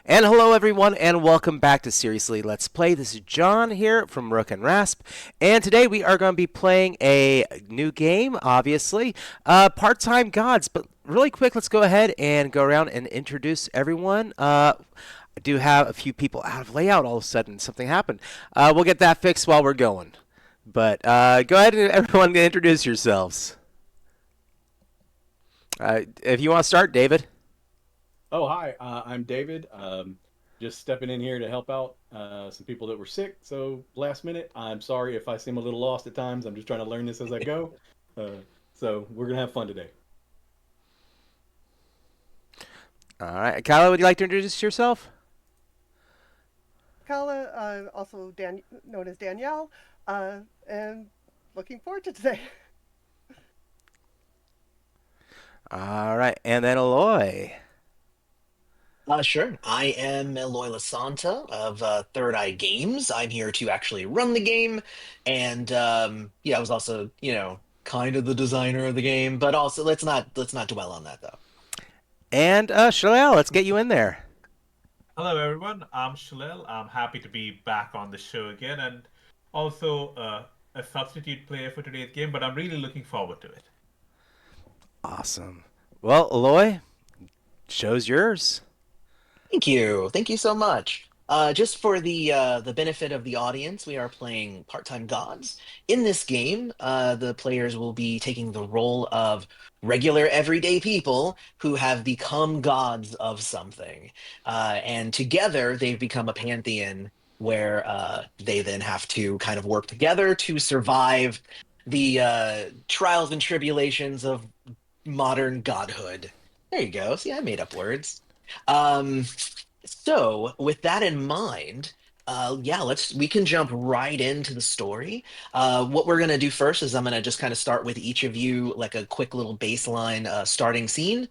And hello, everyone, and welcome back to Seriously Let's Play. This is John here from Rook and Rasp, and today we are going to be playing a new game, obviously, Part-Time Gods. But really quick, let's go ahead and go around and introduce everyone. I do have a few people out of layout all of a sudden. Something happened. We'll get that fixed while we're going. But go ahead and everyone introduce yourselves. If you want to start, David. Oh, hi. I'm David. Just stepping in here to help out some people that were sick. So last minute, I'm sorry if I seem a little lost at times. I'm just trying to learn this as I go. Uh, so we're gonna have fun today. All right. Kyla, would you like to introduce yourself? Kala, also known as Danielle, and looking forward to today. All right. And then Eloy. Sure. I am Eloy Lasanta of Third Eye Games. I'm here to actually run the game, and yeah, I was also, kind of the designer of the game. But also, let's not dwell on that though. And Shalel, let's get you in there. Hello, everyone. I'm Shalil. I'm happy to be back on the show again and also a substitute player for today's game, but I'm really looking forward to it. Awesome. Well, Eloy, show's yours. Thank you so much. Just for the benefit of the audience, we are playing Part-Time Gods. In this game, the players will be taking the role of regular everyday people who have become gods of something, and together they've become a pantheon where they then have to kind of work together to survive the trials and tribulations of modern godhood. There you go. See, I made up words. Um, so, with that in mind, yeah, we can jump right into the story. What we're gonna do first is I'm gonna just kind of start with each of you, like a quick little baseline starting scene,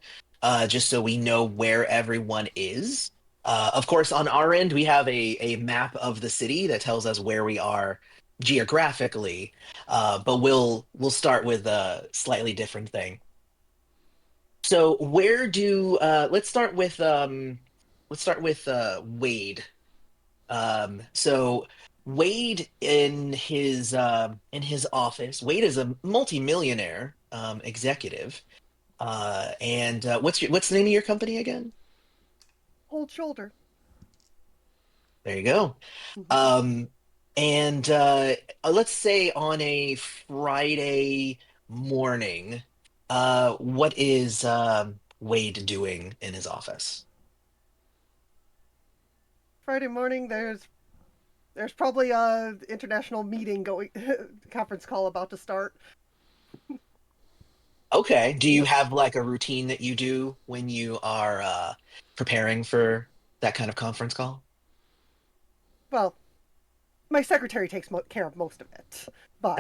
just so we know where everyone is. Of course, on our end, we have a map of the city that tells us where we are geographically, but we'll start with a slightly different thing. So where do let's start with Wade. So Wade in his office, Wade is a multimillionaire executive. And what's the name of your company again? Hold shoulder. There you go. Mhm. Um, and let's say on a Friday morning, what is Wade doing in his office? Friday morning, there's probably a international meeting going, conference call about to start. Okay. Do you have like a routine that you do when you are preparing for that kind of conference call? Well, my secretary takes care of most of it, but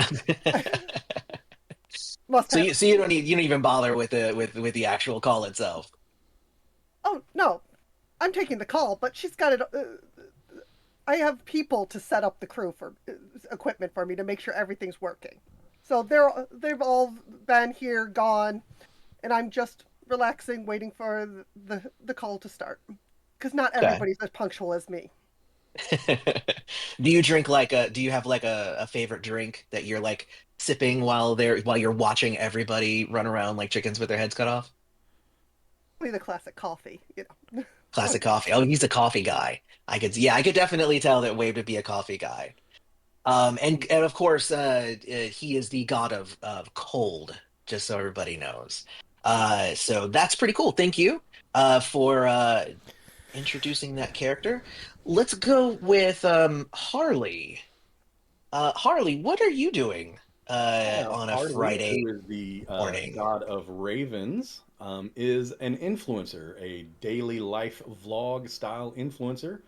must have. So you don't even bother with the actual call itself. Oh no, I'm taking the call, but she's got it. I have people to set up the crew for equipment for me to make sure everything's working. So they've all been here, gone, and I'm just relaxing, waiting for the call to start. Because not Okay. everybody's as punctual as me. Do you have like a favorite drink that you're like sipping while you're watching everybody run around like chickens with their heads cut off? Only the classic coffee, you know. Classic coffee. Oh, he's a coffee guy. I could definitely tell that Wade would be a coffee guy. And of course, he is the god of cold, just so everybody knows. So that's pretty cool. Thank you for introducing that character. Let's go with Harley. Harley, what are you doing on a Harley, Friday who is the morning? god of ravens, is an influencer, a daily life vlog style influencer,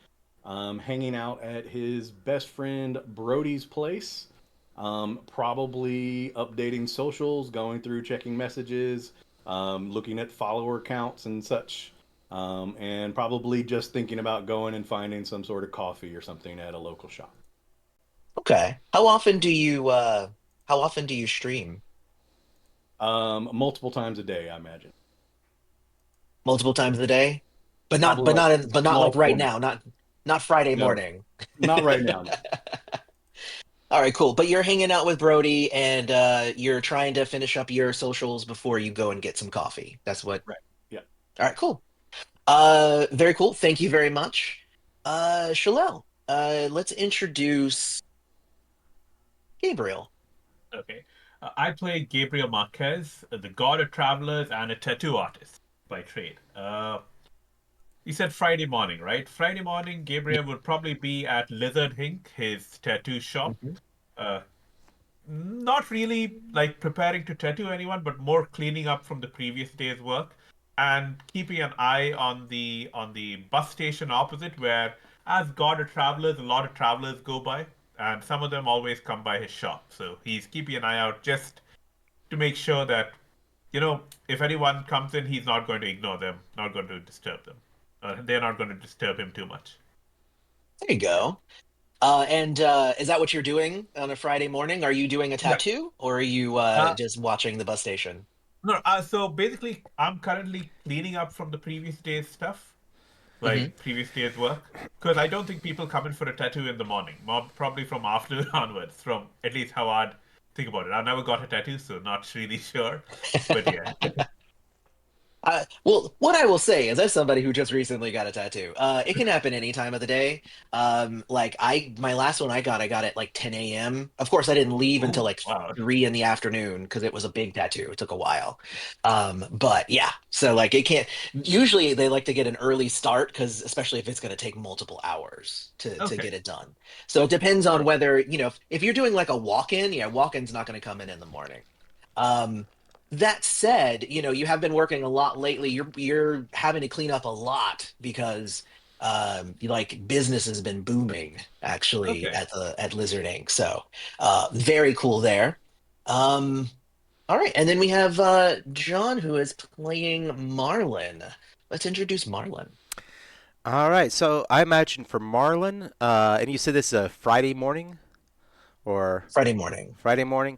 hanging out at his best friend Brody's place, probably updating socials, going through checking messages, looking at follower counts and such, and probably just thinking about going and finding some sort of coffee or something at a local shop. Okay. How often do you stream? Multiple times a day, I imagine. Multiple times a day? but Top not but right, not in, but not like small right corner. now, not Friday No, morning. not right now. No. All right, cool. But you're hanging out with Brody and you're trying to finish up your socials before you go and get some coffee. That's what. Right. Yeah. All right, cool. Very cool. Thank you very much. Shalel, let's introduce Gabriel. Okay. I play Gabriel Marquez, the god of travelers and a tattoo artist by trade. You said Friday morning, right? Friday morning, Yeah. Gabriel would probably be at Lizard Inc., his tattoo shop. Mhm. Uh, Not really like preparing to tattoo anyone, but more cleaning up from the previous day's work and keeping an eye on the bus station opposite where as God of travelers, a lot of travelers go by, and some of them always come by his shop. So he's keeping an eye out just to make sure that, if anyone comes in, he's not going to ignore them, not going to disturb them. They're not going to disturb him too much. There you go. And is that what you're doing on a Friday morning? Are you doing a Yeah. tattoo or are you Uh, just watching the bus station? no, so basically, I'm currently cleaning up from the previous day's stuff, Hmm. like previous day's work, because I don't think people come in for a tattoo in the morning. More probably from afternoon onwards, from at least how I'd think about it. I never got a tattoo, so not really sure. But yeah. Well, what I will say is, as somebody who just recently got a tattoo, it can happen any time of the day. Like my last one I got at like 10 a.m. Of course, I didn't leave until Oh, like wow. 3 in the afternoon because it was a big tattoo. It took a while. But yeah, so like it can't. Usually, they like to get an early start because, especially if it's going to take multiple hours to Okay. get it done. So it depends on whether, if you're doing like a walk-in, yeah, walk-in's not going to come in the morning. Um, that said, you have been working a lot lately. You're having to clean up a lot because like business has been booming actually Okay. at Lizard Inc. So very cool there. Um, all right, and then we have John who is playing Marlin. Let's introduce Marlin. All right, so I imagine for Marlin, and you said this is a Friday morning or Friday morning. Friday morning.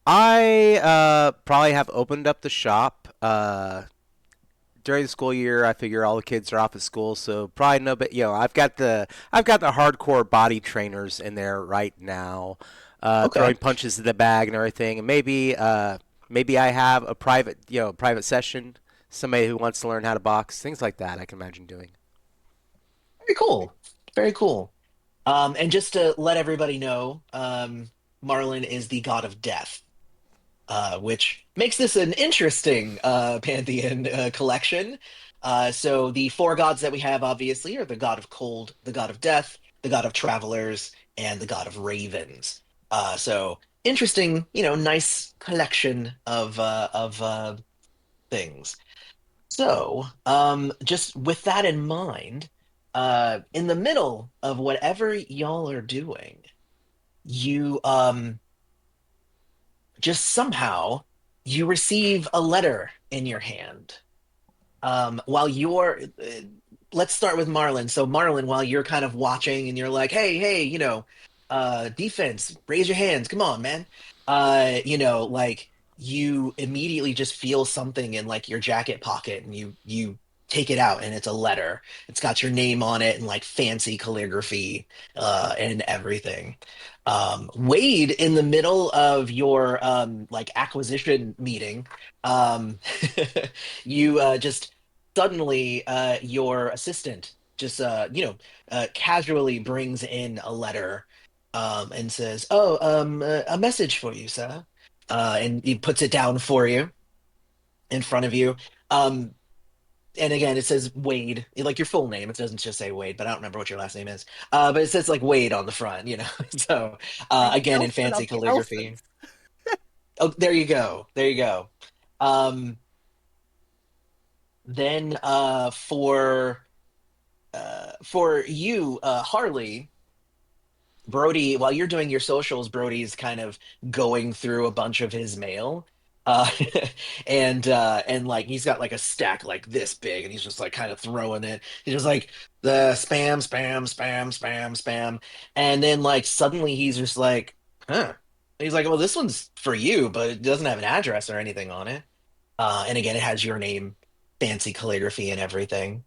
I probably have opened up the shop during the school year. I figure all the kids are off at school, so probably no. But I've got the hardcore body trainers in there right now, Okay. throwing punches in the bag and everything. And maybe I have a private session. Somebody who wants to learn how to box, things like that. I can imagine doing. Very cool. Very cool. And just to let everybody know, Marlin is the god of death. Which makes this an interesting pantheon collection. So the four gods that we have, obviously, are the god of cold, the god of death, the god of travelers, and the god of ravens. So interesting, nice collection of things. So, just with that in mind, in the middle of whatever y'all are doing, you just somehow you receive a letter in your hand while you're let's start with Marlin. So Marlin, while you're kind of watching and you're like, hey, defense, raise your hands, come on, man. Like you immediately just feel something in like your jacket pocket and you take it out and it's a letter. It's got your name on it and like fancy calligraphy and everything. Wade, in the middle of your like acquisition meeting, um, you just suddenly your assistant just casually brings in a letter and says, "Oh, a message for you, sir," and he puts it down for you in front of you. Um, and again, it says Wade, like your full name. It doesn't just say Wade, but I don't remember what your last name is. But it says like Wade on the front, So The again, in Elson fancy of the calligraphy. Elsons. Oh, there you go. There you go. Um, then for you, Harley, Brody, while you're doing your socials, Brody's kind of going through a bunch of his mail. Uh, and like he's got like a stack like this big, and he's just like kind of throwing it. He's just like the spam, spam, spam, spam, spam, and then like suddenly he's just like, huh. He's like, well, this one's for you, but it doesn't have an address or anything on it. And again, it has your name, fancy calligraphy and everything.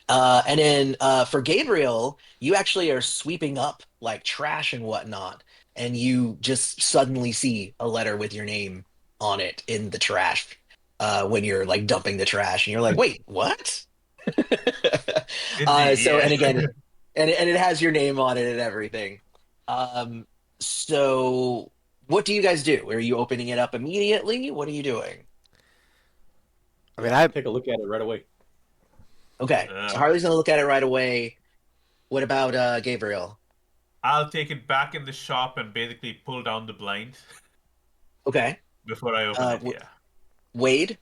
And then for Gabriel, you actually are sweeping up like trash and whatnot, and you just suddenly see a letter with your name on it in the trash when you're like dumping the trash, and you're like, wait, what? Indeed, So, and yes. again, and it has your name on it and everything. Um, so what do you guys do? Are you opening it up immediately? What are you doing? I mean, Yeah, I take a look at it right away. Okay, so Harley's gonna look at it right away. What about Gabriel? I'll take it back in the shop and basically pull down the blinds Okay. before I open it. W Yeah. Wade?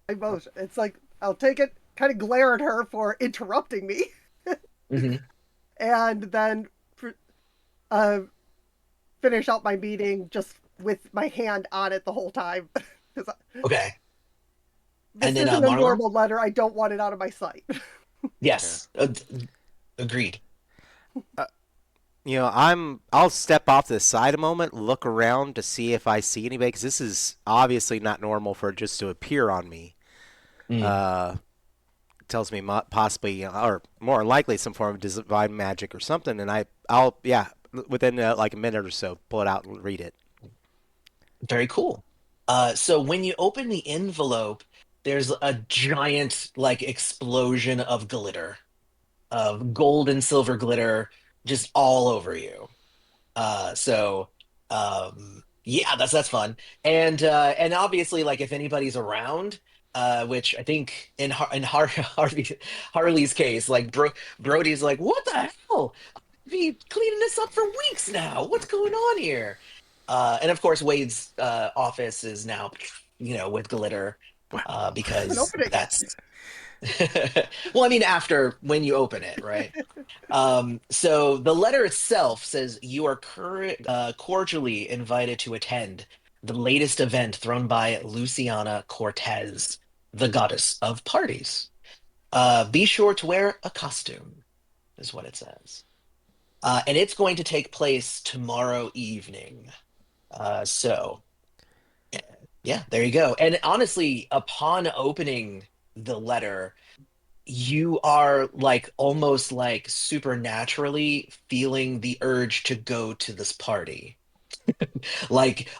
I both. It's like I'll take it, kind of glare at her for interrupting me, Hmm. and then uh, finish out my meeting just with my hand on it the whole time. Because Okay. And this then isn't a Marlon? normal letter. I don't want it out of my sight. yeah. Yes. Agreed. I'll step off to the side a moment, look around to see if I see anybody, because this is obviously not normal for it just to appear on me. Mm. Uh, Tells me possibly, or more likely, some form of divine magic or something, and I'll, yeah, within like a minute or so, pull it out and read it. Very cool. So when you open the envelope, there's a giant like explosion of glitter, of gold and silver glitter just all over you. So yeah, that's fun. And obviously like if anybody's around, which I think Harley's case, like Brody's like, what the hell? I've been cleaning this up for weeks now. What's going on here? And of course Wade's office is now, with glitter, Haven't because opened it yet. that's well, I mean, after when you open it, right? So the letter itself says you are cordially invited to attend the latest event thrown by Luciana Cortez, the goddess of parties. Be sure to wear a costume, is what it says. And it's going to take place tomorrow evening. So, yeah, there you go. And honestly, upon opening the letter, you are like almost like supernaturally feeling the urge to go to this party.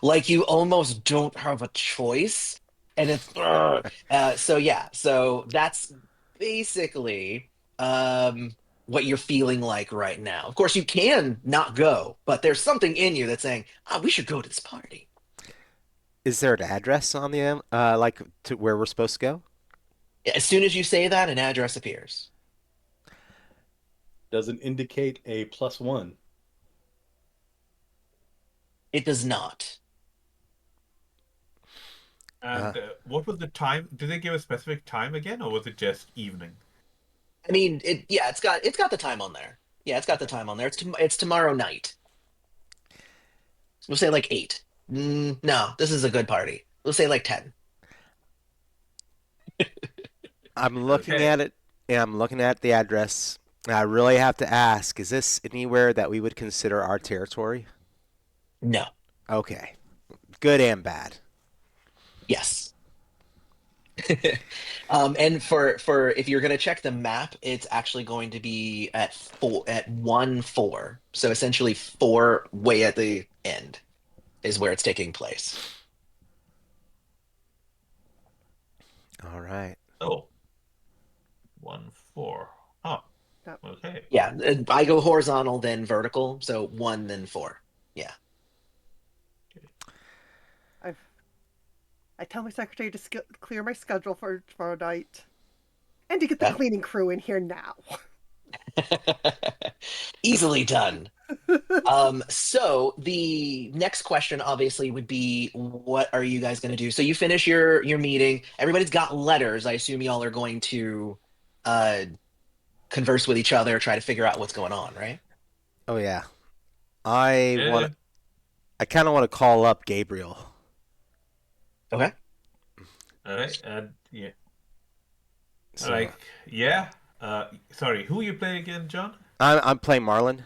Like you almost don't have a choice. And it's so yeah, so that's basically what you're feeling like right now. Of course, you can not go, but there's something in you that's saying, we should go to this party. Is there an address on the like to where we're supposed to go? As soon as you say that, an address appears. Does it indicate a +1? It does not. Uh, And what was the time? Did they give a specific time again, or was it just evening? I mean, yeah, it's got the time on there. Yeah, it's got the Okay. time on there. It's tomorrow night. We'll say like 8. No, this is a good party. We'll say like 10. I'm looking Okay. at it, and I'm looking at the address. And I really have to ask: is this anywhere that we would consider our territory? No. Okay, good and bad. Yes. And for if you're gonna check the map, it's actually going to be at 1-4. So essentially 4 way at the end is where it's taking place. All right. Oh, 1-4. Oh, No, okay. Yeah, I go horizontal, then vertical, so 1, then 4. Yeah. I've I tell my secretary to clear my schedule for tomorrow night, and to get the Yeah. cleaning crew in here now. Easily done. So the next question obviously would be, what are you guys going to do? So you finish your meeting. Everybody's got letters. I assume y'all are going to uh, converse with each other, try to figure out what's going on, right? Oh yeah. I want. Yeah. I kind of want to call up Gabriel. Okay. All right. And yeah. So Like, yeah. Sorry, who you play again, John? I'm playing Marlon.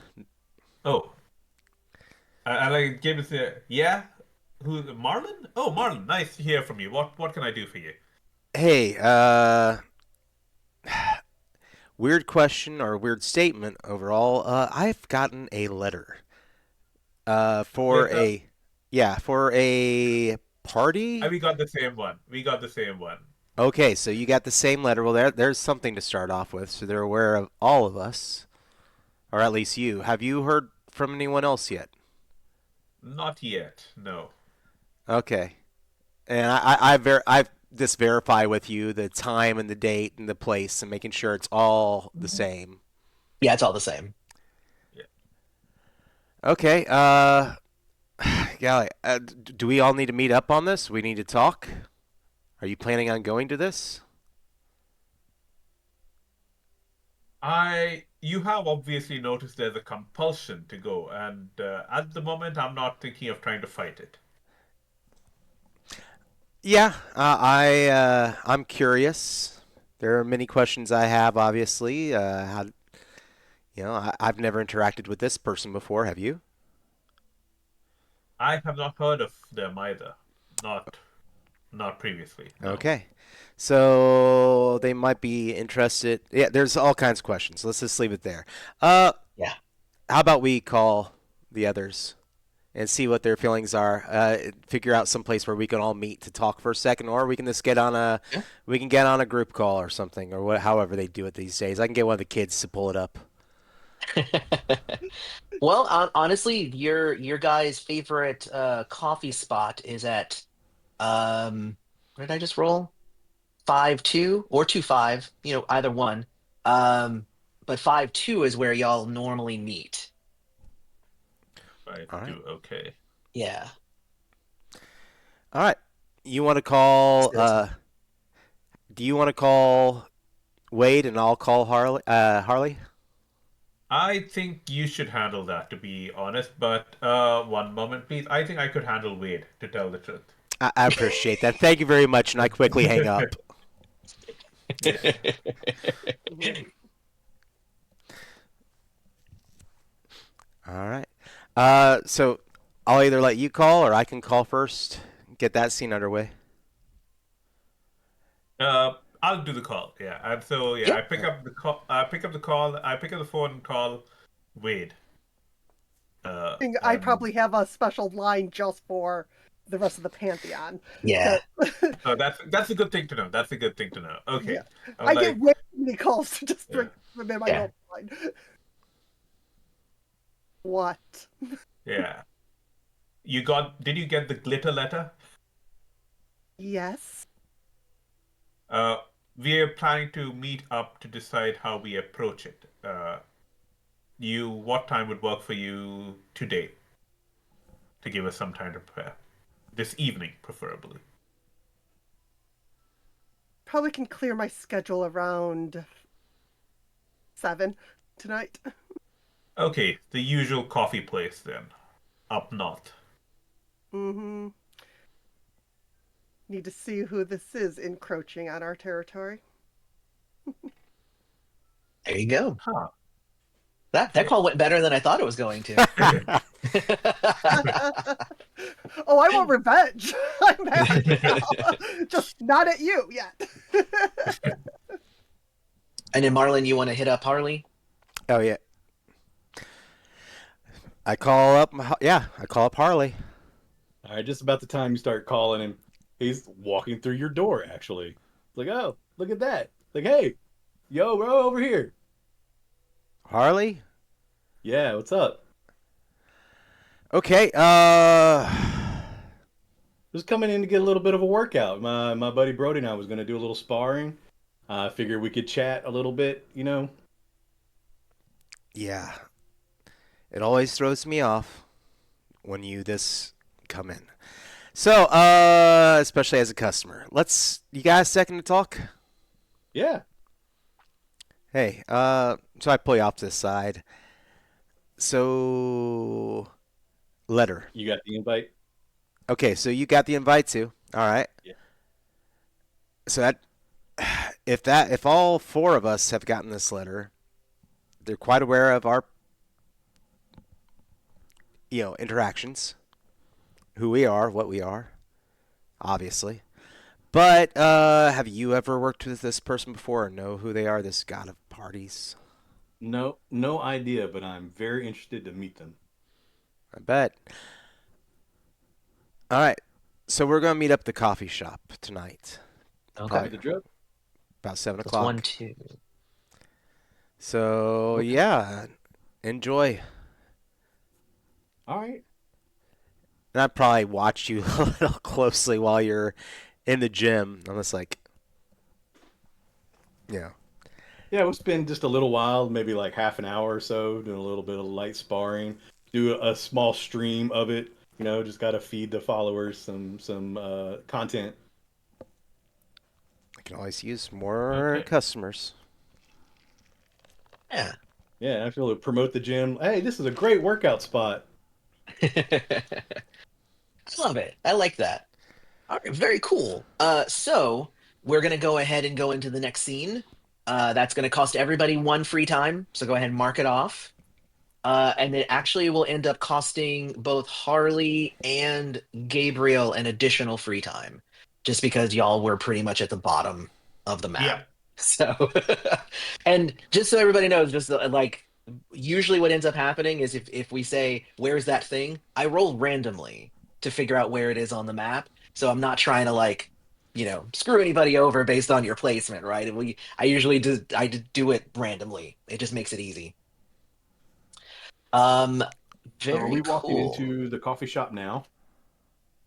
Oh, I like gave it the yeah. Who Marlon? Oh, Marlon, nice to hear from you. What can I do for you? Hey, weird question or weird statement overall. I've gotten a letter. For Letter. a yeah, for a party. We got the same one. We got the same one. Okay, so you got the same letter. Well, there's something to start off with. So they're aware of all of us, or at least you. Have you heard from anyone else yet? Not yet. No. Okay, and I've just verify with you the time and the date and the place and making sure it's all the same. Yeah, it's all the same. Yeah. Okay, golly, do we all need to meet up on this? We need to talk. Are you planning on going to this? You have obviously noticed there's a compulsion to go, and at the moment, I'm not thinking of trying to fight it. Yeah, I'm curious. There are many questions I have. Obviously, I've never interacted with this person before. Have you? I have not heard of them either. Not, not previously. No. Okay, so they might be interested. Yeah, there's all kinds of questions. Let's just leave it there. Uh, Yeah. how about we call the others and see what their feelings are? Figure out some place where we can all meet to talk for a second, or we can just Yeah. get on a group call or something, or however they do it these days. I can get one of the kids to pull it up. Well, honestly, your guy's favorite coffee spot is at what did I just roll? 5-2 or 2-5, either one. Um, but 5-2 is where y'all normally meet. Five, All right. two. Okay. Yeah. All right. You want to call? Seriously. Do you want to call Wade and I'll call Harley? Harley. I think you should handle that, to be honest. But one moment, please. I think I could handle Wade, to tell the truth. I appreciate that. Thank you very much. And I quickly hang up. Yeah. All right. So I'll either let you call or I can call first. Get that scene underway. I'll do the call. Yeah. And so yeah, Yeah. I pick up the call. I pick up the call. I pick up the phone and call Wade. Uh, think I and probably have a special line just for the rest of the pantheon. Yeah. that's a good thing to know. That's a good thing to know. Okay. Yeah, I'm I get like, way too many calls to just yeah, bring them in my Yeah. normal line. What? yeah. Did you get the glitter letter? Yes. Uh, we're planning to meet up to decide how we approach it. What time would work for you today to give us some time to prepare? This evening, preferably. Probably can clear my schedule around 7 tonight. Okay, the usual coffee place then, up north. Mm-hmm. Need to see who this is encroaching on our territory. There you go. Huh. That Okay. call went better than I thought it was going to. Oh, I want revenge. I'm mad now. Just not at you yet. And then Marlon, you want to hit up Harley? Oh yeah. I call up. Yeah, I call up Harley. All right, just about the time you start calling him, he's walking through your door. Actually, it's like, oh, look at that! Like, hey, yo, bro, over here. Harley. Yeah, what's up? Okay. Just coming in to get a little bit of a workout. My buddy Brody and I was gonna do a little sparring. I figured we could chat a little bit, you know. Yeah. It always throws me off when you this come in. So, especially as a customer. You guys second to talk? Yeah. Hey, so I pull you off to the side. So, letter. You got the invite? Okay, so you got the invite too. All right. Yeah. So if all four of us have gotten this letter, they're quite aware of our interactions, who we are, what we are, obviously. But have you ever worked with this person before or know who they are, this god of parties? No, no idea, but I'm very interested to meet them. I bet. All right. So we're going to meet up at the coffee shop tonight. Okay. Have Probably the drip. about 7 That's one, o'clock. two. So, Okay. yeah, enjoy. All right. And I probably watched you a little closely while you're in the gym. I'm just like, yeah. Yeah, we'll spend just a little while, maybe like half an hour or so, doing a little bit of light sparring. Do a small stream of it. Just got to feed the followers some content. I can always use more Okay. customers. Yeah. Yeah, I feel to promote the gym. Hey, this is a great workout spot. I love it. I like that. All right, very cool. So we're gonna go ahead and go into the next scene. That's gonna cost everybody one free time. So go ahead and mark it off. And it actually will end up costing both Harley and Gabriel an additional free time, just because y'all were pretty much at the bottom of the map. Yeah. So, and just so everybody knows, just like usually what ends up happening is if we say, "Where's that thing?" I roll randomly to figure out where it is on the map. So I'm not trying to like, screw anybody over based on your placement, right? I usually do it randomly. It just makes it easy. Um, So are very we walking cool. into the coffee shop now?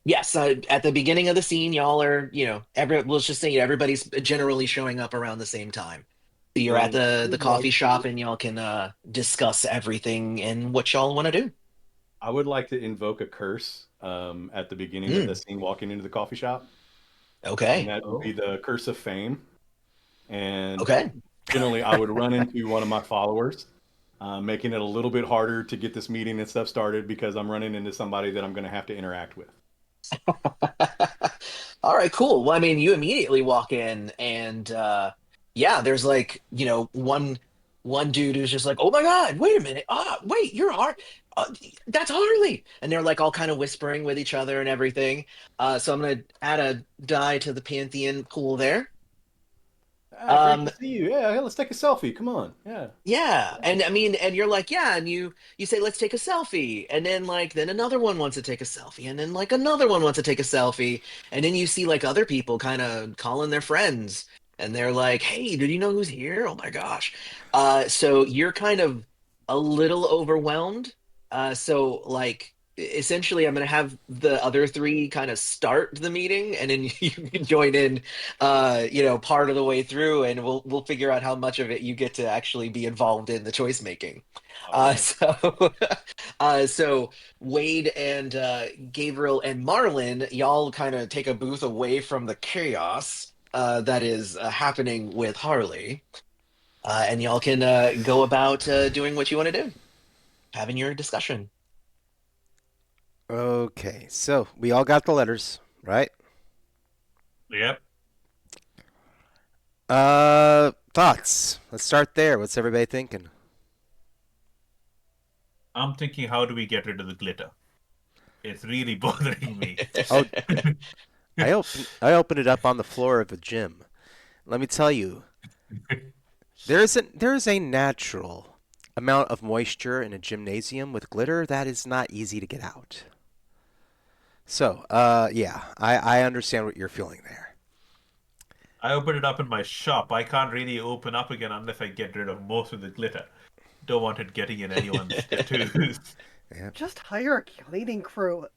Yes, at the beginning of the scene, y'all are, let's just say everybody's generally showing up around the same time. So you're at Then I the would coffee like shop to and y'all can discuss everything and what y'all want to do. I would like to invoke a curse at the beginning of the Mm, scene walking into the coffee shop, and okay. that would be Oh. the curse of fame. And Okay. generally, I would run into one of my followers, making it a little bit harder to get this meeting and stuff started because I'm running into somebody that I'm going to have to interact with. All right, cool. Well, I mean, you immediately walk in and yeah, there's like, one dude who's just like, "Oh my God, wait a minute. Wait, you're that's Harley." And they're like all kind of whispering with each other and everything. So I'm gonna add a die to the Pantheon pool there. Ah, great Um, to see you. Yeah, let's take a selfie. Come on. Yeah. Yeah, and I mean, and you're like, yeah, and you say, let's take a selfie, and then like, then another one wants to take a selfie, and then like another one wants to take a selfie, and then you see like other people kind of calling their friends, and they're like, hey, did you know who's here? Oh my gosh. So you're kind of a little overwhelmed. So like, essentially, I'm gonna have the other three kind of start the meeting, and then you can join in part of the way through, and we'll figure out how much of it you get to actually be involved in the choice making. All right. So, so Wade and Gabriel and Marlin, y'all kind of take a booth away from the chaos that is happening with Harley, and y'all can go about doing what you want to do, having your discussion. Okay, so we all got the letters, right? Yep. Thoughts. Let's start there. What's everybody thinking? I'm thinking, how do we get rid of the glitter? It's really bothering me. Oh, I opened it up on the floor of a gym. Let me tell you, there is a natural amount of moisture in a gymnasium with glitter that is not easy to get out. So, yeah, I understand what you're feeling there. I opened it up in my shop. I can't really open up again unless I get rid of most of the glitter. Don't want it getting in anyone's tattoos. Yeah, Just hire a cleaning crew.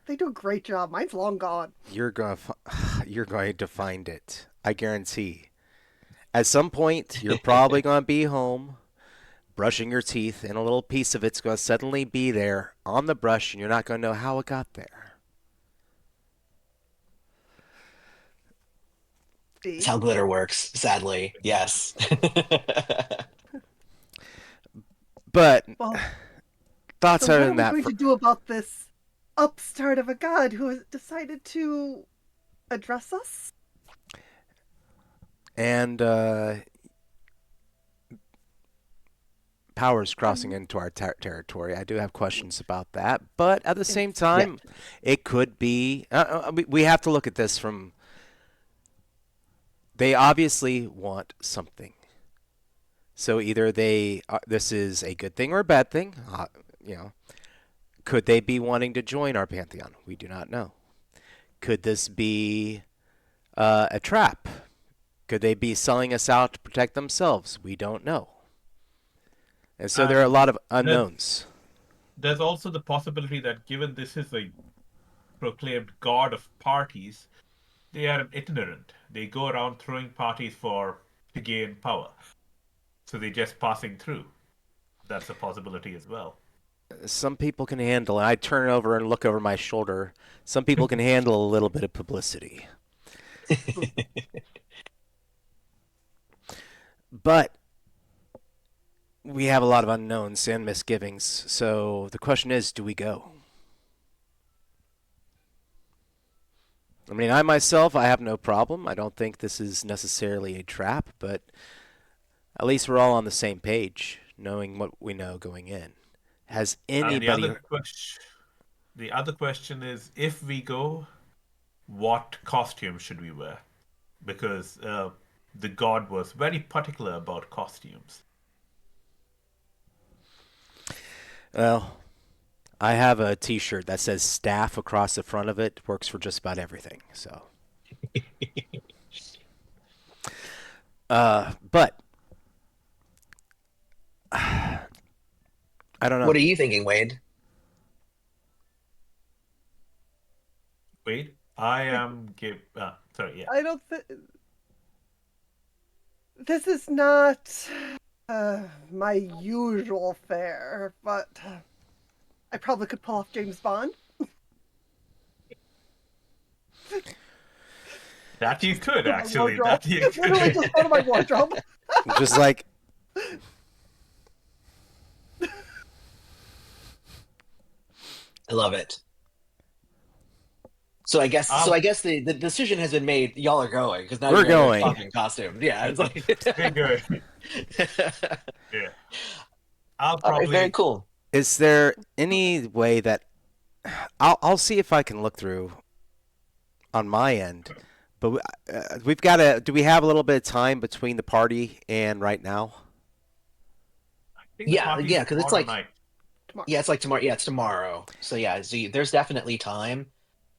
They do a great job. Mine's long gone. you're going to find it. I guarantee. At some point, you're probably going to be home brushing your teeth, and a little piece of it's going to suddenly be there on the brush, and you're not going to know how it got there. That's See? how glitter works, sadly. Yes. But Well, so thoughts other what are than we that, going to do about this upstart of a god who has decided to address us? and powers crossing Um, into our territory. I do have questions about that, but at the same it's Yeah. time, it could be. We have to look at this from They obviously want something. So either this is a good thing or a bad thing. You know, could they be wanting to join our pantheon? We do not know. Could this be a trap? Could they be selling us out to protect themselves? We don't know. And so there are a And lot of there's, unknowns. there's also the possibility that given this is a proclaimed god of parties, they are an itinerant. They go around throwing parties for to gain power. So they're just passing through. That's a possibility as well. Some people can handle it. I turn over and look over my shoulder. Some people can handle a little bit of publicity. But we have a lot of unknowns and misgivings. So the question is, do we go? I mean, I myself, I have no problem. I don't think this is necessarily a trap, but at least we're all on the same page, knowing what we know going in. Has And anybody... the other question is, if we go, what costume should we wear? Because the god was very particular about costumes. Well, I have a T-shirt that says "staff" across the front of it. Works for just about everything. So, but I don't know. What are you thinking, Wade? Wait, I am give. Sorry, yeah. I don't think this is not my usual fare, but I probably could pull off James Bond. That you could My actually. wardrobe. That you It's literally could. just part of my wardrobe. Just like I love it. So Um, I guess the decision has been made. Y'all are going because now we're you're wearing going. fucking costumes. Yeah, it's like we're good. Yeah, I'll all right, very probably. cool. Is there any way that I'll see if I can look through on my end, but we've got to. Do we have a little bit of time between the party and right now? I think the Yeah, party's yeah, because tomorrow night. Tomorrow. it's like tomorrow. Yeah, it's tomorrow. So yeah, there's definitely time.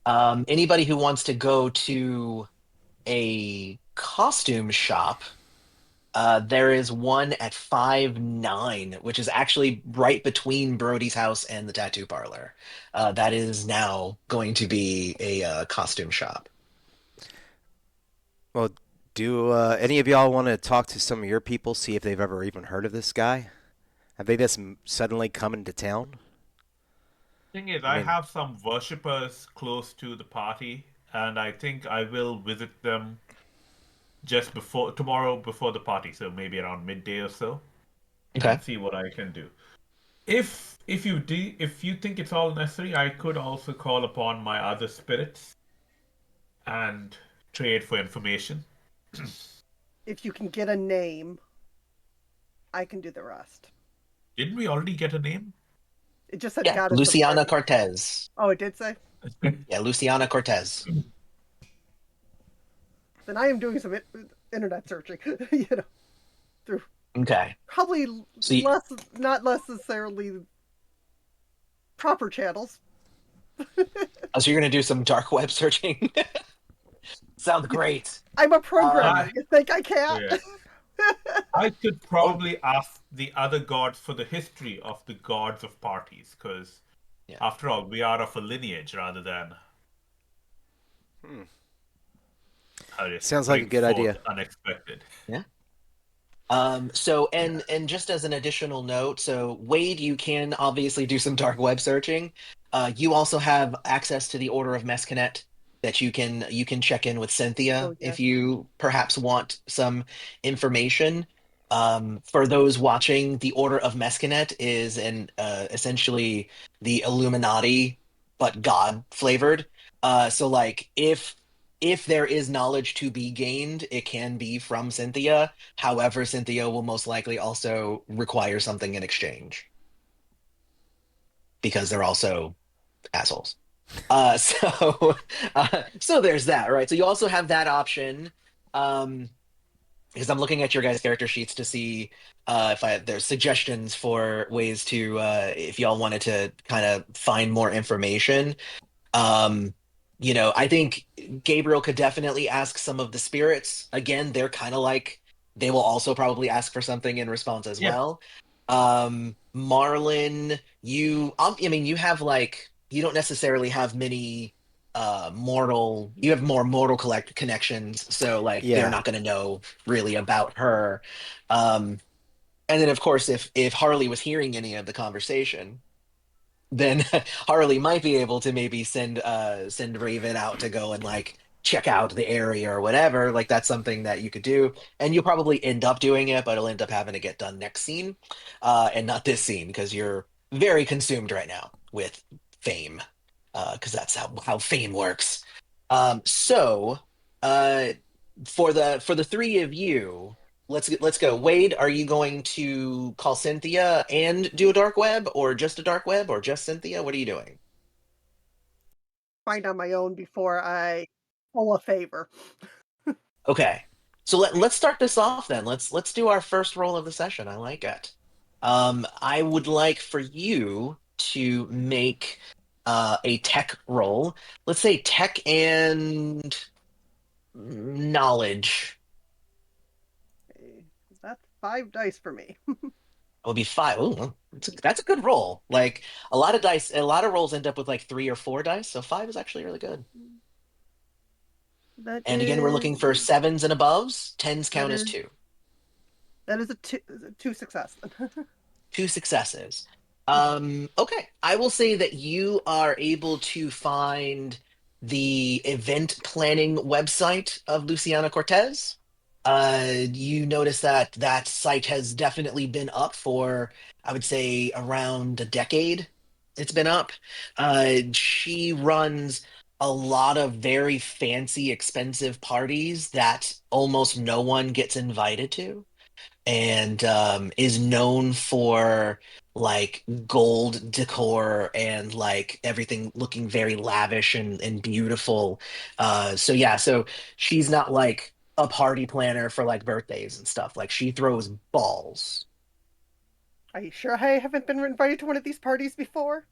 Anybody who wants to go to a costume shop, there is one at 5-9, which is actually right between Brody's house and the tattoo parlor. That is now going to be a costume shop. Well, do any of y'all want to talk to some of your people, see if they've ever even heard of this guy? Have they just suddenly come into town? Thing is, I I mean, have some worshippers close to the party, and I think I will visit them just before tomorrow before the party, so maybe around midday or so, Okay. and see what I can do. If you think it's all necessary, I could also call upon my other spirits and trade for information. If you can get a name, I can do the rest. Didn't we already get a name? It just said Yeah, goddess of Luciana party. Cortez. Oh, it did say? Yeah, Luciana Cortez. Then I am doing some internet searching, you know, through Okay. probably So you, less, not necessarily proper channels. so you're gonna do some dark web searching? Sounds great. I'm a programmer. I You think I can't? yeah. I could Oh, probably ask the other gods for the history of the gods of parties, because yeah. after all, we are of a lineage rather than hmm. how to Sounds like a bring good forth idea. unexpected. Yeah. And just as an additional note, so Wade, you can obviously do some dark web searching. You also have access to the Order of Mescanet that you can check in with Cynthia Oh if yes. you perhaps want some information. For those watching, the Order of Mescanet is an essentially the Illuminati, but God flavored. So like if there is knowledge to be gained, it can be from Cynthia. However, Cynthia will most likely also require something in exchange because they're also assholes. So, so there's that, right? So you also have that option. Um, because I'm looking at your guys' character sheets to see if there's suggestions for ways to if y'all wanted to kind of find more information. Um, I think Gabriel could definitely ask some of the spirits. Again, they're kind of like they will also probably ask for something in response as Yeah. well. Marlin, I mean, you have like you don't necessarily have many you have more mortal collect connections, so like they're Yeah. not going to know really about her. Um, and then of course, if Harley was hearing any of the conversation, then Harley might be able to maybe send Raven out to go and like check out the area or whatever. Like that's something that you could do, and you'll probably end up doing it, but it'll end up having to get done next scene, and not this scene because you're very consumed right now with fame, because that's how fame works. So, uh, for the three of you. Let's go. Wade, are you going to call Cynthia and do a dark web, or just a dark web, or just Cynthia? What are you doing? Find on my own before I pull a favor. Okay. So let's start this off then. Let's do our first roll of the session. I like it. I would like for you to make a tech roll. Let's say tech and knowledge. Okay, that's 5 dice for me. Will be five. Ooh, well, that's a good roll. Like a lot of rolls end up with like 3 or 4 dice, so five is actually really good. That And again, we're is looking for sevens and aboves. Tens that count as is two. that is a two success. Two successes. Okay. I will say that you are able to find the event planning website of Luciana Cortez. You notice that that site has definitely been up for, I would say, around a decade. It's been up. She runs a lot of very fancy, expensive parties that almost no one gets invited to, and is known for like gold decor and like everything looking very lavish and beautiful. So yeah, so she's not like a party planner for like birthdays and stuff. Like she throws balls. Are you sure I haven't been invited to one of these parties before?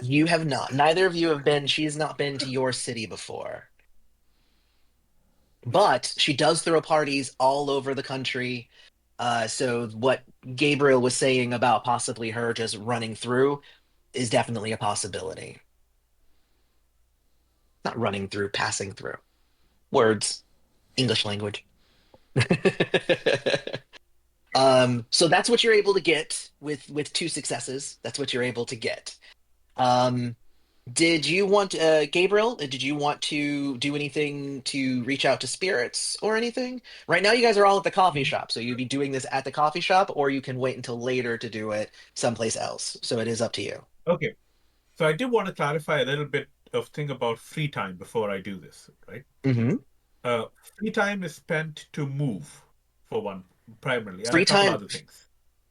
You have not. Neither of you have been. She's not been to your city before. But she does throw parties all over the country. So what Gabriel was saying about possibly her just running through is definitely a possibility. Not running through, passing through. Words, English language. So that's what you're able to get with two successes. That's what you're able to get. Um, did you want Gabriel? Did you want to do anything to reach out to spirits or anything? Right now, you guys are all at the coffee shop, so you'd be doing this at the coffee shop, or you can wait until later to do it someplace else. So it is up to you. Okay. So I do want to clarify a little bit of thing about free time before I do this, right? Hmm. Uh, Free time is spent to move for one primarily, and a Free couple time. other things.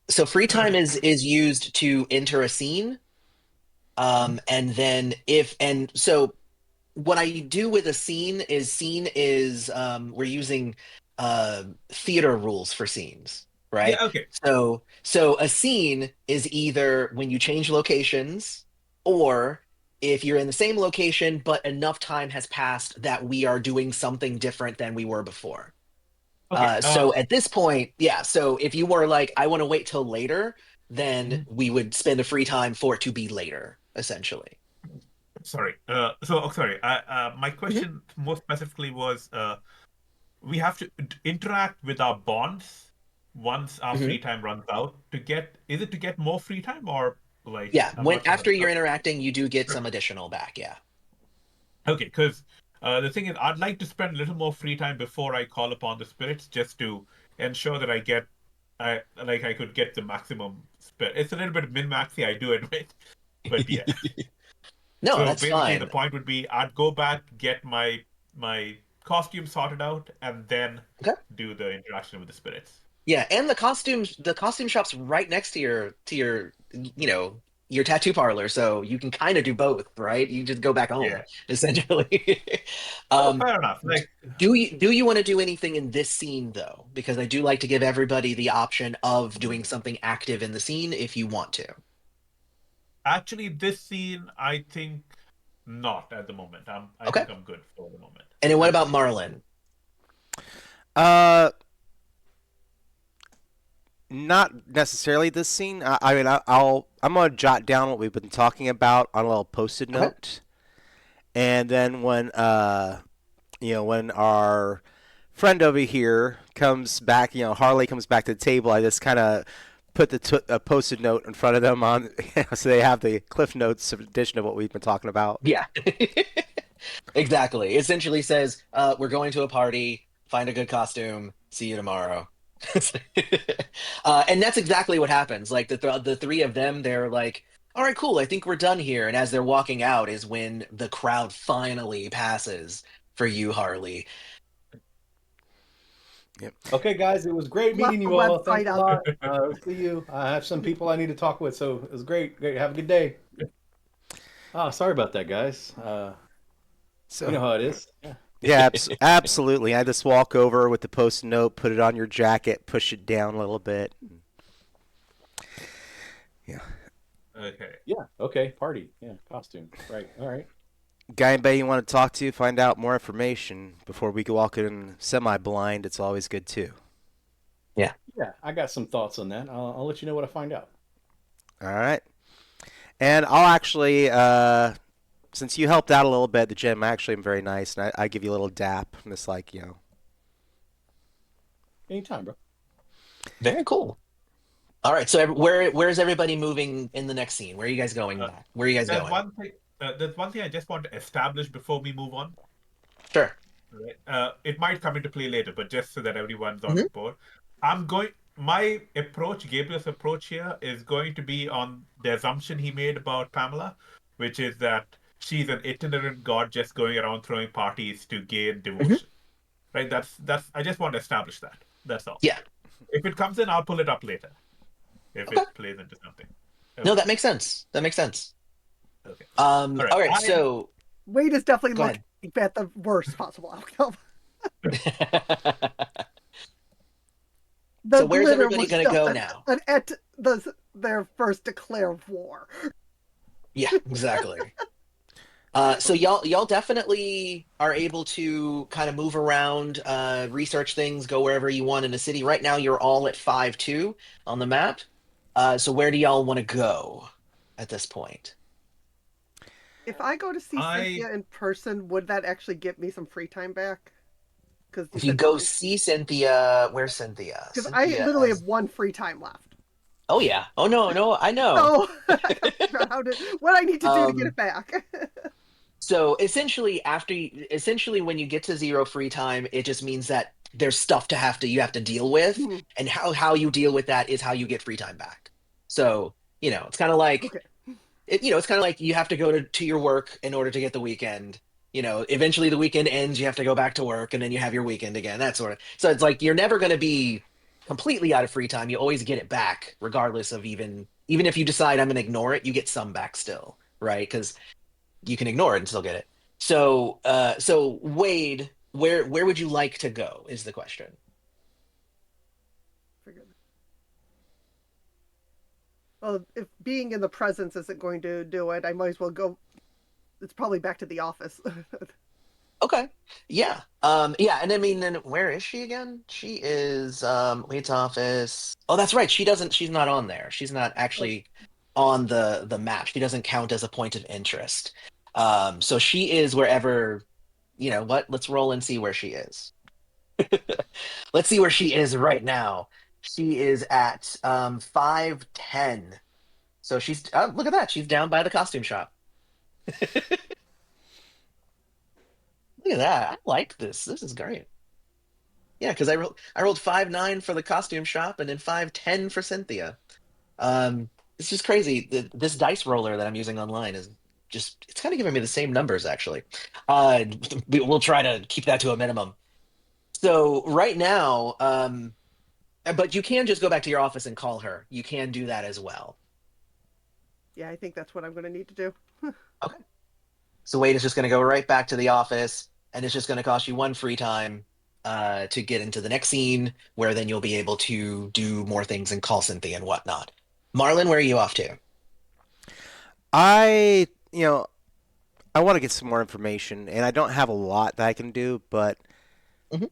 So free time is used to enter a scene. And then if and so what I do with a scene is we're using theater rules for scenes, right? Yeah, okay. So a scene is either when you change locations, or if you're in the same location but enough time has passed that we are doing something different than we were before. Okay. So at this point, yeah, so if you were like, I want to wait till later, then Mhm. we would spend a free time for it to be later, essentially. Sorry. Sorry. My Mhm. question more specifically was, we have to interact with our bonds once our Mhm. free time runs out to get, is it to get more free time or like, Yeah, I'm when not sure. after you're interacting, you do get some additional back. Yeah. Okay, because the thing is, I'd like to spend a little more free time before I call upon the spirits, just to ensure that I could get the maximum spirit. It's a little bit min-maxy, I do admit, but yeah. No, So that's basically, the fine. point would be, I'd go back, get my costume sorted out, and then Okay. do the interaction with the spirits. Yeah, and the costume shop's right next to your your tattoo parlor, so you can kind of do both, right? You just go back home, Yeah. essentially. Oh, um, fair enough. Like, do you want to do anything in this scene though? Because I do like to give everybody the option of doing something active in the scene if you want to. actually, this scene, I think not at the moment. I Okay. think I'm good for the moment. And then what Yep. about Marlin? Uh, Not necessarily this scene. I mean, I'm gonna jot down what we've been talking about on a little post-it Okay. note, and then when our friend over here comes back, Harley comes back to the table, I just kind of put a post-it note in front of them on, so they have the cliff notes edition of what we've been talking about. Yeah. Exactly. Essentially says, we're going to a party, find a good costume, see you tomorrow. And that's exactly what happens. Like the three of them, they're like, all right, cool, I think we're done here. And as they're walking out is when the crowd finally passes for you, Harley. Yep. Okay, guys, it was great meeting Left the you all. Thanks website a up. lot. See you. I have some people I need to talk with, so it was great. Great. Have a good day. Sorry about that, guys. You know So how it is. Yeah. yeah, absolutely. I just walk over with the post-it note, put it on your jacket, push it down a little bit. Yeah. Okay. Yeah. Okay. Party. Yeah. Costume. Right. All right. Guy and Bay you want to talk to, find out more information before we go walk in semi-blind. It's always good too. Yeah. Yeah. I got some thoughts on that. I'll let you know what I find out. All right. And I'll actually, since you helped out a little bit at the gym, actually I'm very nice, and I give you a little dap. I'm just like, Anytime, bro. Very cool. All right. So where's everybody moving in the next scene? Where are you guys going Uh, back? Where are you guys there's going? one thing. There's one thing I just want to establish before we move on. Sure. Right. It might come into play later, but just so that everyone's on Hmm. board, I'm going. My approach, Gabriel's approach here, is going to be on the assumption he made about Pamela, which is that she's an itinerant god just going around throwing parties to gain Hmm. devotion. Right. That's. I just want to establish that. That's all. Yeah. If it comes in, I'll pull it up later. If Okay. it plays into something. No, Okay. that makes sense. That makes sense. Okay. All right. All right. I So Wade is definitely go looking at the worst possible outcome. ahead. The So where's glitter everybody was gonna just go now? their first declare of war. Yeah, exactly. So y'all definitely are able to kind of move around, research things, go wherever you want in the city. Right now, you're all at 5-2 on the map. So where do y'all want to go at this point? If I go to see I Cynthia in person, would that actually get me some free time back? Because you If you said go see Cynthia, where's Cynthia? because I Cynthia literally have as one free time left. Oh yeah. Oh no, no, I know. So I have to figure out what I need to do to get Um, it back. so essentially when you get to zero free time, it just means that there's stuff you have to deal with, Hmm, and how you deal with that is how you get free time back. So, it's kind of like okay. it's kind of like you have to go to your work in order to get the weekend. Eventually the weekend ends, you have to go back to work, and then you have your weekend again, that sort of. So it's like you're never going to be completely out of free time. You always get it back, regardless of even if you decide I'm going to ignore it, you get some back still, right? Because you can ignore it and still get it. So Wade, where would you like to go? Is the question. Figure that- Well, if being in the presence isn't going to do it, I might as well go. It's probably back to the office. Okay. Yeah. Yeah, and I mean then where is she again? She is Wade's office. Oh, that's right. She's not on there. She's not actually on the map. She doesn't count as a point of interest. So she is wherever, what? Let's roll and see where she is. Let's see where she is right now. She is at 510. So she's look at that. She's down by the costume shop. Look at that. I like this. This is great. Yeah, because I rolled 5-9 for the costume shop and then 5-10 for Cynthia. It's just crazy. This dice roller that I'm using online is just it's kind of giving me the same numbers actually. Uh, we'll try to keep that to a minimum. So right now, but you can just go back to your office and call her. You can do that as well. Yeah, I think that's what I'm going to need to do. Okay. So Wade is just going to go right back to the office, and it's just going to cost you one free time to get into the next scene, where then you'll be able to do more things and call Cynthia and whatnot. Marlon, where are you off to? I, you know, I want to get some more information, and I don't have a lot that I can do, but Mhm.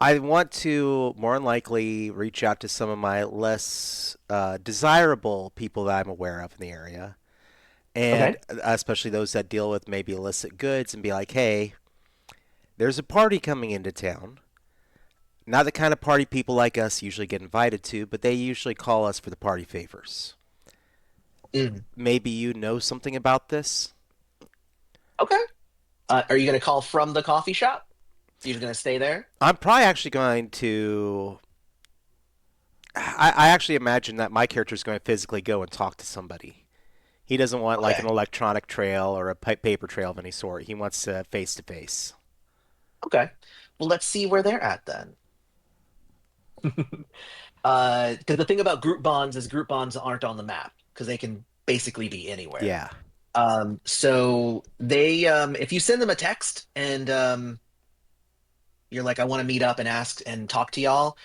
I want to more than likely reach out to some of my less desirable people that I'm aware of in the area, and Okay. especially those that deal with maybe illicit goods, and be like, hey, there's a party coming into town. Not the kind of party people like us usually get invited to, but they usually call us for the party favors. Mm. Maybe you know something about this? Okay. Are you going to call from the coffee shop? You're just going to stay there? I'm probably actually going to. I actually imagine that my character is going to physically go and talk to somebody. He doesn't want like an Okay. electronic trail or a paper trail of any sort. He wants face to face. Okay. Well, let's see where they're at then. Because the thing about group bonds is group bonds aren't on the map because they can basically be anywhere. Yeah. So if you send them a text and you're like, I want to meet up and ask and talk to y'all,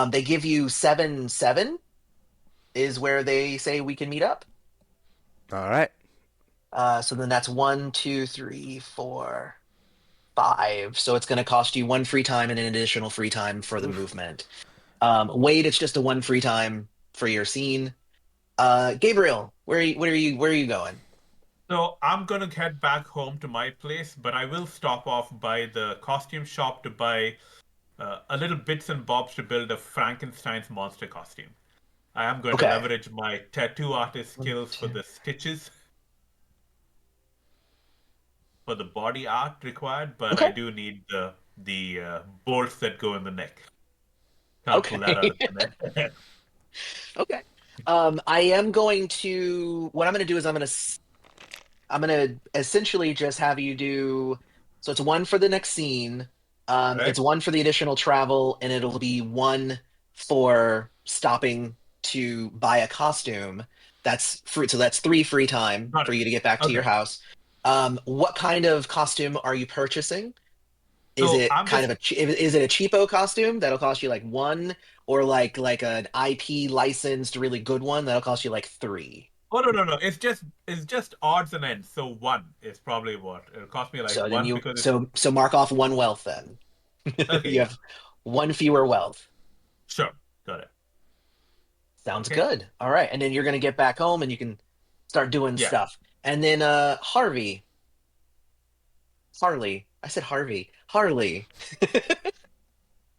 they give you 7-7 is where they say we can meet up. All right. So then that's 1, 2, 3, 4, 5. So it's going to cost you one free time and an additional free time for the Oof. movement. Wade, it's just a one free time for your scene. Gabriel, where are you going? So I'm gonna head back home to my place, but I will stop off by the costume shop to buy a little bits and bobs to build a Frankenstein's monster costume. I am going to Okay. leverage my tattoo artist One, skills for two. the stitches for the body art required, but I Okay. do need the bolts that go in the neck. Can't pull that out Okay. of the neck. Okay. I am going to. What I'm going to do is I'm going to essentially just have you do. So it's one for the next scene. Right? It's one for the additional travel, and it'll be one for stopping to buy a costume. That's free. So that's three free time Got for it. you to get back to your Okay. house. What kind of costume are you purchasing? Is So it I'm kind just of is it a cheapo costume that'll cost you like one, or like an IP licensed really good one that'll cost you like three? oh no. It's just odds and ends. So one is probably what it'll cost me like So then one you because it's so mark off one wealth then. okay, You yeah. have one fewer wealth. Sure. Got it. Sounds Okay. good. All right, and then you're gonna get back home and you can start doing Yeah. stuff. And then Harley. I said Harvey. Harley.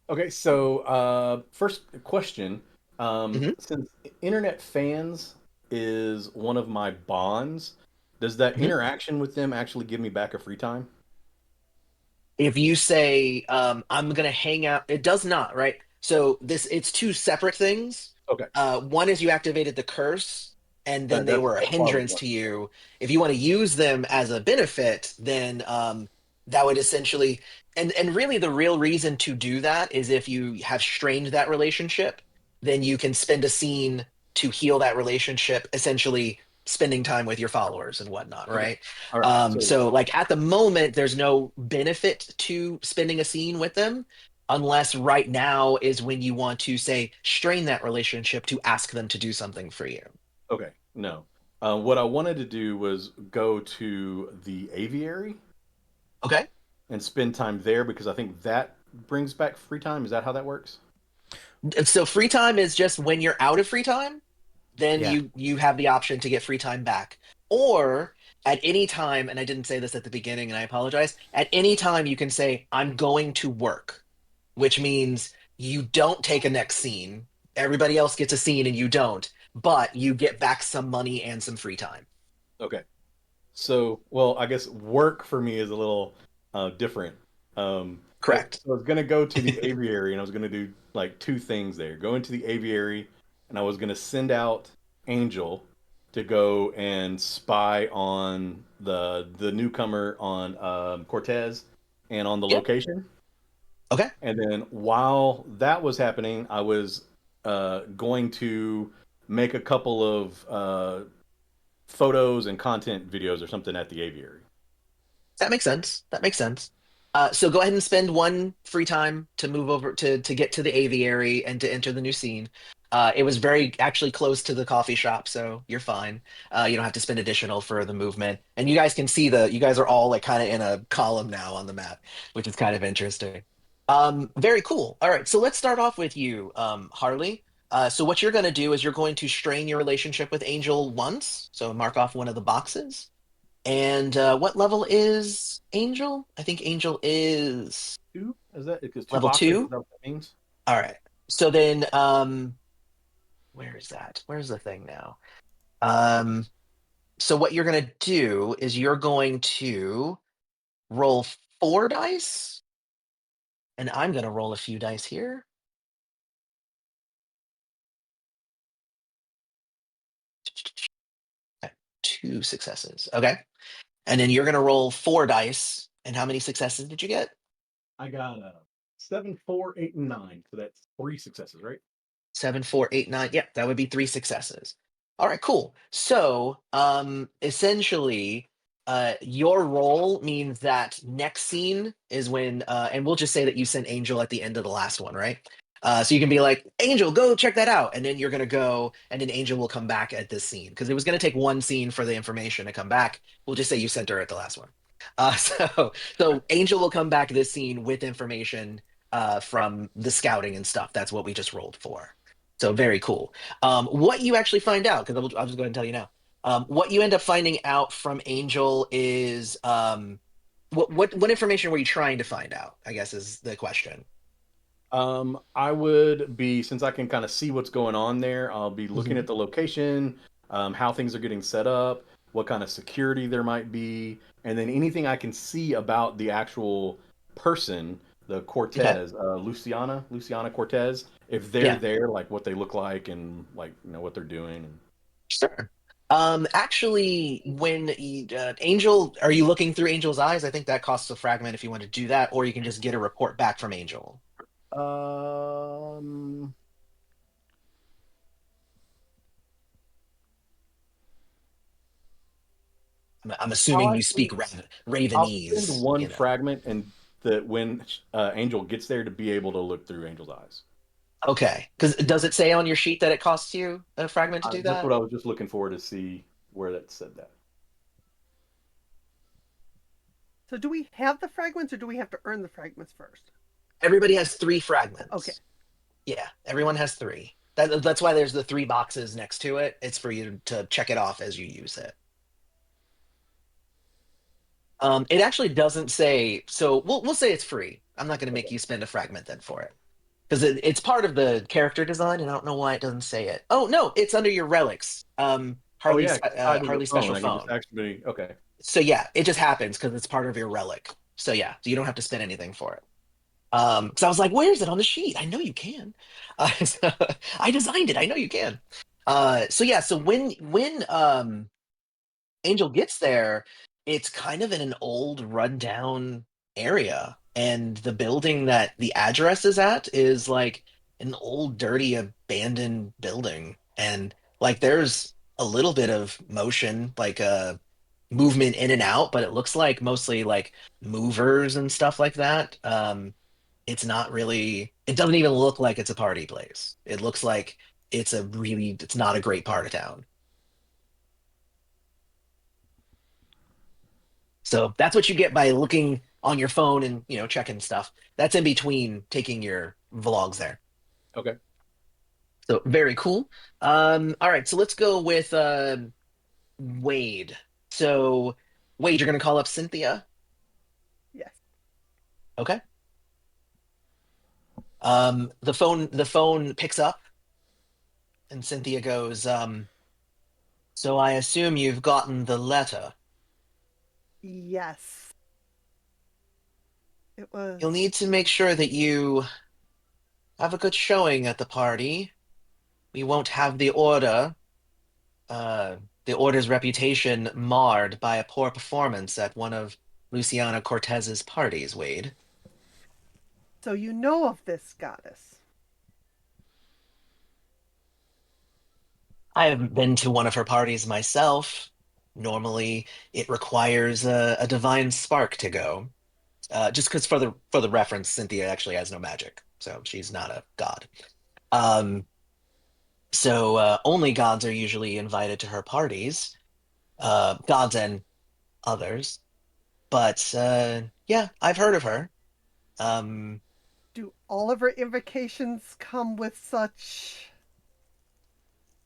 Okay, so first question. Mhm. Since internet fans is one of my bonds, does that Mhm. interaction with them actually give me back a free time? If you say I'm gonna hang out, it does not, right? So this it's two separate things. Okay, One is you activated the curse, and then that, they that's were a that's what I was hindrance to wondering. you. If you want to use them as a benefit, then that would essentially and really the real reason to do that is if you have strained that relationship, then you can spend a scene to heal that relationship, essentially spending time with your followers and whatnot, Okay, right? all right. So So like at the moment, there's no benefit to spending a scene with them, unless right now is when you want to say strain that relationship to ask them to do something for you. okay, no. What I wanted to do was go to the aviary Okay. and spend time there because I think that brings back free time. Is that how that works? So free time is just when you're out of free time, then Yeah. you have the option to get free time back. Or at any time, and I didn't say this at the beginning, and I apologize, at any time you can say, I'm going to work, which means you don't take a next scene. Everybody else gets a scene and you don't, but you get back some money and some free time. Okay. So, well, I guess work for me is a little different. Correct. So I was gonna go to the aviary and I was gonna do like two things there. Go into the aviary and I was gonna send out Angel to go and spy on the newcomer on Cortez and on the Yeah. location. Okay. And then while that was happening, I was going to make a couple of photos and content videos or something at the aviary. That makes sense. That makes sense. So go ahead and spend one free time to move over to get to the aviary and to enter the new scene. It was very actually close to the coffee shop, so you're fine. You don't have to spend additional for the movement. And you guys can see you guys are all like kind of in a column now on the map, which is kind of interesting. Very cool. All right, so let's start off with you, Harley. So what you're going to do is you're going to strain your relationship with Angel once. So mark off one of the boxes. And what level is Angel? I think Angel is Two? Is that because two level boxes? Is two. that what that means? All right. So then, where is that? Where's the thing now? Um, so what you're gonna do is you're going to roll 4 dice, and I'm gonna roll a few dice here. Okay, 2 successes. Okay. And then you're gonna roll 4 dice. And how many successes did you get? I got 7, 4, 8, and 9. So that's 3 successes, right? 7, 4, 8, 9. Yeah, that would be 3 successes. All right, cool. So, essentially, your role means that next scene is when, and we'll just say that you sent Angel at the end of the last one, right? So you can be like, Angel, go check that out, and then you're gonna go, and then Angel will come back at this scene because it was gonna take one scene for the information to come back. We'll just say you sent her at the last one. So Angel will come back this scene with information from the scouting and stuff. That's what we just rolled for. So very cool. What you actually find out, because I'll just go ahead and tell you now. What you end up finding out from Angel is what information were you trying to find out? I guess is the question. I would be, since I can kind of see what's going on there, I'll be looking Mhm. at the location, how things are getting set up, what kind of security there might be, and then anything I can see about the actual person, the Okay. Cortez, Luciana Cortez, if they're Yeah. there, like what they look like and like what they're doing. Sure. Actually, when Angel, are you looking through Angel's eyes? I think that costs a fragment if you want to do that, or you can just get a report back from Angel. Um, I'm I'll assuming you speak actually I'll spend Ravenese, one you know. fragment and that when Angel gets there to be able to look through Angel's eyes. Okay. Because does it say on your sheet that it costs you a fragment to do That's that? what I was just looking for to see where that said that. So do we have the fragments or do we have to earn the fragments first? Everybody has three Okay. fragments. Yeah, everyone has three. That's why there's the 3 boxes next to it. It's for you to check it off as you use it. It actually doesn't say, so we'll say it's free. I'm not going to make you spend a fragment then for it because it's part of the character design, and I don't know why it doesn't say it. Oh no, it's under your relics. Oh yeah, it's tied to the Harley's phone. special I can just phone. actually okay. So yeah, it just happens because it's part of your relic. So yeah, so you don't have to spend anything for it. Because I was like, where is it on the sheet? I know you can. So I designed it. I know you can. So yeah, so when Angel gets there, it's kind of in an old, rundown area, and the building that the address is at is like an old, dirty, abandoned building, and like there's a little bit of motion, like movement in and out, but it looks like mostly like movers and stuff like that. It's not really, it doesn't even look like it's a party place. It looks like it's not a great part of town. So that's what you get by looking on your phone and, checking stuff. That's in between taking your vlogs there. Okay. So very cool. All right, so let's go with Wade. So Wade, you're gonna call up Cynthia. Yes. Okay. The phone picks up and Cynthia goes, so I assume you've gotten the letter. Yes. It You'll was. need to make sure that you have a good showing at the party. We won't have uh, the order's reputation marred by a poor performance at one of Luciana Cortez's parties, Wade. So you know of this goddess. I haven't been to one of her parties myself. Normally, it requires a divine spark to go. Just because for the reference, Cynthia actually has no magic, so she's not a god. Um, so only gods are usually invited to her parties, gods and others. But yeah, I've heard of her. Um, Do all of her invocations come with such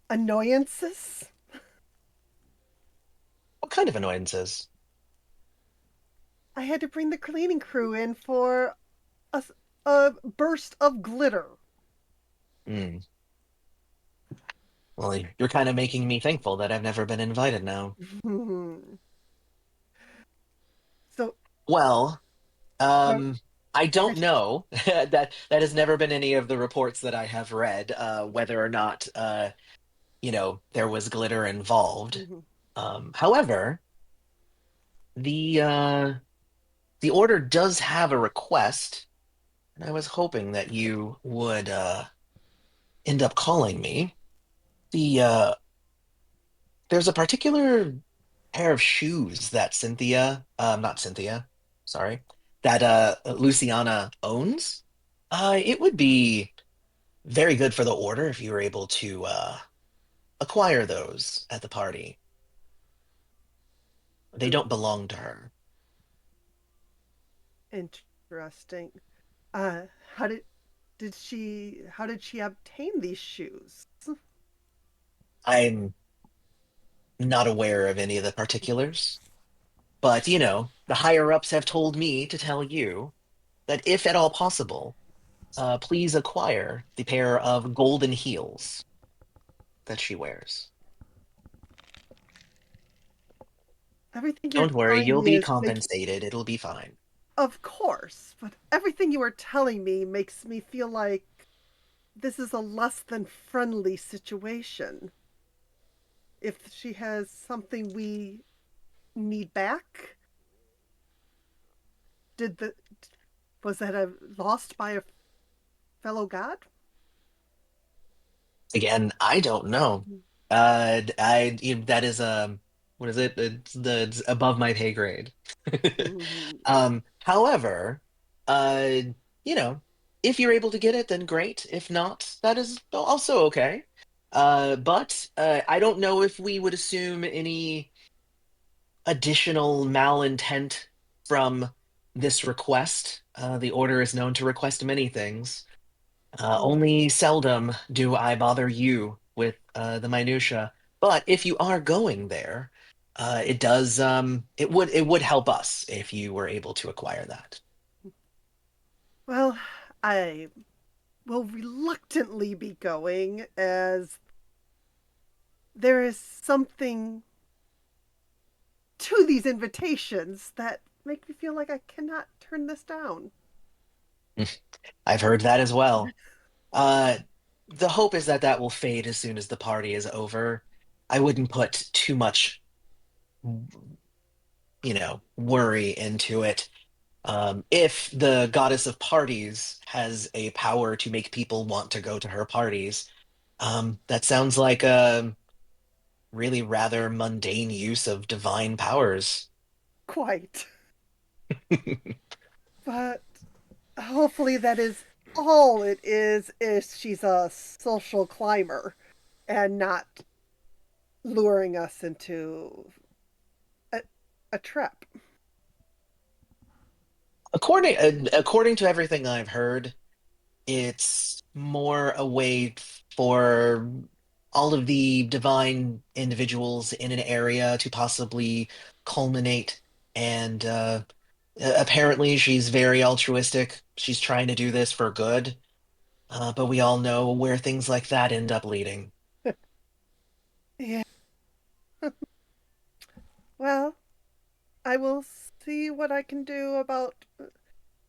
annoyances? what kind of annoyances? I had to bring the cleaning crew in for a, a burst of glitter. Hmm. Well, you're kind of making me thankful that I've never been invited now. So, Well, uh, um, I don't has, know that has never been any of the reports that I have read, whether or not there was glitter involved. However, the uh, the order does have a request, and I was hoping that you would end up calling me. The there's a particular pair of shoes that not Cynthia, sorry, that Luciana owns. It would be very good for the order if you were able to acquire those at the party. They don't belong to her. interesting. Uh, how how did she obtain these shoes? I'm not aware of any of the particulars, but the higher ups have told me to tell you that if at all possible, please acquire the pair of golden heels that she wears. Everything you're Don't worry, telling you'll me be is making, compensated. It'll be fine. of course, but everything you are telling me makes me feel like this is a less than friendly situation. If she has something we need back, did the was that a lost by a fellow god? Again, I don't know. That is what is it? It's above my pay grade. However, uh, you know, if you're able to get it, then great. If not, that is also okay. But I don't know if we would assume any additional malintent from this request. The order is known to request many things. Oh, Only seldom do I bother you with the minutia. But if you are going there, it would help us if you were able to acquire that. well, I will reluctantly be going as there is something to these invitations that make me feel like I cannot turn this down. I've heard that as well. Uh, the hope is that that will fade as soon as the party is over. I wouldn't put too much, worry into it. If the goddess of parties has a power to make people want to go to her parties, that sounds like a really rather mundane use of divine powers. Quite. But hopefully that is all it is she's a social climber and not luring us into a, a trap. According to everything I've heard, it's more a way for all of the divine individuals in an area to possibly culminate. And apparently, she's very altruistic. She's trying to do this for good. But we all know where things like that end up leading. Yeah. Well, I will see what I can do about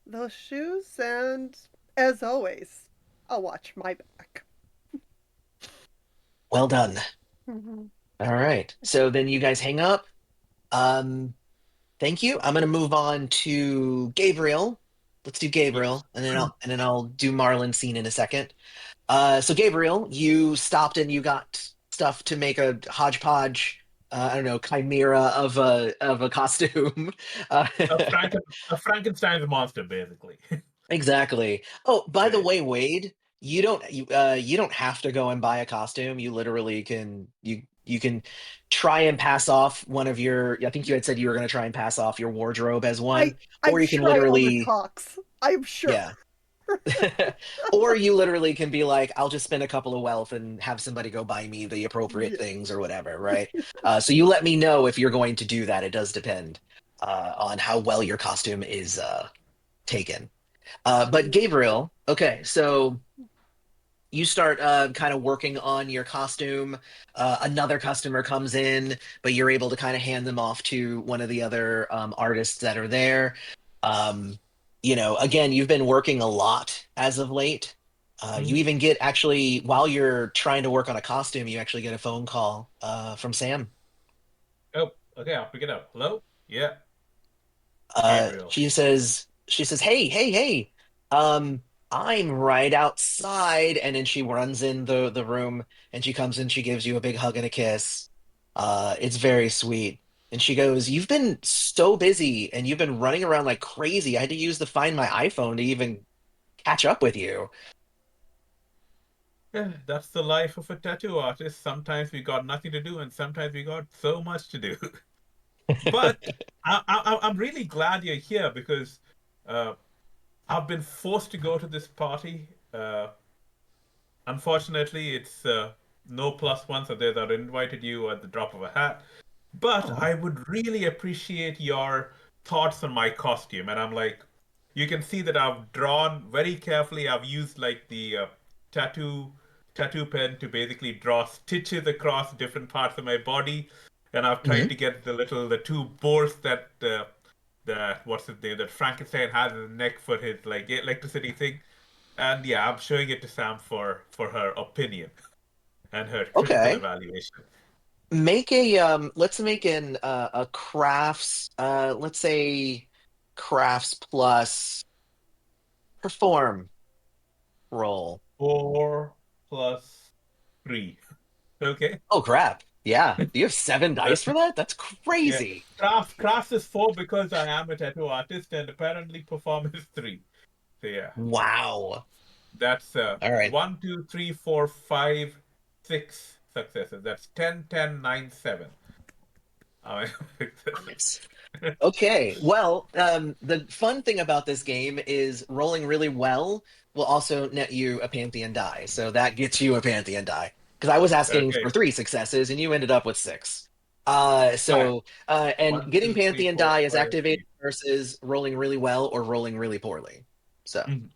those shoes, and as always, I'll watch my back. Well done. Mhm. All right. So then you guys hang up. Um, Thank you. I'm gonna move on to Gabriel. Let's do Yes. Gabriel, and then I'll do Marlon scene in a second. So Gabriel, you stopped and you got stuff to make a hodgepodge I don't know, chimera of a costume. Uh, A a Frankenstein's monster, basically. exactly. Oh, by the Yeah. way, Wade, you don't have to go and buy a costume. You literally can you can try and pass off one of your. I think you had said you were going to try and pass off your wardrobe as one, I'm or you can sure I own the literally talks. I'm sure. yeah. Or you literally can be like, I'll just spend a couple of wealth and have somebody go buy me the appropriate Yeah. things or whatever, right? So you let me know if you're going to do that. It does depend on how well your costume is taken. But Gabriel, okay, so you start kind of working on your costume. Another customer comes in, but you're able to kind of hand them off to one of the other artists that are there. Um, again, you've been working a lot as of late. You Mhm. even get actually, while you're trying to work on a costume, you actually get a phone call from Sam. Oh, okay, I'll pick it up. Hello? Yeah, Gabriel. She says, hey, hey, hey, um, I'm right outside. And then she runs in the room and she comes in, she gives you a big hug and a kiss. It's very sweet. And she goes, you've been so busy and you've been running around like crazy. I had to use the Find My iPhone to even catch up with you. Yeah, that's the life of a tattoo artist. Sometimes we got nothing to do, and sometimes we got so much to do. But I'm really glad you're here because uh, I've been forced to go to this party. Unfortunately, it's no plus one, so there's I've invited you at the drop of a hat. But Oh. I would really appreciate your thoughts on my costume. And I'm like, you can see that I've drawn very carefully. I've used like the tattoo tattoo pen to basically draw stitches across different parts of my body, and I've tried Mhm. to get the two boars that what's his name that Frankenstein has in his neck for his like electricity thing. And yeah, I'm showing it to Sam for her opinion and her critical Okay. evaluation. Make a let's make an a crafts let's say crafts plus perform roll. 4 plus 3. Okay. Oh crap. Yeah. Do you have 7 dice for that? That's Yeah. crazy. Crafts is 4 because I am a tattoo artist, and apparently perform is 3. So yeah. Wow. That's All right. 1, 2, 3, 4, 5, 6 successes. That's 10, 10, 9, 7. Nice. Okay. Well, the fun thing about this game is rolling really well will also net you a Pantheon die. So that gets you a Pantheon die. Because I was asking Okay. for 3 successes and you ended up with 6. Fine. And One, getting two, three, Pantheon four, die is five, activated six. versus rolling really well or rolling really poorly. So. Mhm.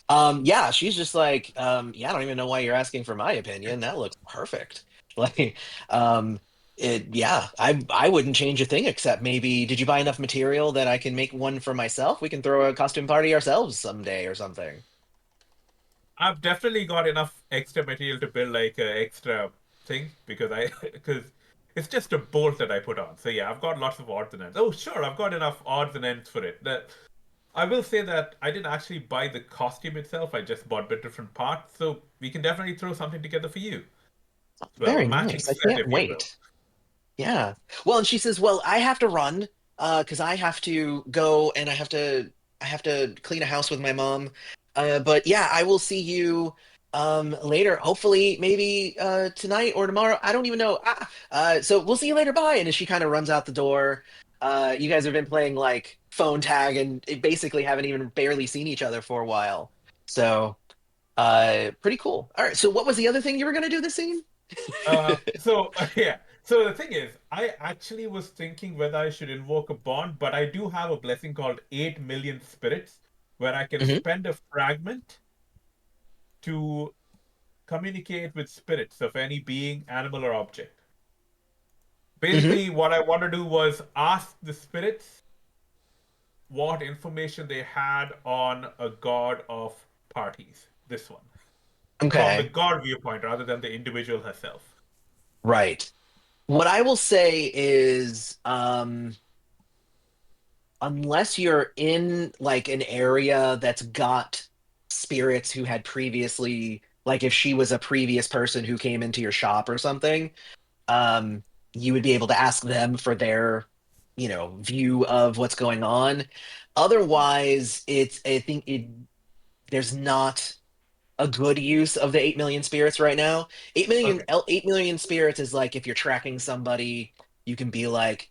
Uh, yeah, she's just like, yeah, I don't even know why you're asking for my opinion. That looks perfect. Like, yeah, I wouldn't change a thing except maybe, did you buy enough material that I can make one for myself? We can throw a costume party ourselves someday or something. I've definitely got enough extra material to build like an extra thing because I because it's just a bolt that I put on. So yeah, I've got lots of odds and ends. Oh sure, I've got enough odds and ends for it. That I will say that I didn't actually buy the costume itself. I just bought the different parts. So we can definitely throw something together for you. Well, a Very matching nice. I set, can't if you will. wait. Yeah. Well, and she says, "Well, I have to run because I have to go and I have to clean a house with my mom. But yeah, I will see you later. Hopefully, maybe tonight or tomorrow. I don't even know. So we'll see you later. Bye." And as she kind of runs out the door, you guys have been playing like phone tag and basically haven't even barely seen each other for a while. So pretty cool. All right. So what was the other thing you were gonna do this scene? Yeah. So the thing is, I actually was thinking whether I should invoke a bond, but I do have a blessing called 8 million spirits, where I can Hmm. spend a fragment to communicate with spirits of any being, animal, or object. Hmm. Basically, what I want to do was ask the spirits what information they had on a god of parties. This one. From the Okay. god viewpoint rather than the individual herself. Right. What I will say is, unless you're in like an area that's got spirits who had previously, like if she was a previous person who came into your shop or something, you would be able to ask them for their, view of what's going on. Otherwise, I think there's not a good use of the 8 million spirits right now. Okay. 8 million spirits is like if you're tracking somebody, you can be like,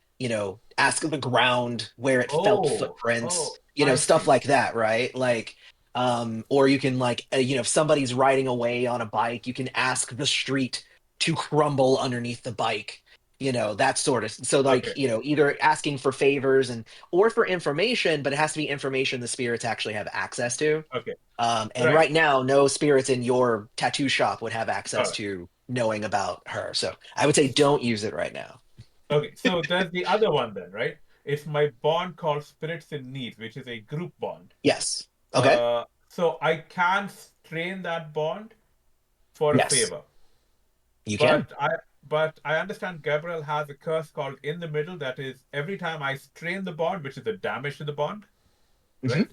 ask the ground where it felt footprints, I stuff see. like that, right? Like, or you can like, if somebody's riding away on a bike, you can ask the street to crumble underneath the bike. That sort of, so like, Okay. either asking for favors or for information, but it has to be information the spirits actually have access to. Okay. And Right. right now, no spirits in your tattoo shop would have All access right. to knowing about her. So I would say don't use it right now. Okay. So there's the other one then, right? It's my bond called Spirits in Need, which is a group bond. Yes. Okay. So I can strain that bond for a Yes, favor. you can. But I understand Gabriel has a curse called in the middle that is every time I strain the bond, which is a damage to the bond, hmm right?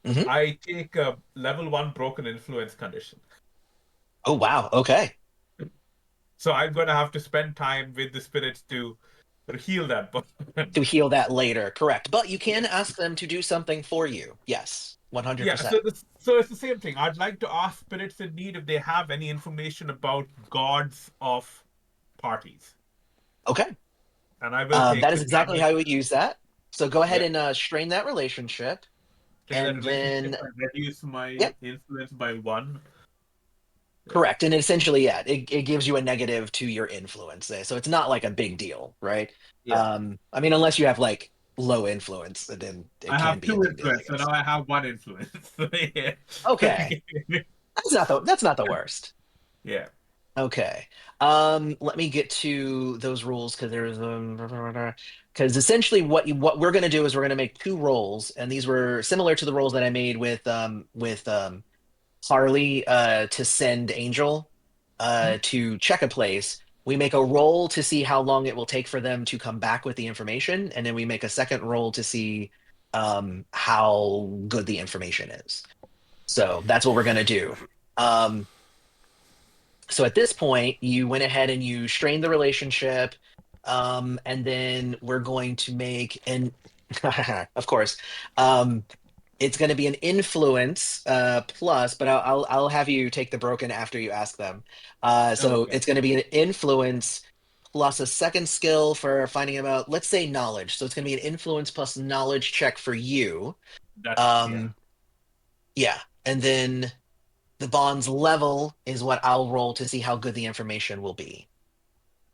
hmm I take a level one broken influence condition. Oh, wow. Okay. So I'm gonna have to spend time with the spirits to heal that To bond. heal that later. Correct. But you Yeah. can ask them to do something for you. Yes. Yeah, 100%. so it's the same thing. I'd like to ask spirits in need if they have any information about gods of parties. Okay. And I will take That is the exactly how damage. you would use that. So go ahead Yeah. and strain that relationship. In that And relationship, then, I reduce my yep, influence by one. Yeah. correct. And essentially, yeah, it gives you a negative to your influence there. So it's not like a big deal, right? Yeah. I mean, unless you have like low influence, then it I can have be a two big deal, I influence, so guess. now I have one influence. Yeah. Okay. That's not the worst. Yeah. Okay. Let me get to those rules because essentially what we're gonna do is we're gonna make two rolls, and these were similar to the rolls that I made with Harley to send Angel to check a place. We make a roll to see how long it will take for them to come back with the information, and then we make a second roll to see how good the information is. So that's what we're gonna do. Um, so at this point, you went ahead and you strained the relationship, and then we're going to make an, of course, um, it's going to be an influence plus, but I'll have you take the broken after you ask them. So Okay. it's going to be an influence plus a second skill for finding about, let's say, knowledge. So it's going to be an influence plus knowledge check for you. Yeah. Um, yeah, and then the bond's level is what I'll roll to see how good the information will be.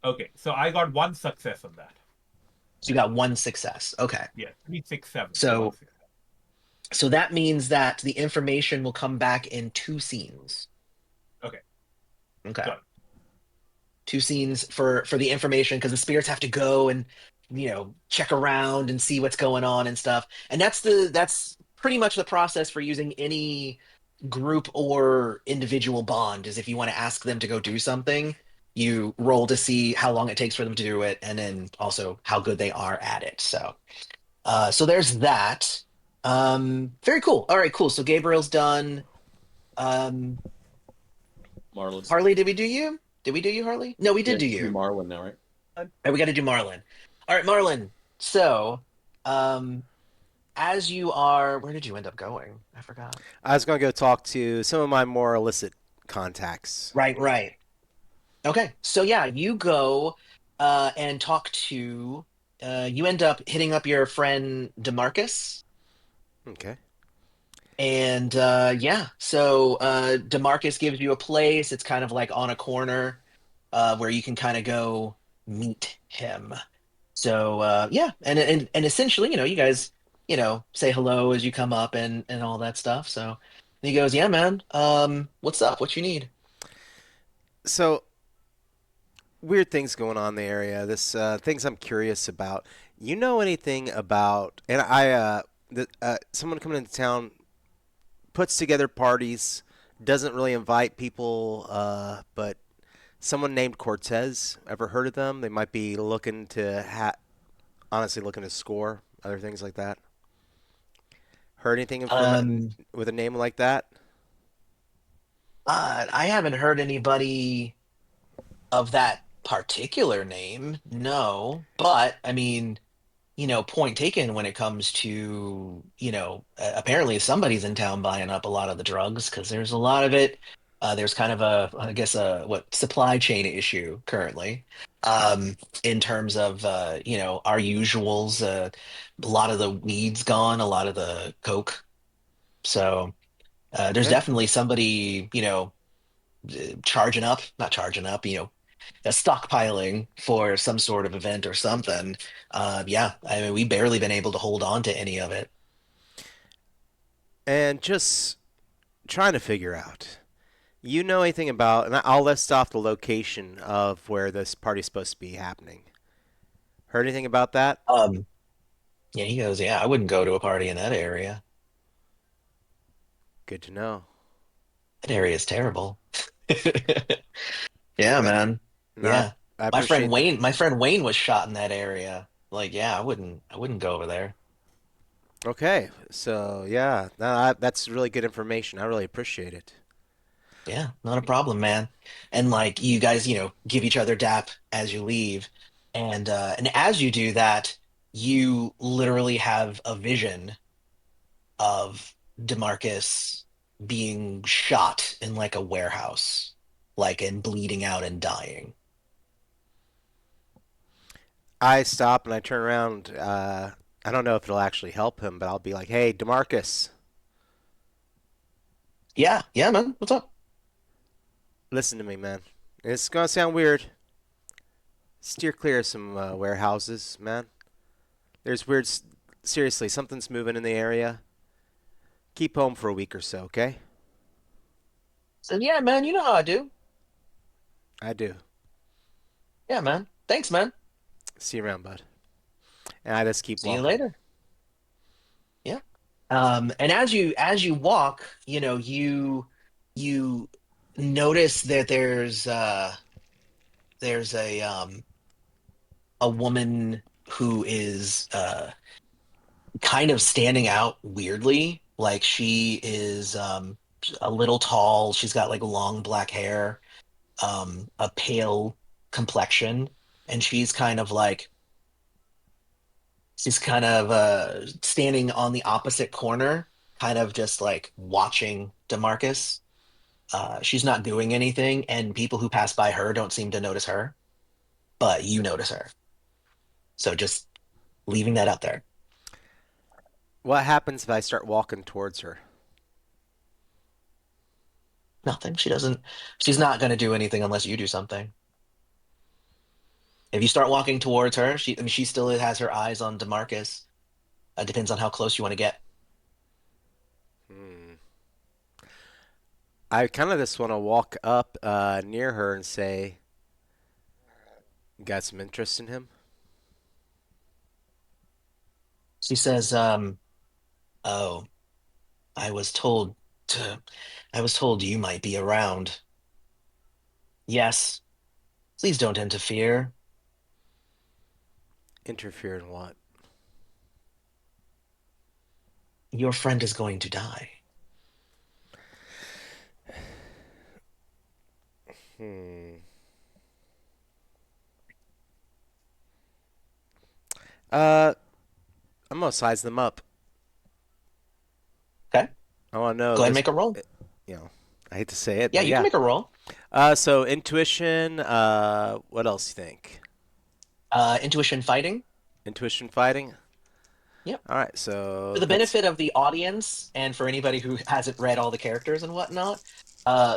Okay. So I got one success on that. So you got one success. Okay. Yeah. 3, 6, 7. So one So success. so that means that the information will come back in two scenes. Okay. Okay. Got it. Two scenes for the information because the spirits have to go and check around and see what's going on and stuff. And that's pretty much the process for using any group or individual bond is if you want to ask them to go do something, you roll to see how long it takes for them to do it, and then also how good they are at it. So there's that. Very cool. All right, cool. So Gabriel's done. Um, Marlon. Harley, did we do you? Did we do you, Harley? No, we Yeah, did do do you. Marlon now, right? And we got to do Marlin. All right, Marlin. So, um, as you are, where did you end up going? I forgot. I was going to go talk to some of my more illicit contacts. Right, right. Okay, so yeah, you go and talk to. You end up hitting up your friend Demarcus, Okay. and yeah, so Demarcus gives you a place. It's kind of like on a corner where you can kind of go meet him. So yeah, and essentially, you guys, say hello as you come up and all that stuff. So he goes, "Yeah, man. What's up? What you need?" So weird things going on in the area. This things I'm curious about. You know anything about? And someone coming into town puts together parties, doesn't really invite people, but someone named Cortez. Ever heard of them? They might be looking to honestly looking to score other things like that. Heard anything from Um, with a name like that? I haven't heard anybody of that particular name, no. But I mean, point taken when it comes to, apparently somebody's in town buying up a lot of the drugs because there's a lot of it. There's kind of I guess, supply chain issue currently, in terms of, our usuals. A lot of the weed's gone, a lot of the coke. So there's Okay. definitely somebody, charging up, not charging up, stockpiling for some sort of event or something. Yeah, I mean, we barely been able to hold on to any of it. And just trying to figure out. You know anything about, and I'll list off the location of where this party's supposed to be happening. Heard anything about that? Um, yeah, he goes, yeah, I wouldn't go to a party in that area. Good to know. That area is terrible. Yeah, No, man. no, Yeah. I My friend appreciate that. Wayne, my friend Wayne was shot in that area. Like, yeah, I wouldn't go over there. Okay, so yeah, no, that's really good information. I really appreciate it. Yeah, not a problem, man. And like you guys, give each other dap as you leave. And as you do that, you literally have a vision of DeMarcus being shot in like a warehouse, like and bleeding out and dying. I stop and I turn around. I don't know if it'll actually help him, but I'll be like, "Hey, Demarcus, Yeah, yeah, man. What's up? listen to me, man. It's gonna sound weird. Steer clear of some warehouses, man. There's weird. Seriously, something's moving in the area. Keep home for a week or so, okay? So yeah, man, you know how I do. I do. Yeah, man. Thanks, man. See you around, bud." And I just keep See you walking. later. Yeah. And as you walk, you notice that there's a woman who is kind of standing out weirdly. Like she is a little tall. She's got like long black hair, a pale complexion, and she's kind of standing on the opposite corner, kind of just like watching DeMarcus. She's not doing anything, and people who pass by her don't seem to notice her, but you notice her. So just leaving that out there. What happens if I start walking towards her? Nothing. She's not going to do anything unless you do something. If you start walking towards her, I mean, she still has her eyes on DeMarcus. Depends on how close you want to get. Hmm. I kind of just want to walk up near her and say, "Got some interest in him?" She says, "Oh, I was told to, I was told you might be around. Yes, please don't interfere. Interfere in what? Your friend is going to die." Hmm. Uh, I'm gonna size them up. Okay, I want to know go ahead and this. make a roll. You know, I hate to say it, Yeah, but you can yeah. make a roll. So intuition. What else you think? Intuition fighting. Intuition fighting. Yep. All right. For So the that's benefit of the audience and for anybody who hasn't read all the characters and whatnot,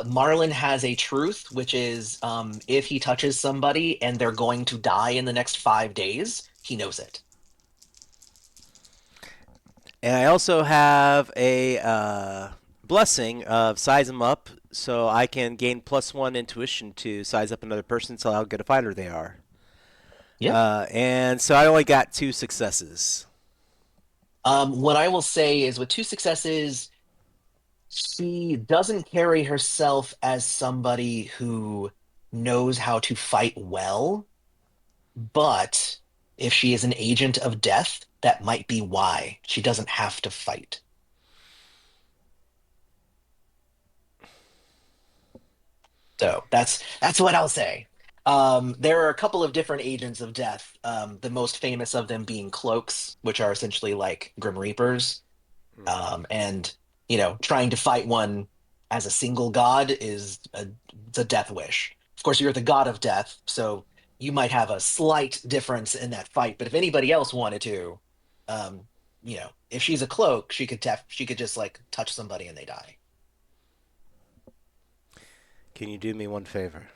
Marlin has a truth, which is if he touches somebody and they're going to die in the next 5 days, he knows it. And I also have a blessing of size them up, so I can gain +1 intuition to size up another person, so how good a fighter they are. Yeah. And so I only got 2 successes. What I will say is with two successes, she doesn't carry herself as somebody who knows how to fight well, but if she is an agent of death, that might be why she doesn't have to fight. So that's what I'll say. There are a couple of different agents of death. The most famous of them being cloaks, which are essentially like Grim Reapers. And trying to fight one as a single god it's a death wish. Of course, you're the god of death, so you might have a slight difference in that fight. But if anybody else wanted to, um, if she's a cloak, she could just like touch somebody and they die. Can you do me one favor?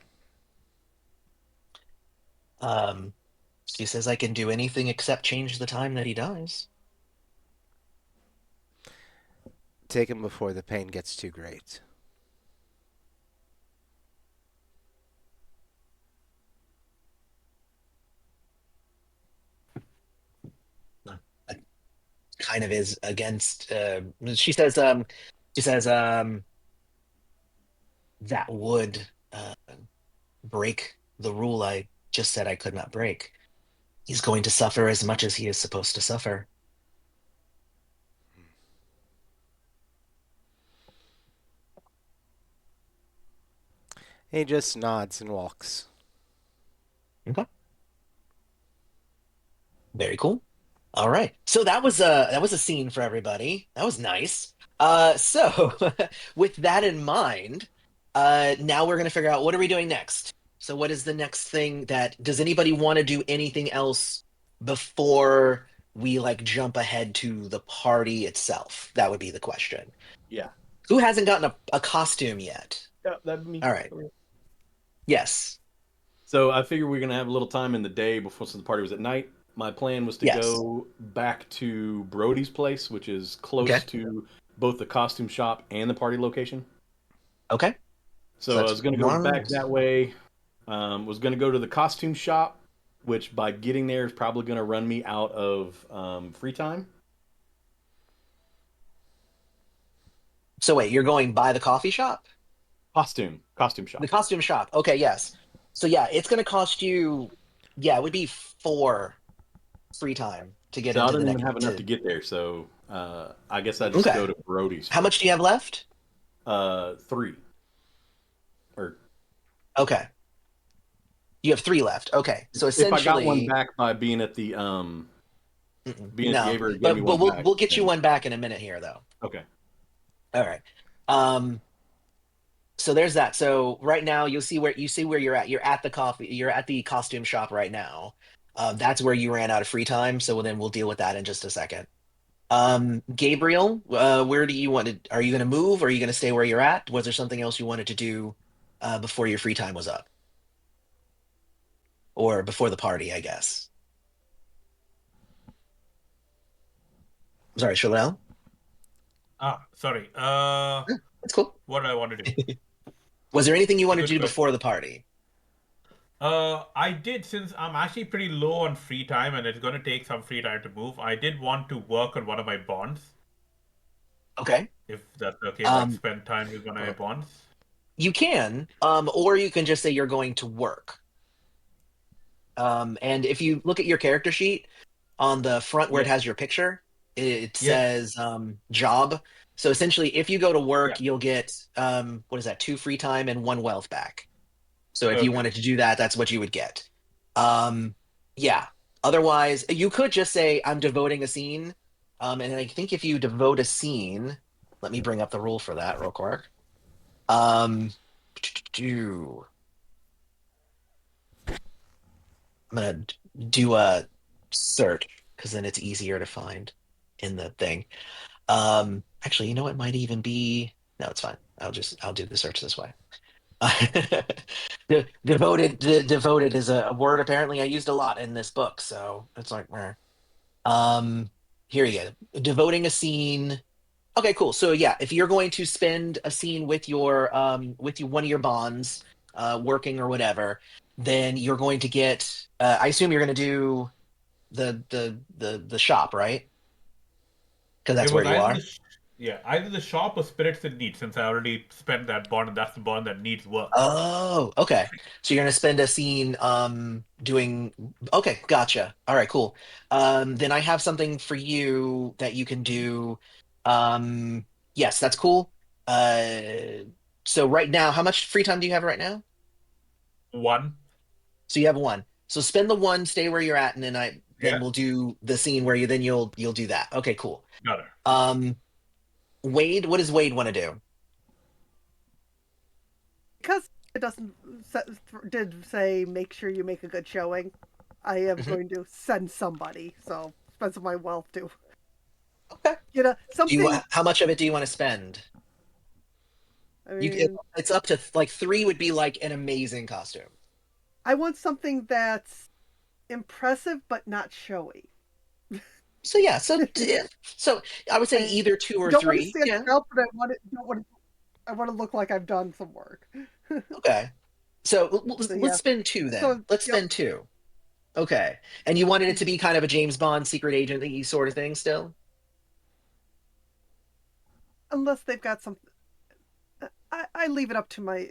Um, she says I can do anything except change the time that he dies. Take him before the pain gets too great. That kind of is against. She says that would break the rule I just said I could not break. He's going to suffer as much as he is supposed to suffer. He just nods and walks. Okay. Very cool. All right. So that was a scene for everybody. That was nice. So with that in mind, now we're gonna figure out what are we doing next. So what is the next thing that does anybody want to do anything else before we like jump ahead to the party itself? That would be the question. Yeah. Who hasn't gotten a costume yet? Yeah, that'd be me. All right. Yes. So I figured we are gonna have a little time in the day before, since the party was at night. My plan was to Yes. go back to Brody's place, which is close Okay. to both the costume shop and the party location. Okay. So So I that's was gonna go one. back that way. Was gonna go to the costume shop, which by getting there is probably gonna run me out of free time. So wait, you're going by the coffee shop? Costume The shop. costume shop. Okay, yes. So yeah, it's going to cost you, yeah, it would be four free time to get So I into the don't even next have enough to to get there. So I guess I just Okay. go to Brody's How much first. do you have left? Three or Okay. You have three left. Okay. So if I got one essentially, back by being at the no. Aver, gave me But one we'll back. we'll get you Then one back in a minute here though. okay, All right. Um so there's that. So right now you see where you're at. You're at the costume shop right now. That's where you ran out of free time, so then we'll deal with that in just a second. Gabriel, where do you want to? Are you going to move? Or are you going to stay where you're at? Was there something else you wanted to do before your free time was up, or before the party? I guess. Sorry, Shalel. Sorry. That's cool. What do I want to do? Was there anything you wanted to Good do question. before the party? I did, since I'm actually pretty low on free time and it's going to take some free time to move. I did want to work on one of my bonds, Okay. if that's okay. Like Um, spend time with one of my bonds. you can, or you can just say you're going to work. And if you look at your character sheet on the front where it yeah, has your picture, it Yes. says job. So essentially, if you go to yeah. work, you'll get what is that, two free time and one wealth back. So if you Okay. wanted to do that, that's what you would get. Um, yeah. Otherwise, you could just say, I'm devoting a scene. And I think if you devote a scene, let me bring up the rule for that real quick. Um, I'm gonna do a search because then it's easier to find in the thing. Actually, you know what might even be. No, it's fine. I'll do the search this way. Devoted is a word apparently I used a lot in this book, so it's like, meh. Um, here you go. Devoting a scene. Okay, cool. So yeah, if you're going to spend a scene with you one of your bonds, working or whatever, then you're going to get. I assume you're going to do the shop, right? Because It that's where was you either are. yeah, either the shop or spirits in need, since I already spent that bond and that's the bond that needs work. Oh, okay. So you're gonna spend a scene doing okay, gotcha. All right, cool. Then I have something for you that you can do. Yes, that's cool. So right now, how much free time do you have right now? One. So you have one. So spend the one, stay where you're at, and then Yeah, we'll do the scene where you'll do that. Okay, cool. got it. Um, Wade, what does Wade want to do? Because it doesn't did say make sure you make a good showing. I am Mhm. going to send somebody. So spend some of my wealth to Okay. Do you? something. How much of it do you want to spend? I You mean, it's up to like three would be like an amazing costume. I want something that's impressive but not showy. So yeah, so I would say I either two or don't want to three. stand Yeah. out, but I want to look like I've done some work. Okay. So So let's yeah. spend two then. So Let's yep. spend two. Okay. And you wanted it to be kind of a James Bond secret agent sort of thing still? Unless they've got some, I leave it up to my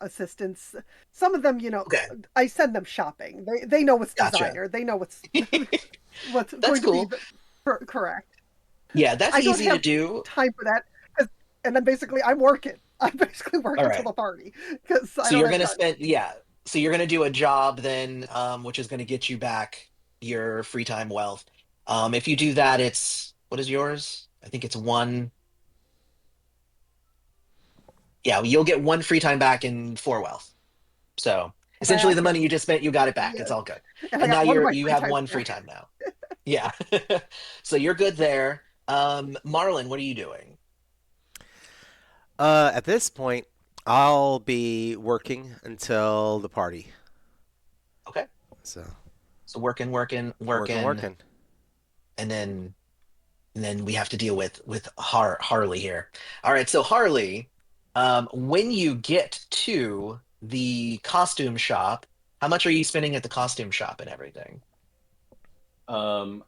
assistants. Some of them, Okay. I send them shopping. They know what's Gotcha. designer. They know what's That's going to be cool. correct. Yeah, that's I don't easy to have do. time for that. And then basically I'm working. I'm basically All working till right. the party because I So don't you're have gonna time. spend, yeah. So you're gonna do a job then, which is gonna get you back your free time wealth. If you do that, it's what is yours? I think it's one. Yeah, you'll get one free time back in four wealth. So And I essentially, the money actually, you just spent, you got it back. It's yeah, all good. and I And now got one of my you free have times one free back. time now. Yeah. So you're good there. Marlon, what are you doing? At this point, I'll be working until the party. Okay. So So working, working, working, working, working. and then we have to deal with Harley here. All right, so Harley, when you get to the costume shop, how much are you spending at the costume shop and everything? Um,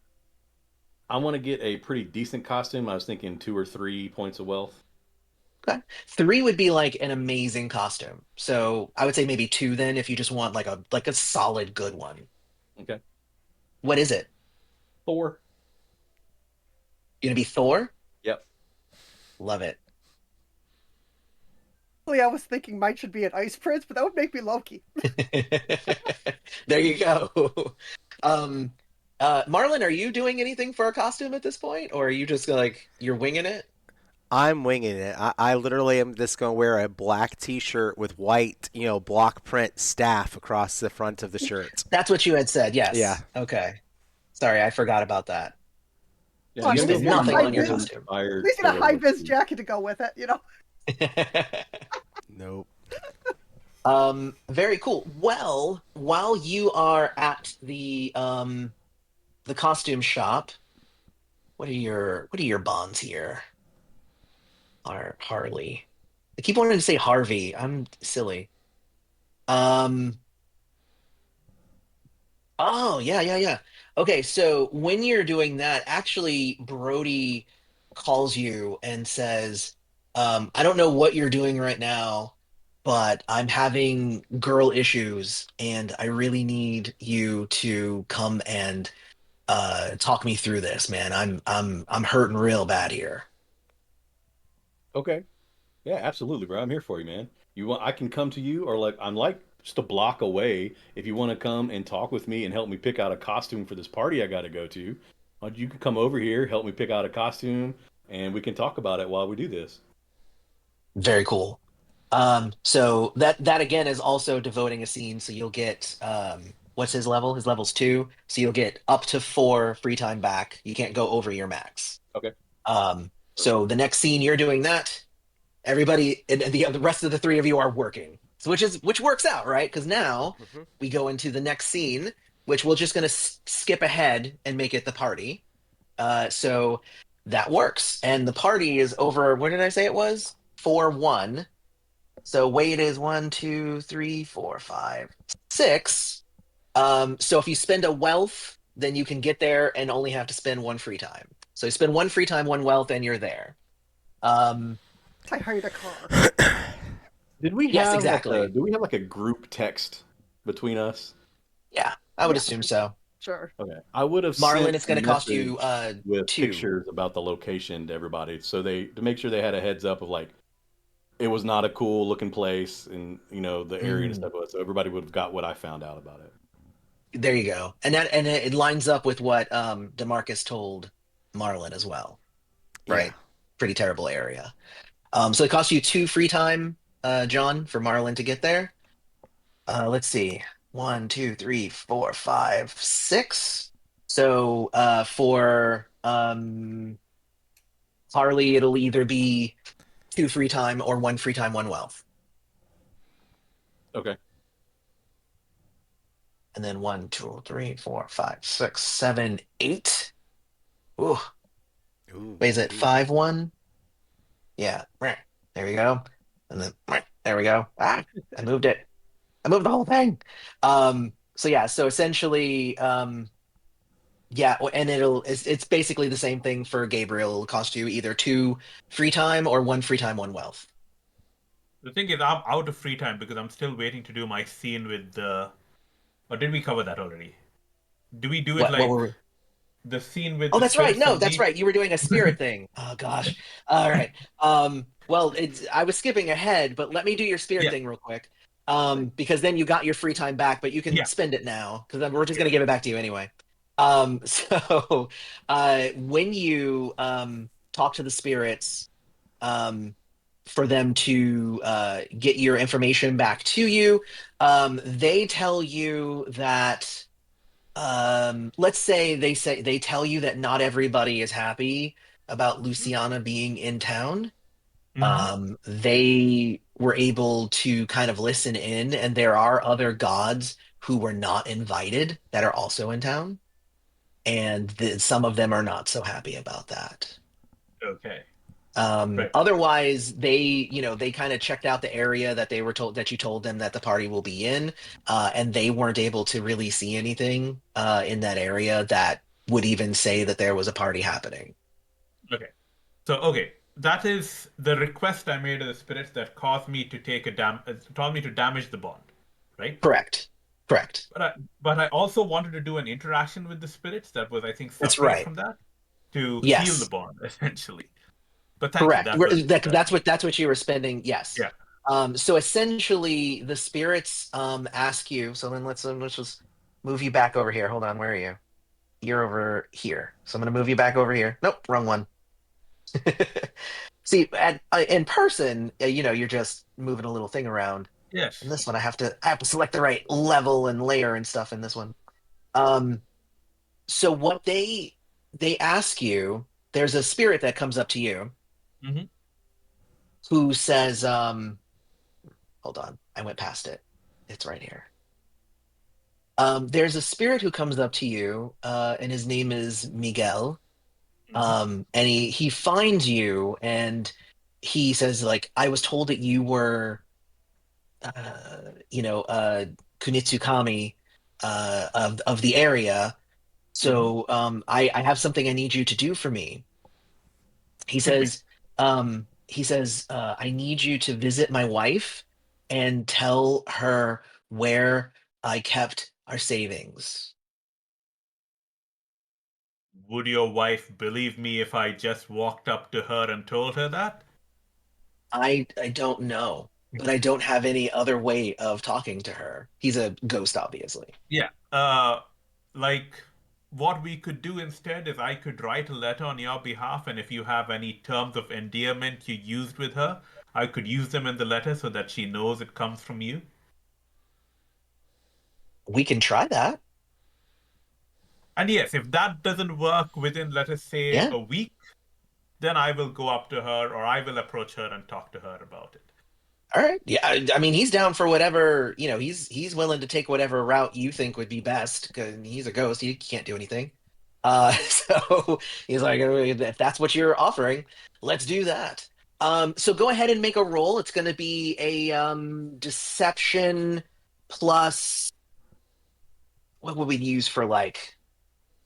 I want to get a pretty decent costume. I was thinking 2 or 3 points of wealth. Okay. Three would be like an amazing costume. So I would say maybe two then if you just want like a solid good one. Okay. What is it? 4. You gonna be Thor? Yep. Love it. Actually, I was thinking mine should be an ice prince, but that would make me Loki. There you go. Um, Marlon, are you doing anything for a costume at this point, or are you just like you're winging it? I'm winging it. I literally am just going to wear a black T-shirt with white, block print staff across the front of the shirt. That's what you had said. Yeah. Yes. Okay. Sorry, I forgot about that. Yeah, Well, you at gotta Just go least more get a nothing high on your vis. Marvel costume. At inspired least get a for high vis Loki. jacket to go with it. Nope. Very cool. Well, while you are at the costume shop, what are your bonds here? Harley. I keep wanting to say Harvey. I'm silly. Um, oh, yeah, yeah, yeah. Okay, so when you're doing that, actually, Brody calls you and says, I don't know what you're doing right now, but I'm having girl issues, and I really need you to come and talk me through this, man. I'm hurting real bad here. Okay. Yeah, absolutely, bro. I'm here for you, man. You want I can come to you, or like I'm like just a block away. If you want to come and talk with me and help me pick out a costume for this party I got to go to, you can come over here, help me pick out a costume, and we can talk about it while we do this. Very cool. So that again is also devoting a scene. So you'll get what's his level? His level's two. So you'll get up to four free time back. You can't go over your max. Okay. So the next scene you're doing that. Everybody and the rest of the three of you are working. So which works out, right? Because now Hmm. we go into the next scene, which we're just gonna skip ahead and make it the party. So that works. And the party is over, what did I say it was? 4-1. So weight is 1, 2, 3, 4, 5, 6. So if you spend a wealth, then you can get there and only have to spend one free time. So you spend one free time, one wealth, and you're there. Um, I hired a car. Did we yes, have like a exactly. do we have like a group text between us? Yeah, I would Yeah, assume so. sure. Okay. I would have Marlin, sent it's a going to cost you message with two. pictures about the location to everybody, so they to make sure they had a heads up of like it was not a cool looking place, and the area and Mm, stuff was. So everybody would have got what I found out about it. there you go. And it lines up with what Demarcus told Marlin as well, Yeah. right? Pretty terrible area. So it costs you 2 free time, John, for Marlin to get there. Let's see. One, two, three, four, five, six. So for Harley, it'll either be 2 free time or 1 free time, 1 wealth. Okay. And then one, two, three, four, five, six, seven, eight. Ooh, Ooh. wait, is it Ooh. 5-1? Yeah. There we go. And then there we go. Ah, I moved it. I moved the whole thing. So yeah, so essentially, yeah, and it's basically the same thing for Gabriel. It'll cost you either 2 free time or 1 free time, 1 wealth. The thing is, I'm out of free time because I'm still waiting to do my scene with the. Or did we cover that already? Do we do it What like were we? the scene with Oh, the that's right. spirits No, and that's me? right. You were doing a spirit thing. Oh gosh. All right. Well, I was skipping ahead, but let me do your spirit Yeah, thing real quick. Because then you got your free time back, but you can yeah, spend it now because we're just yeah. gonna give it back to you anyway. So when you talk to the spirits, um, for them to get your information back to you, they tell you that let's say they tell you that not everybody is happy about Luciana being in town. Hmm. They were able to kind of listen in, and there are other gods who were not invited that are also in town, and some of them are not so happy about that. Okay. Right. Otherwise, they kind of checked out the area that they were told that you told them that the party will be in, and they weren't able to really see anything in that area that would even say that there was a party happening. Okay. So, okay, that is the request I made of the spirits that caused me to take a told me to damage the bond, right? Correct. Correct. But I also wanted to do an interaction with the spirits that was, I think, That's separate right. from that to heal the Yes. bond, essentially. But thank you, Correct. that was That's what you were spending. Yes. yeah. So essentially, the spirits ask you. So then let's just move you back over here. Hold on. Where are you? You're over here. So I'm gonna move you back over here. Nope, wrong one. See, in person, you're just moving a little thing around. And Yes. this one, I have to select the right level and layer and stuff in this one. Um, so what they ask you, there's a spirit that comes up to you Hmm. who says, hold on, I went past it. It's right here. There's a spirit who comes up to you, and his name is Miguel. Hmm. And he finds you and he says, like, I was told that you were you know, Kunitsukami of the area. Hmm. So I have something I need you to do for me. He Hit me. says, I need you to visit my wife and tell her where I kept our savings. Would your wife believe me if I just walked up to her and told her that? I don't know, but I don't have any other way of talking to her. He's a ghost, obviously. Yeah. Like what we could do instead is I could write a letter on your behalf, and if you have any terms of endearment you used with her, I could use them in the letter so that she knows it comes from you. We can try that. And yes, if that doesn't work within, let us say, Yeah. a week, then I will go up to her or I will approach her and talk to her about it. All right. Yeah. I mean, he's down for whatever, he's willing to take whatever route you think would be best because he's a ghost. He can't do anything. So he's like, if that's what you're offering, let's do that. So go ahead and make a roll. It's going to be a deception plus what would we use for like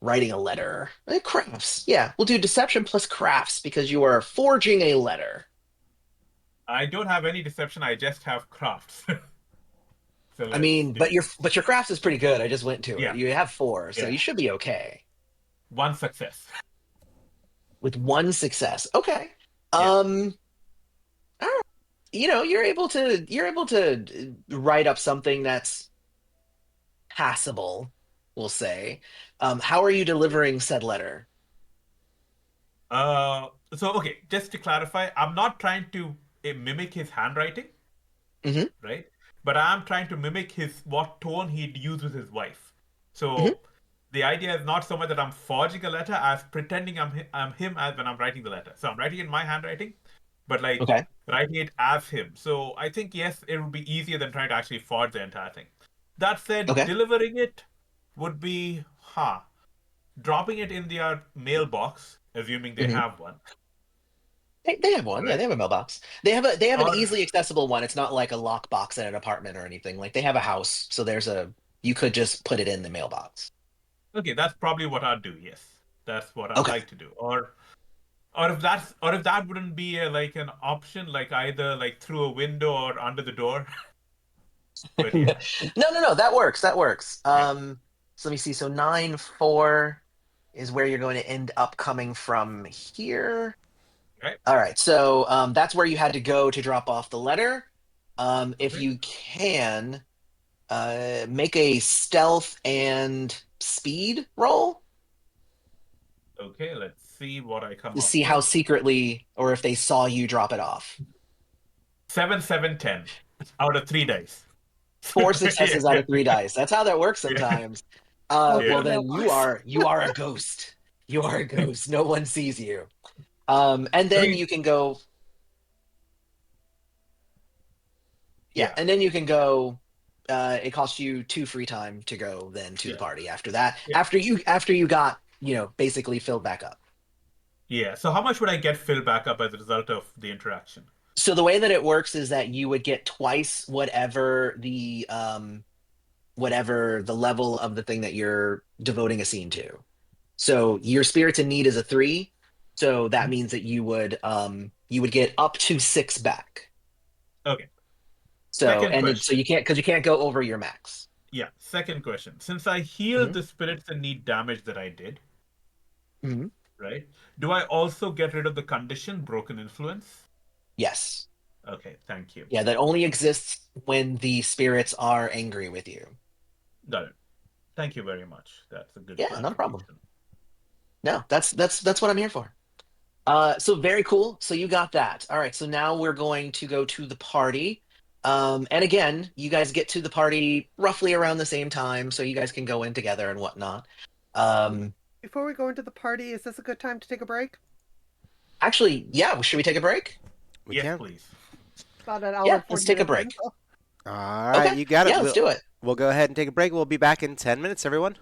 writing a letter? Crafts. Yeah, we'll do deception plus crafts because you are forging a letter. I don't have any deception, I just have crafts. So I let's mean, but do, your crafts is pretty good. I just went to it. yeah, You have four, so yeah, you should be okay one success. with one success. Okay. Yeah. All right. you're able to write up something that's passable, we'll say. How are you delivering said letter? So okay, just to clarify, I'm not trying to mimic his handwriting, Hmm. right? But I'm trying to mimic his what tone he'd use with his wife. Hmm. So the idea is not so much that I'm forging a letter as pretending I'm him as when I'm writing the letter. So I'm writing in my handwriting, but like Okay. writing it as him. So I think yes, it would be easier than trying to actually forge the entire thing. That said, Okay. delivering it would be dropping it in their mailbox, assuming they Hmm. have one, They have one. Yeah, right? they have a mailbox. They have an Or easily accessible one. It's not like a lockbox in an apartment or anything. Like they have a house, so you could just put it in the mailbox. okay, that's probably what I'd do. Yes, that's what I'd Okay. like to do. Or if that wouldn't be like an option, like either like through a window or under the door. But No, yeah, no. That works. That works. yeah, So let me see. So 9-4 is where you're going to end up coming from here. right. All right. So that's where you had to go to drop off the letter. If Okay, you can, make a stealth and speed roll okay. Let's see what I come to up see how with. secretly or if they saw you drop it off. 7, 7, 10 out of 3 dice. Four successes out Yeah, of three dice. That's how that works yeah, sometimes. Going for Well the yeah. then you mailbox. are a ghost. You are a ghost. No one sees you. And I then mean, you can go. Yeah, yeah, and then you can go. It costs you two free time to go then to the yeah, party after that. yeah, After you got basically filled back up. yeah. So how much would I get filled back up as a result of the interaction? So the way that it works is that you would get twice whatever the level of the thing that you're devoting a scene to. So your spirits in need is a 3, so that Mhm. means that you would get up to 6 back. Okay. So Second and so question. you can't go over your max. Yeah, second question. Since I healed Hmm. the spirits that need damage that I did, Hmm. right? Do I also get rid of the condition broken influence? Yes. Okay, thank you. Yeah, that only exists when the spirits are angry with you. Got it. Thank you very much. That's a good Yeah, not a problem. clarification. No, that's what I'm here for. So very cool. So you got that. All right. So now we're going to go to the party. And again, you guys get to the party roughly around the same time, so you guys can go in together and whatnot. Um, Before we go into the party, is this a good time to take a break? Actually, yeah. Should we take a break? We Yes, can. please. About an hour Yeah, and let's 40 take a minutes in. break. So All right, Okay. you got it. Yeah, let's do it. We'll go ahead and take a break. We'll be back in 10 minutes, everyone.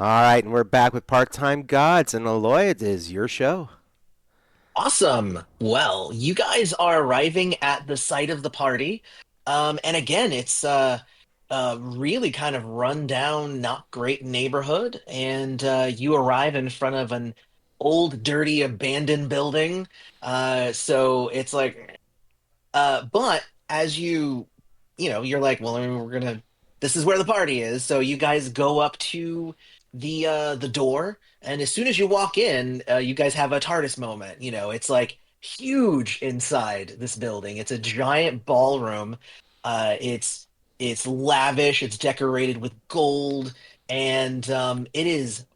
All right, and we're back with Part-Time Gods, and Eloy, it is your show. Awesome. Well, you guys are arriving at the site of the party. And again, it's really kind of run down, not great neighborhood. And you arrive in front of an old, dirty, abandoned building. So it's like but as you're like, well, I mean, this is where the party is. So you guys go up to the door, and as soon as you walk in, you guys have a TARDIS moment. It's like huge inside this building. It's a giant ballroom. It's lavish. It's decorated with gold, and it is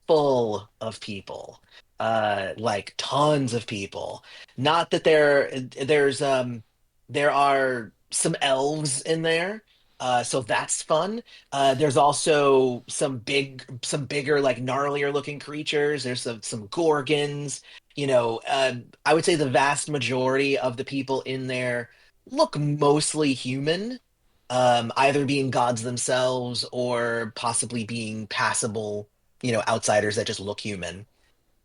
full of people, like tons of people. Not that there are some elves in there, so that's fun. There's also some bigger, like gnarlier looking creatures. There's some gorgons. I would say the vast majority of the people in there look mostly human, either being gods themselves or possibly being passable, outsiders that just look human.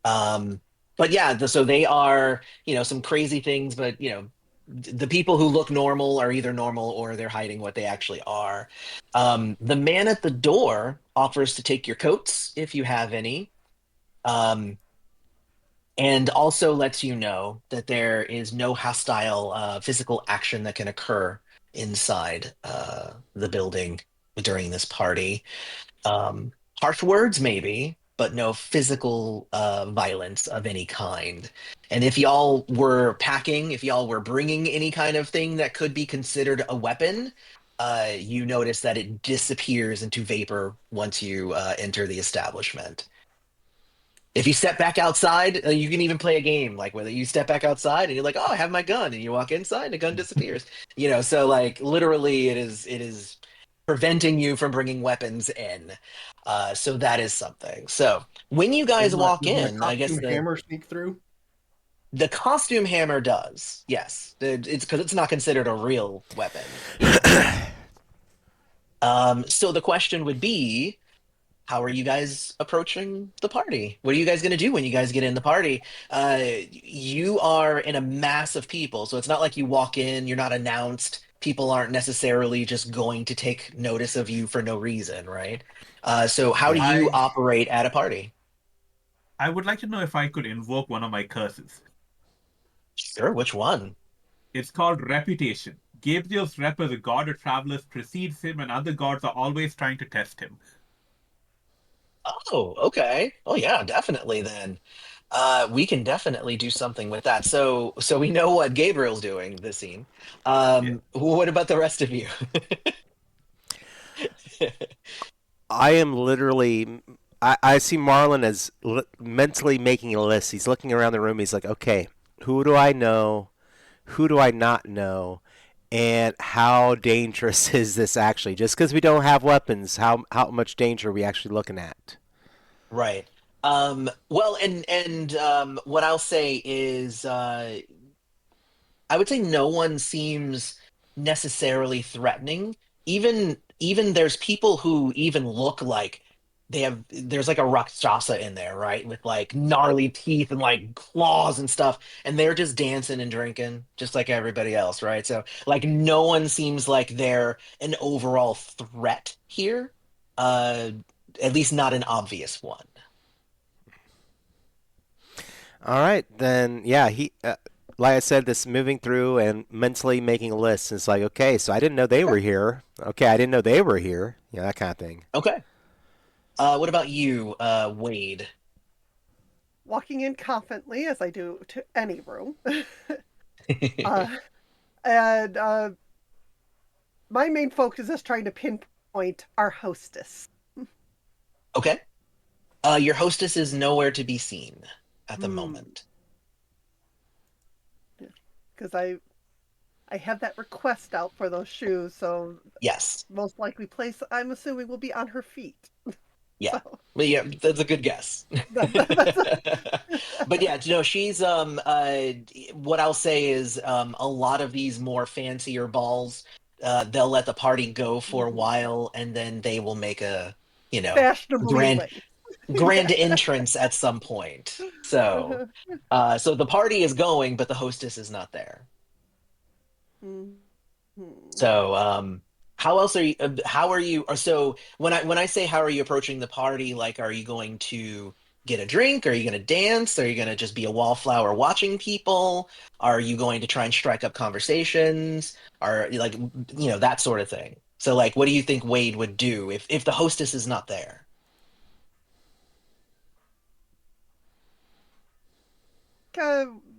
Um, but yeah, so they are, some crazy things, but the people who look normal are either normal or they're hiding what they actually are. The man at the door offers to take your coats if you have any, um, and also lets you know that there is no hostile physical action that can occur inside the building during this party. Um, Harsh words, maybe, but no physical violence of any kind. And if y'all were bringing any kind of thing that could be considered a weapon, you notice that it disappears into vapor once you enter the establishment. If you step back outside, you can even play a game like whether you step back outside and you're like, "Oh, I have my gun," and you walk inside and the gun disappears. So like literally, it is preventing you from bringing weapons in. So that is something. So when you Does guys my walk does my in, I guess costume the hammer sneak through? the costume hammer does. Yes, it's because it's not considered a real weapon. So the question would be, how are you guys approaching the party? What are you guys going to do when you guys get in the party? You are in a mass of people, so it's not like you walk in, you're not announced. People aren't necessarily just going to take notice of you for no reason, right? So how do Yeah. you I operate at a party? I would like to know if I could invoke one of my curses. Sure, which one? It's called reputation. Gabriel's rep as a god of travelers precedes him, and other gods are always trying to test him. Oh, okay. Oh yeah, definitely then. We can definitely do something with that. So we know what Gabriel's doing this scene. Yeah. What about the rest of you? I am literally. I see Marlon as mentally making a list. He's looking around the room. He's like, okay, who do I know? Who do I not know? And how dangerous is this actually? Just because we don't have weapons, how much danger are we actually looking at? Right. Well, and what I'll say is, I would say no one seems necessarily threatening. Even there's people who even look like there's like a Rakshasa in there, right? With like gnarly teeth and like claws and stuff, and they're just dancing and drinking just like everybody else, right? So like no one seems like they're an overall threat here. Uh, at least not an obvious one. All right, then yeah, he like I said, this moving through and mentally making a list is like, okay, so I didn't know they were here. Okay, I didn't know they were here. Yeah, that kind of thing. Okay. What about you, Wade? Walking in confidently, as I do to any room. uh, and my main focus is trying to pinpoint our hostess. Okay. Your hostess is nowhere to be seen at the Hmm. moment. Because I have that request out for those shoes, so Yes. most likely place I'm assuming will be on her feet. Yeah. So But yeah, that's a good guess. that's But yeah, she's what I'll say is a lot of these more fancier balls, they'll let the party go for a while and then they will make a, fashionably grand late. grand Yeah. entrance at some point. So, so the party is going, but the hostess is not there. Mhm. So, how else are you? How are you? Or so when I say how are you approaching the party? Like, are you going to get a drink? Are you going to dance? Are you going to just be a wallflower watching people? Are you going to try and strike up conversations? Are like that sort of thing. So, like, what do you think Wade would do if the hostess is not there?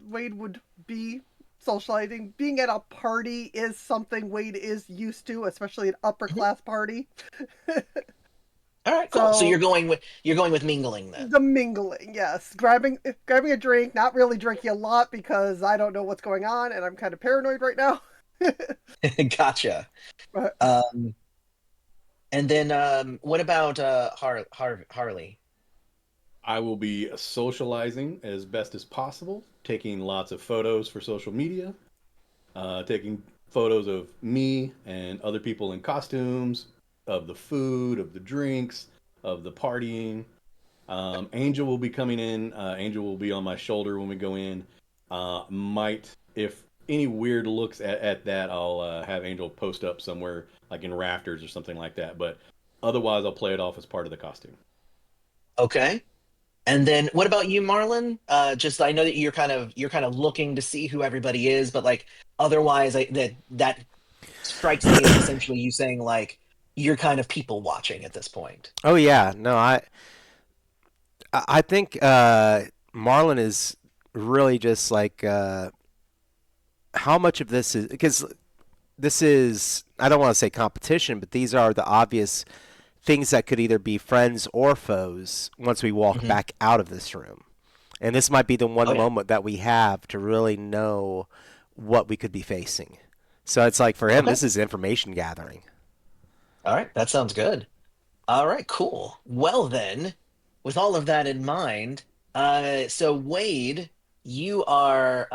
Wade would be socializing. Being at a party is something Wade is used to, especially an upper Mhm. class party. All right, cool. So So you're going with mingling then. the mingling, yes, grabbing a drink, not really drinking a lot because I don't know what's going on and I'm kind of paranoid right now. Gotcha. But Um, and then what about Harley? I will be socializing as best as possible, taking lots of photos for social media, taking photos of me and other people in costumes, of the food, of the drinks, of the partying. Angel will be coming in. Angel will be on my shoulder when we go in. Might, if any weird looks at that, I'll have Angel post up somewhere, like in rafters or something like that. But otherwise, I'll play it off as part of the costume. Okay. And then what about you, Marlon? Just I know that you're kind of looking to see who everybody is, but like otherwise, that strikes me as essentially you saying like you're kind of people watching at this point. Oh yeah, no, I think Marlon is really just like how much of this is because this is I don't want to say competition, but these are the obvious things that could either be friends or foes once we walk Hmm. back out of this room. And this might be the Oh one yeah. moment that we have to really know what we could be facing. So it's like for him, Okay. this is information gathering. All right. That sounds good. All right. Cool. Well then, with all of that in mind, so Wade, you are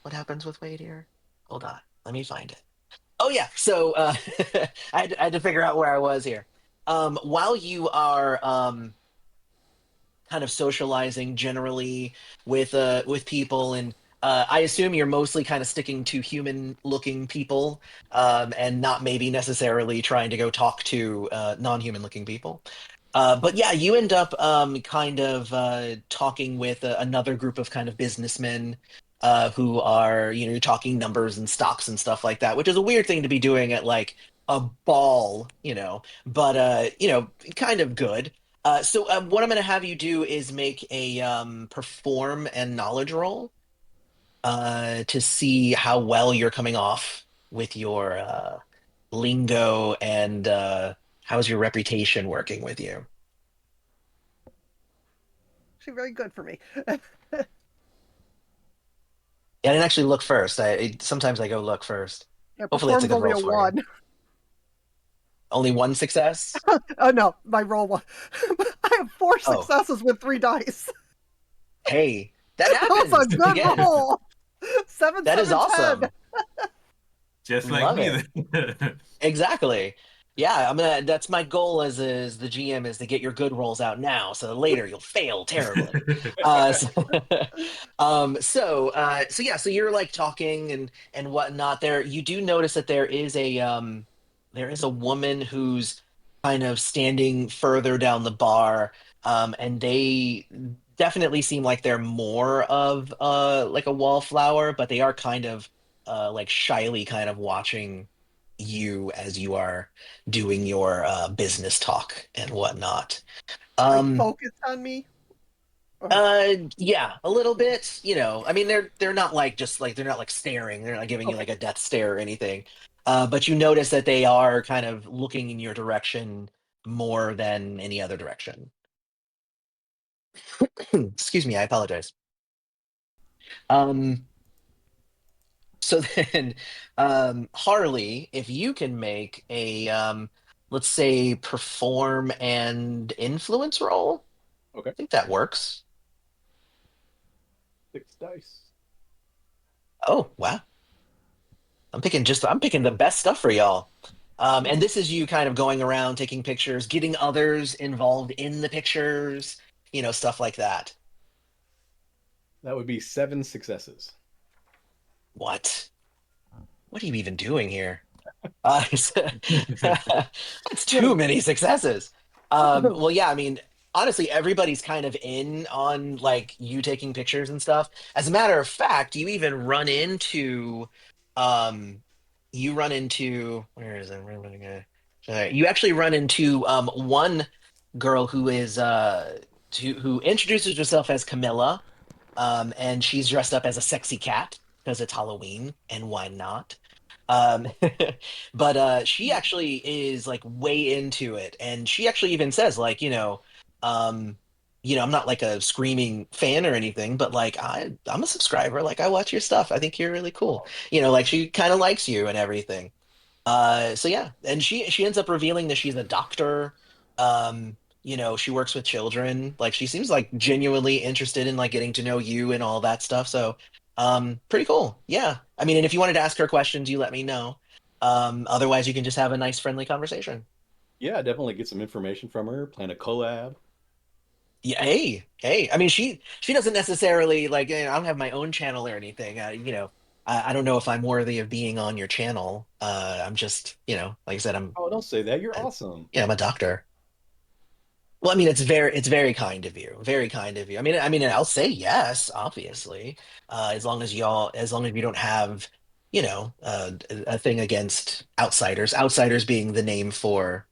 what happens with Wade here? Hold on. Let me find it. Oh yeah. So I had to figure out where I was here. While you are kind of socializing generally with people, and I assume you're mostly kind of sticking to human looking people, and not maybe necessarily trying to go talk to non-human looking people. But yeah, you end up kind of talking with another group of kind of businessmen who are, you're talking numbers and stocks and stuff like that, which is a weird thing to be doing at like a ball, but kind of good. So what I'm going to have you do is make a perform and knowledge roll to see how well you're coming off with your lingo and how's your reputation working with you. actually very good for me. Yeah, I didn't actually look first. Sometimes I go look first. Yeah, Hopefully, it's a performs good only roll a for you. one. Only one success? Oh no, my roll one. I have four Oh, successes with 3 dice. hey, that That was a happens good again. roll. Seven, That is seven, 10. awesome. Just like Love me it. then. Exactly. Yeah, that's my goal as the GM is to get your good rolls out now, so later you'll fail terribly. So, so yeah, so you're like talking and whatnot. There, you do notice that there is a woman who's kind of standing further down the bar, and they definitely seem like they're more of like a wallflower, but they are kind of like shyly kind of watching you as you are doing your business talk and whatnot. Like Um, focused on me. Or yeah, a little bit. I mean, they're not like just like they're not like staring. They're not giving you okay, like a death stare or anything. But you notice that they are kind of looking in your direction more than any other direction. Excuse me, I apologize. Um, so then, Harley, if you can make a let's say perform and influence roll, Okay. I think that works. 6 dice. Oh, wow. I'm picking the best stuff for y'all. And this is you kind of going around taking pictures, getting others involved in the pictures, stuff like that. That would be 7 successes. What? What are you even doing here? That's too many successes. Well, yeah, I mean, honestly, everybody's kind of in on like you taking pictures and stuff. As a matter of fact, um, you run into, where is it? You actually run into one girl who introduces herself as Camilla, and she's dressed up as a sexy cat because it's Halloween, and why not? Um, but she actually is like way into it, and she actually even says like, I'm not like a screaming fan or anything, but like I'm a subscriber. Like I watch your stuff. I think you're really cool. Like she kind of likes you and everything. So yeah, and she ends up revealing that she's a doctor. She works with children. Like she seems like genuinely interested in like getting to know you and all that stuff. So, pretty cool. Yeah. I mean, and if you wanted to ask her questions, you let me know. Otherwise, you can just have a nice, friendly conversation. Yeah, definitely get some information from her, plan a collab. Yeah. Hey, hey. I mean, she doesn't necessarily like. I don't have my own channel or anything. I don't know if I'm worthy of being on your channel. I'm just, like I said, Oh, don't say that. You're awesome. I'm a doctor. Well, I mean, it's very kind of you. Very kind of you. I mean, I'll say yes, obviously, as long as you don't have, a thing against outsiders. Outsiders being the name for,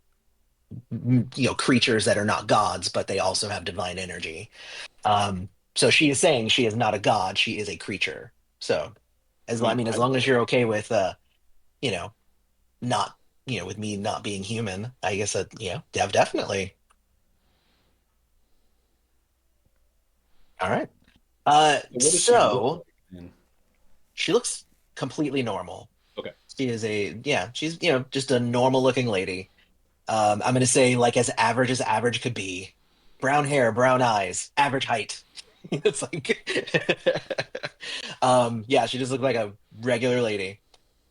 creatures that are not gods, but they also have divine energy. So she is saying she is not a god; she is a creature. So, I mean, as I long as you're okay with, you know, not, with me not being human, I guess that, definitely. All right. what does she look So like then? she looks completely normal. Okay. She's, just a normal looking lady. I'm gonna say like as average could be. Brown hair, brown eyes, average height. It's like, yeah, she just looked like a regular lady.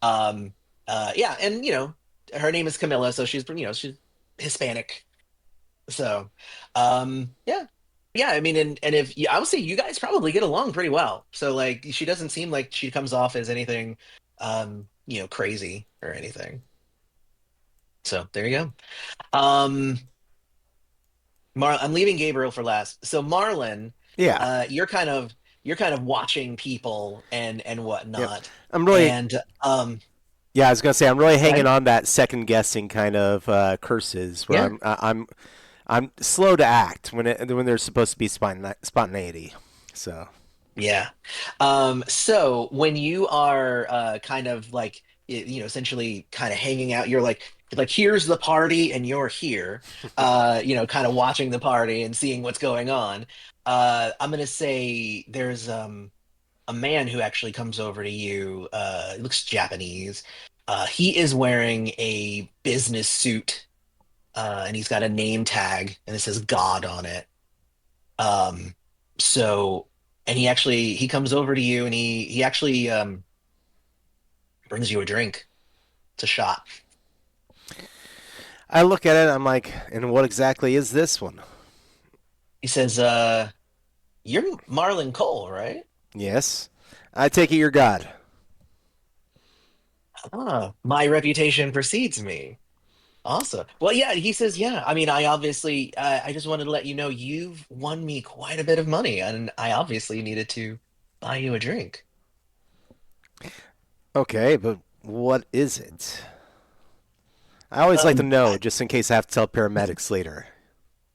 Yeah, and her name is Camilla, so she's Hispanic. So, yeah, yeah. I mean, and if I would say you guys probably get along pretty well. So like, she doesn't seem like she comes off as anything, crazy or anything. So there you go. I'm leaving Gabriel for last. So Marlon, Yeah. you're kind of watching people and Yep. whatnot, I'm really and Yeah, I was gonna say I'm really go hanging ahead. on that second guessing kind of curses where Yeah. I'm slow to act when there's supposed to be spontaneity. So Yeah. So when you are kind of like essentially kind of hanging out, you're like here's the party and you're here, kind of watching the party and seeing what's going on. I'm gonna say there's a man who actually comes over to you. He looks Japanese. He is wearing a business suit, and he's got a name tag and it says God on it. Um, so, and he comes over to you and he actually brings you a drink. It's a shot. I look at it, I'm like, and what exactly is this one? He says, "You're Marlon Cole, right?" Yes, I take it you're God. Ah, my reputation precedes me. Awesome. Well, yeah, he says, yeah. I mean, I just wanted to let you know you've won me quite a bit of money, and I obviously needed to buy you a drink. Okay, but what is it? I always like to Um, know, just in case I have to tell paramedics later.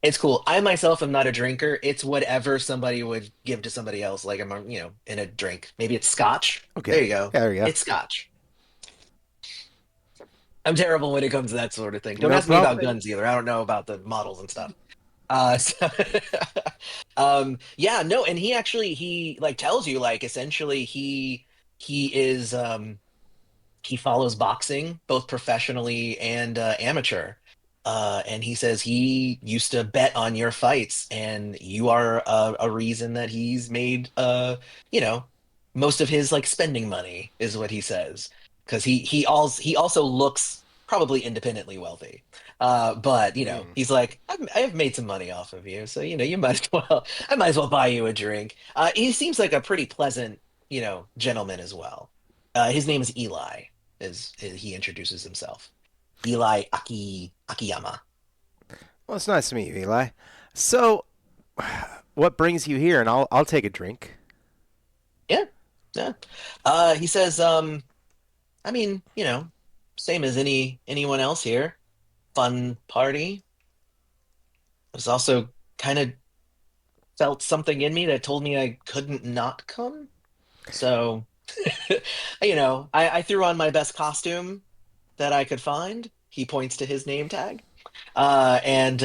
It's cool. I myself am not a drinker. It's whatever somebody would give to somebody else, like I'm, in a drink. Maybe it's scotch. There Okay, you go. yeah, there you go. It's scotch. I'm terrible when it comes to that sort of thing. Don't No ask me about problem. guns either. I don't know about the models and stuff. So, yeah, no, and he like tells you like essentially he follows boxing both professionally and amateur. And he says he used to bet on your fights, and you are a reason that he's made you know most of his like spending money is what he says because he also looks probably independently wealthy. But Hmm. he's like, I have made some money off of you, so you might as well. I might as well buy you a drink. He seems like a pretty pleasant, gentleman as well. His name is Eli, is he introduces himself. Eli Akiyama. Well, it's nice to meet you, Eli. So, what brings you here? And I'll take a drink. Yeah, yeah. He says, I mean, same as anyone else here. Fun party. There's also kind of felt something in me that told me I couldn't not come. So, I threw on my best costume that I could find. He points to his name tag. And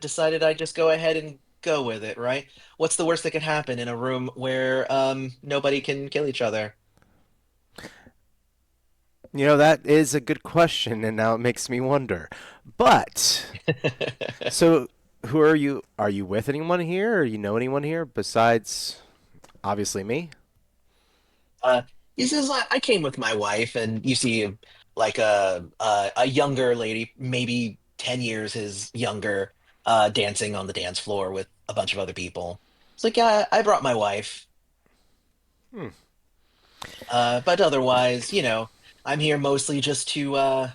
decided I'd just go ahead and go with it, right? What's the worst that could happen in a room where nobody can kill each other? That is a good question, and now it makes me wonder. But, so who are you? Are you with anyone here, or you know anyone here besides obviously me? Uh, he says, I came with my wife, and you see like a younger lady, maybe 10 years his younger, dancing on the dance floor with a bunch of other people. It's like, yeah, I brought my wife. Hmm. But otherwise, I'm here mostly just to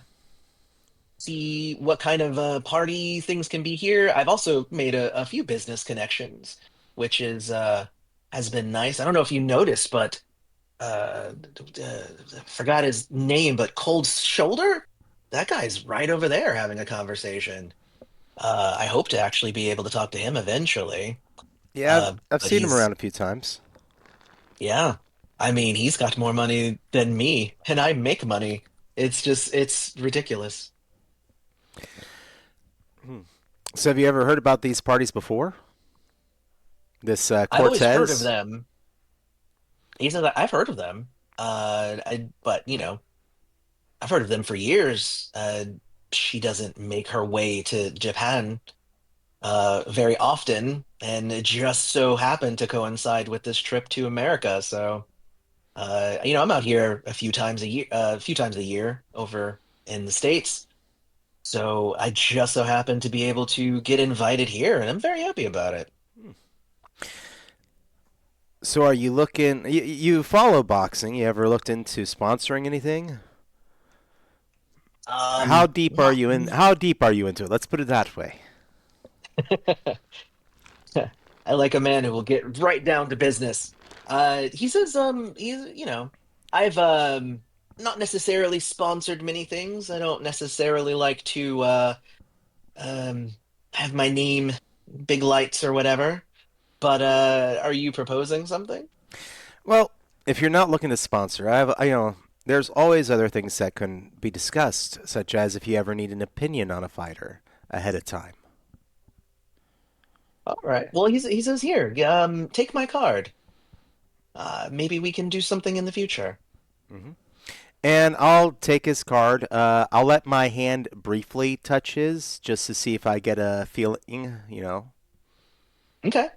see what kind of party things can be here. I've also made a few business connections, which has been nice. I don't know if you noticed, but forgot his name, but Cold Shoulder, that guy's right over there having a conversation. I hope to actually be able to talk to him eventually. Yeah, I've But seen him he's around a few times. Yeah. I mean, he's got more money than me, and I make money. It's ridiculous. Hmm. So, have you ever heard about these parties before? This I've always heard of Cortez? them. He says I've heard of them. But I've heard of them for years. She doesn't make her way to Japan very often, and it just so happened to coincide with this trip to America. So, I'm out here a few times a year over in the States. So I just so happened to be able to get invited here, and I'm very happy about it. So, are you looking? You follow boxing? You ever looked into sponsoring anything? How deep are Not. you in? How deep are you into it? Let's put it that way. I like a man who will get right down to business. He says, I've not necessarily sponsored many things. I don't necessarily like to um have my name big lights or whatever. But are you proposing something? Well, if you're not looking to sponsor, there's always other things that can be discussed, such as if you ever need an opinion on a fighter ahead of time. All right. Well, he says here, take my card. Maybe we can do something in the future. Hmm. And I'll take his card. I'll let my hand briefly touch his just to see if I get a feeling. Okay.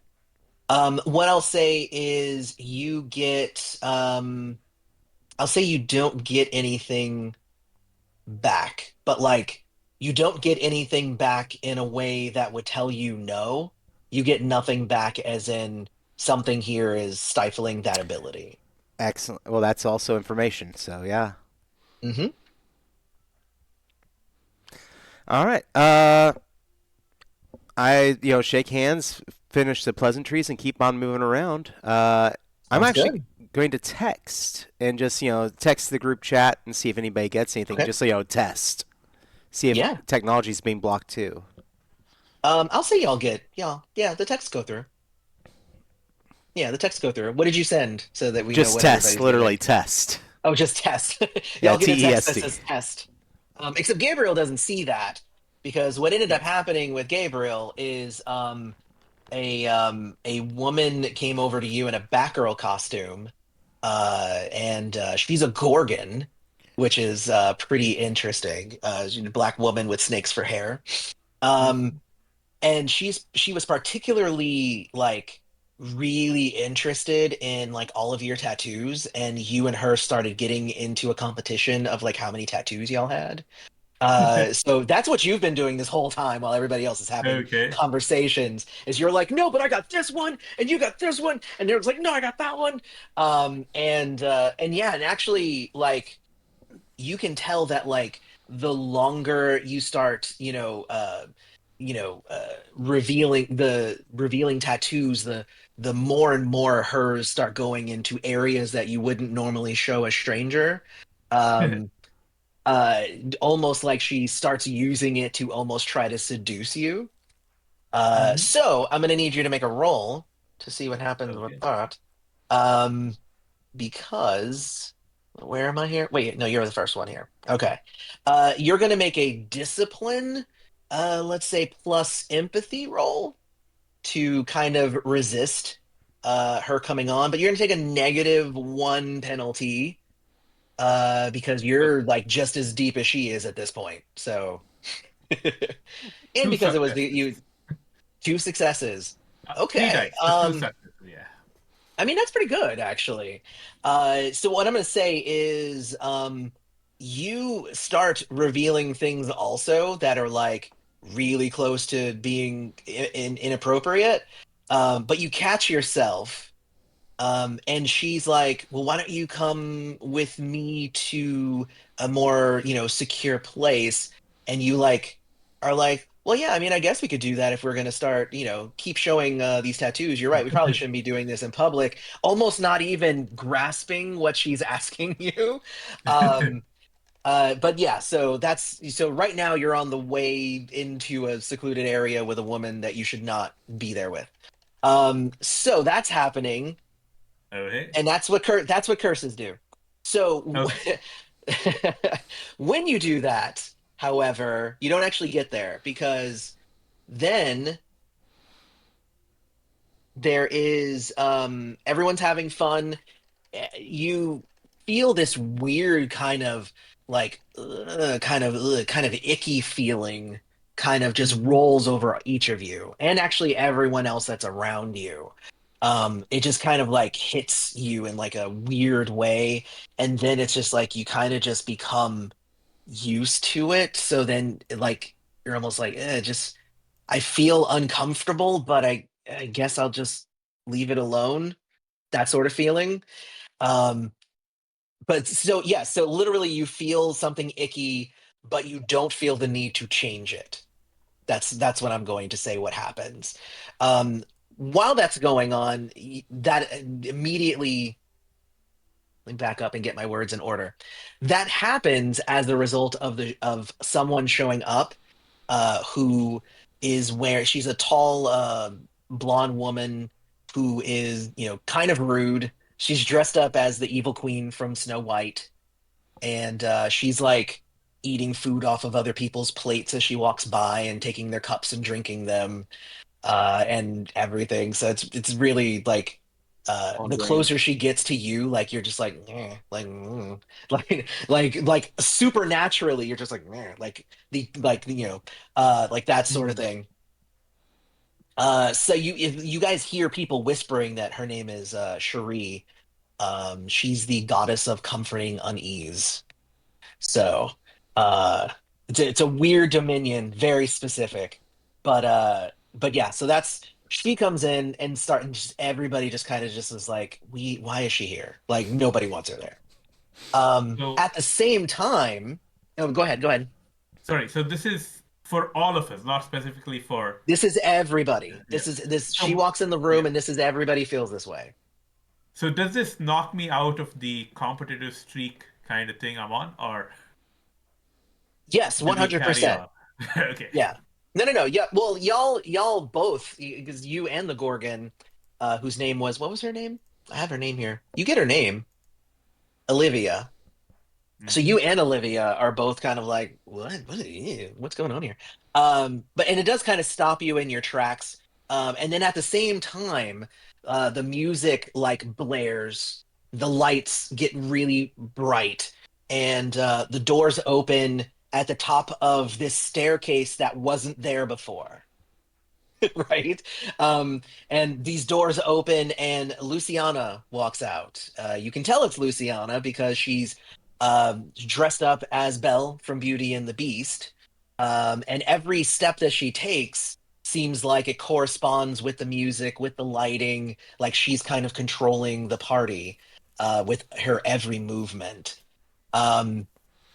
What I'll say is I'll say you don't get anything back, but like you don't get anything back in a way that would tell you no. You get nothing back as in something here is stifling that ability. Excellent. Well, that's also information. So yeah. Hmm. All right. I shake hands, finish the pleasantries, and keep on moving around. I'm Sounds actually good. going to text and just text the group chat and see if anybody gets anything. Okay. Just test, see if Yeah. technology is being blocked too. I'll say y'all get yeah, the texts go through. Yeah, the texts go through. What did you send so that we know Just what test, everybody's literally getting? test. Oh, just test. Yeah, Y'all get T a E text S that T. says test. Except Gabriel doesn't see that because what ended up happening with Gabriel is a woman came over to you in a Batgirl costume, and she's a Gorgon, which is pretty interesting. She's a black woman with snakes for hair. Um, Mm-hmm. and she was particularly like really interested in like all of your tattoos, and you and her started getting into a competition of like how many tattoos y'all had. So that's what you've been doing this whole time while everybody else is having Okay. conversations. Is you're like, no, but I got this one, and you got this one, and they're like, no, I got that one. And yeah, and actually, like you can tell that like the longer you start, revealing tattoos, the more and more hers start going into areas that you wouldn't normally show a stranger. Um, uh, Almost like she starts using it to almost try to seduce you. Hmm. So I'm gonna need you to make a roll to see what happens with Okay. that. Um, because where am I here? Wait, no, you're the first one here. Okay. You're gonna make a discipline, let's say plus empathy roll to kind of resist her coming on, but you're gonna take a -1 penalty because So you're like just as deep as she is at this point. So and two because it was the you successes. two successes. Three Okay. dice, but two successes. Yeah. I mean, that's pretty good, actually. So what I'm going to say is, you start revealing things also that are like really close to being inappropriate, but you catch yourself, and she's like, "Well, why don't you come with me to a more, secure place?" And you like are like, "Well, yeah, I mean, I guess we could do that if we're going to start, keep showing these tattoos. You're right. We probably shouldn't be doing this in public." Almost not even grasping what she's asking you. Um, but yeah, so right now you're on the way into a secluded area with a woman that you should not be there with. So that's happening, Okay. and that's what curses do. So Okay. when you do that, however, you don't actually get there because then there is everyone's having fun. You feel this weird kind of like kind of icky feeling kind of just Hmm. rolls over each of you and actually everyone else that's around you. It just kind of like hits you in like a weird way, and then it's just like you kind of just become used to it. So then like you're almost like just I feel uncomfortable, but I guess I'll just leave it alone. That sort of feeling. Um, but so yeah, so literally you feel something icky, but you don't feel the need to change it. That's what I'm going to say what happens. While that's going on, that immediately let me back up and get my words in order. That happens as a result of someone showing up, who is where she's a tall, blonde woman who is, kind of rude. She's dressed up as the evil queen from Snow White, and she's like eating food off of other people's plates as she walks by and taking their cups and drinking them, and everything. So it's really like On the brand. closer she gets to you, like you're just like like supernaturally, you're just like like like that sort of Hmm. thing. So if you guys hear people whispering that her name is Cherie. She's the goddess of comforting unease. So it's a weird dominion, very specific. But yeah, so that's she comes in and start and just everybody just kind of just is like, why is she here? Like nobody wants her there. So At the same time, oh, go ahead. sorry. So this is for all of us, not specifically for. This is everybody. Yeah. This she So walks in the room yeah. and this is everybody feels this way. So does this knock me out of the competitive streak kind of thing I'm on, or Yes, do we carry 100%. on? Okay. Yeah. No, no, no. Yeah. Well, y'all both, because you and the Gorgon, whose name was, what was her name? I have her name here. You get her name, Olivia. So Hmm. you and Olivia are both kind of like, what's going on here? But and it does kind of stop you in your tracks. And then at the same time, the music like blares, the lights get really bright, and the doors open at the top of this staircase that wasn't there before. right? Um, and these doors open, and Luciana walks out. You can tell it's Luciana because she's dressed up as Belle from Beauty and the Beast. And every step that she takes seems like it corresponds with the music, with the lighting, like she's kind of controlling the party with her every movement. Um,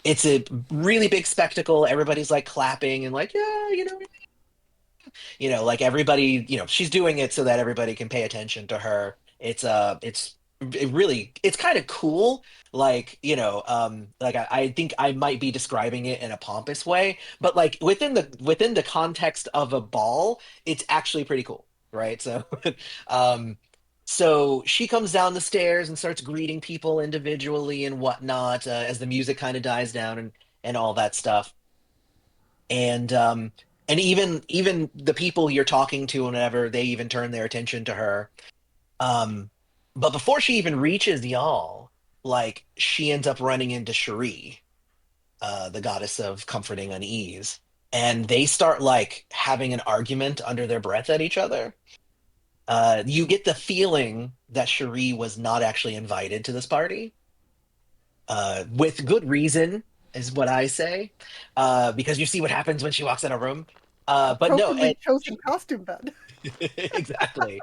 it's a really big spectacle. Everybody's like clapping and like, yeah, like everybody, she's doing it so that everybody can pay attention to her. It's kind of cool. Like, like I think I might be describing it in a pompous way, but like within the context of a ball, it's actually pretty cool, right? So, um, so she comes down the stairs and starts greeting people individually and whatnot as the music kind of dies down and all that stuff and even the people you're talking to and whatever they even turn their attention to her um but before she even reaches y'all, like she ends up running into Cherie, the goddess of comforting unease, and they start like having an argument under their breath at each other. You get the feeling that Cherie was not actually invited to this party, with good reason, is what I say, because you see what happens when she walks in a room. But no, Appropriately chosen costume then. exactly.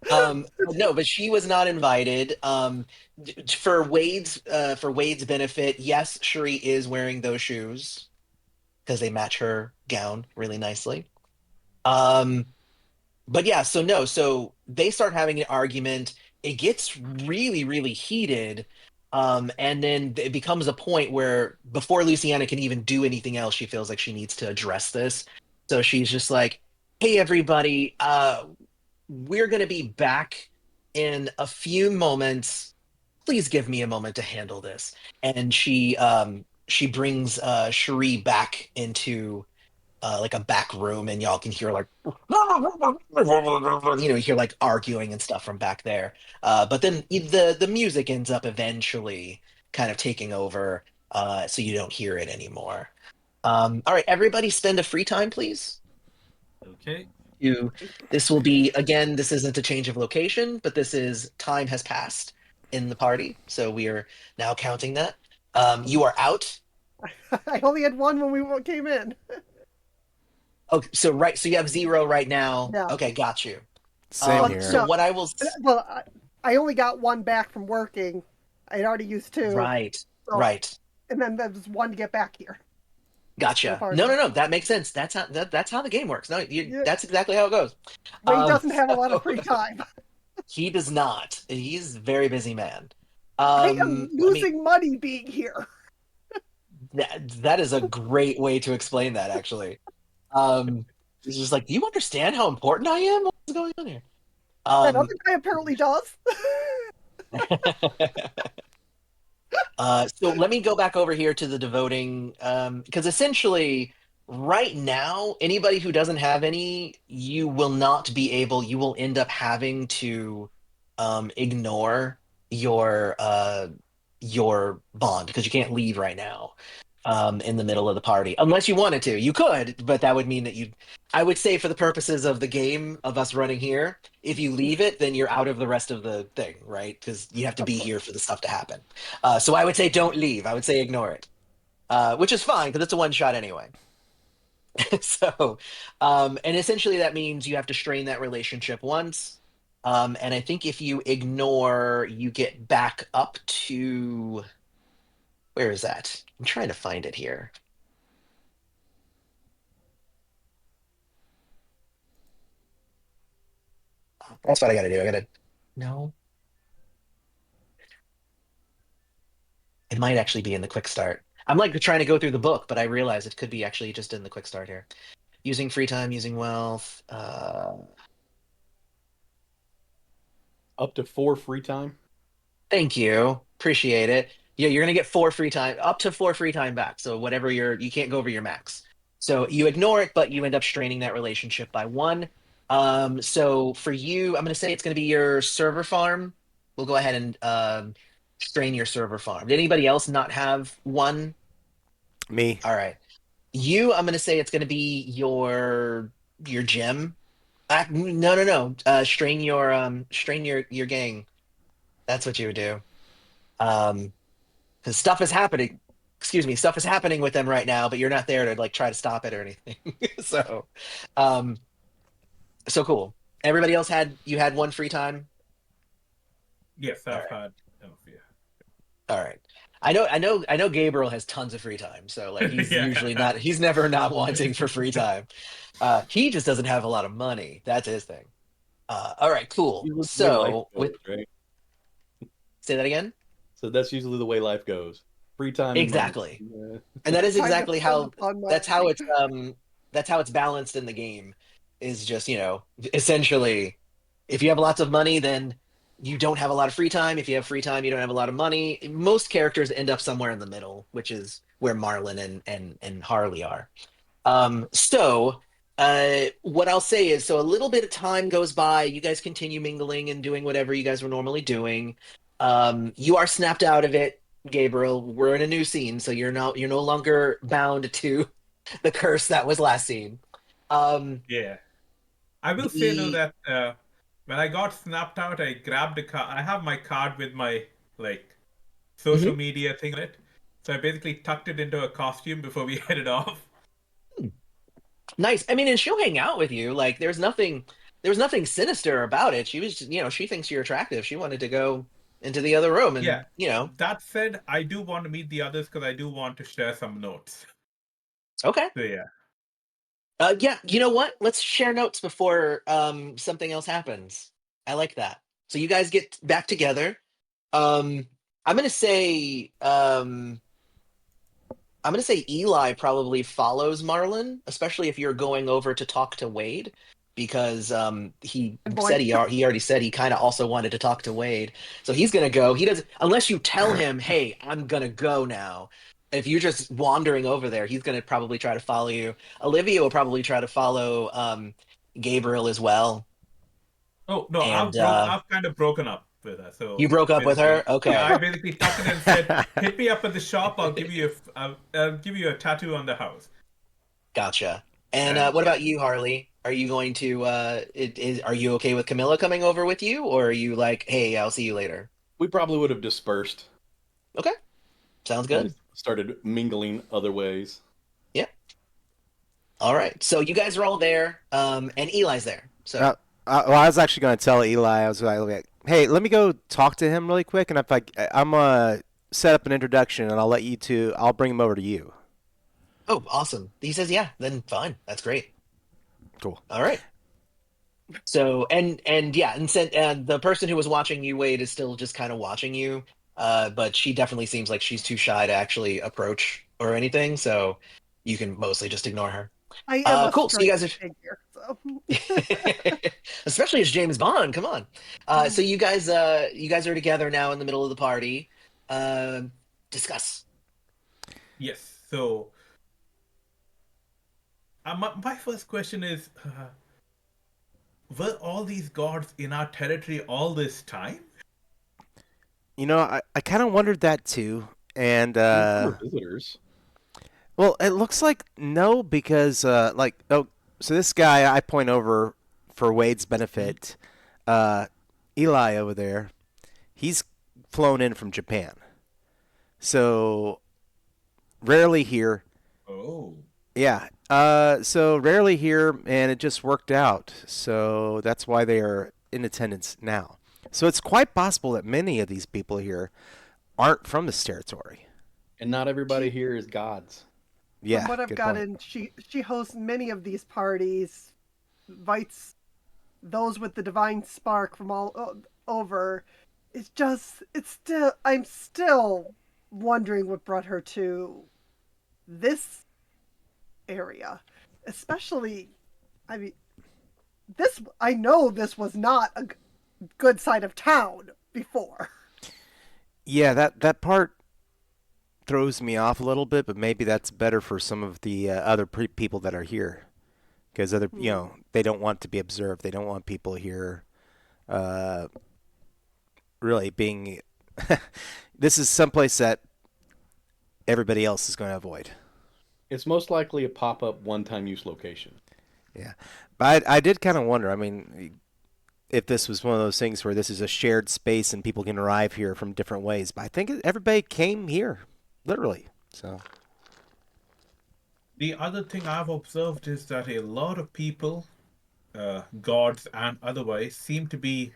But no, but she was not invited. For Wade's benefit, yes, Cherie is wearing those shoes because they match her gown really nicely. Um, but yeah, so no, so they start having an argument. It gets really, really heated. And then it becomes a point where before Luciana can even do anything else, she feels like she needs to address this. So she's just like, hey, everybody, we're going to be back in a few moments. Please give me a moment to handle this. And she brings Cherie back into like a back room, and y'all can hear like you hear like arguing and stuff from back there. But then the music ends up eventually kind of taking over, so you don't hear it anymore. All right, everybody, spend a free time, please. Okay. You, this will be again. This isn't a change of location, but this is time has passed in the party, so we are now counting that. You are out. I only had one when we came in. Okay, so right, so you have zero right now. Yeah. Okay, got you. Same Well, So here. no. what I will, Well, I only got one back from working. I'd already used two. right, So, right, and then there was one to get back here to the gotcha. No, party. no, no, that makes sense. That's how the game works. No, Yeah, that's exactly how it goes. Wade doesn't have a lot of So free time. he does not. He's a very busy man. I am Let me. losing money being here. That is a great way to explain that, actually. Um, he's just like, do you understand how important I am? What's going on here? That Um, other guy apparently does. so let me go back over here to the devoting, because essentially, right now, anybody who doesn't have any, you will end up having to ignore your your bond because you can't leave right now in the middle of the party unless you wanted to. You could, but that would mean that I would say for the purposes of the game of us running here, if you leave it, then you're out of the rest of the thing, right? Because you have to Of be course. here for the stuff to happen. So I would say don't leave. I would say ignore it, which is fine because it's a one shot anyway. So, and essentially that means you have to strain that relationship once. And I think if you ignore, you get back up to, where is that? I'm trying to find it here. That's what I got to do. No, it might actually be in the quick start. I'm like trying to go through the book, but I realize it could be actually just in the quick start here. Using free time, using wealth. Up to 4 free time. Thank you. Appreciate it. Yeah, you're gonna get four free time, up to four free time back. So whatever you can't go over your max. So you ignore it, but you end up straining that relationship by one. So for you, I'm gonna say it's gonna be your server farm. We'll go ahead and strain your server farm. Did anybody else not have one? Me. All right. I'm gonna say it's gonna be your gem. No, no, no. Strain your gang. That's what you would do. Um, because stuff is happening. Excuse me, stuff is happening with them right now, but you're not there to like try to stop it or anything. So, um, so cool. Everybody else had one free time. Yes, All I've right, had enough. Yeah. all right. I know. Gabriel has tons of free time, so like he's usually Yeah. not. He's never not wanting for free time. He just doesn't have a lot of money. That's his thing. All right, cool. Usually the way life So with goes, right? say that again. So that's usually the way life goes. Free time and money. Exactly. Yeah. And that is Time to exactly spend how upon that's how money. it's balanced in the game is just, essentially if you have lots of money, then you don't have a lot of free time. If you have free time, you don't have a lot of money. Most characters end up somewhere in the middle, which is where Marlin and Harley are. What I'll say is, so a little bit of time goes by. You guys continue mingling and doing whatever you guys were normally doing. You are snapped out of it, Gabriel. We're in a new scene, so you're no longer bound to the curse that was last scene. Um, Yeah. I will say though the that when I got snapped out, I grabbed a card. I have my card with my like social Mhm. media thing on it. So I basically tucked it into a costume before we headed off. Nice. I mean, and she'll hang out with you. Like, there was nothing sinister about it. She was, she thinks you're attractive. She wanted to go into the other room, Yeah. and That said, I do want to meet the others because I do want to share some notes. okay. So yeah. Yeah, you know what? Let's share notes before something else happens. I like that. So you guys get back together. Um, I'm gonna say I'm gonna say Eli probably follows Marlin, especially if you're going over to talk to Wade, because he And said boy, he already said he kind of also wanted to talk to Wade, so he's gonna go. He does unless you tell him, "Hey, I'm gonna go now." If you're just wandering over there, he's gonna probably try to follow you. Olivia will probably try to follow Gabriel as well, Oh no, and I've kind of broken up with her. you So broke up with her. basically, yeah, I Okay, basically tucked it and said, "Hit me up at the shop. I'll give you a tattoo on the house." gotcha. And And what yeah. about you, Harley? Are you going to are you okay with Camilla coming over with you, or are you like, hey, I'll see you later? We probably would have dispersed Okay, sounds and good. started mingling other ways. Yeah. All right. So you guys are all there, and Eli's there. Uh, So well, I was actually going to tell Eli. I was like, "Hey, let me go talk to him really quick, and if I'm gonna set up an introduction, and I'll let you two. I'll bring him over to you." oh, awesome. He says, yeah, then fine. That's great. Cool. All right. So and yeah, and the person who was watching you, Wade, is still just kind of watching you. But she definitely seems like she's too shy to actually approach or anything. So you can mostly just ignore her. I am a Cool. So you guys striking are, figure, so especially as James Bond. Come on. So you guys are together now in the middle of the party. Uh, discuss. Yes. So my first question is, were all these gods in our territory all this time? I kind of wondered that too, and I mean, we were visitors. well, it looks like no, because so this guy I point over for Wade's benefit, uh, Eli over there, he's flown in from Japan, so rarely here. Oh. Yeah, so rarely here, and it just worked out. So that's why they are in attendance now. So it's quite possible that many of these people here aren't from this territory. And not everybody she, here is gods. from Yeah, what I've good point. gotten, she hosts many of these parties, invites those with the divine spark from all over. I'm still wondering what brought her to this area, especially. I mean, I know this was not a good side of town before. Yeah, that part throws me off a little bit, but maybe that's better for some of the other people that are here, because Hmm. they don't want to be observed. They don't want people here uh, really being. This is someplace that everybody else is going to avoid. It's most likely a pop-up one-time use location. Yeah, but I did kind of wonder. I mean, if this was one of those things where this is a shared space and people can arrive here from different ways. But I think everybody came here, literally. So The other thing I've observed is that a lot of people, gods and otherwise, seem to be,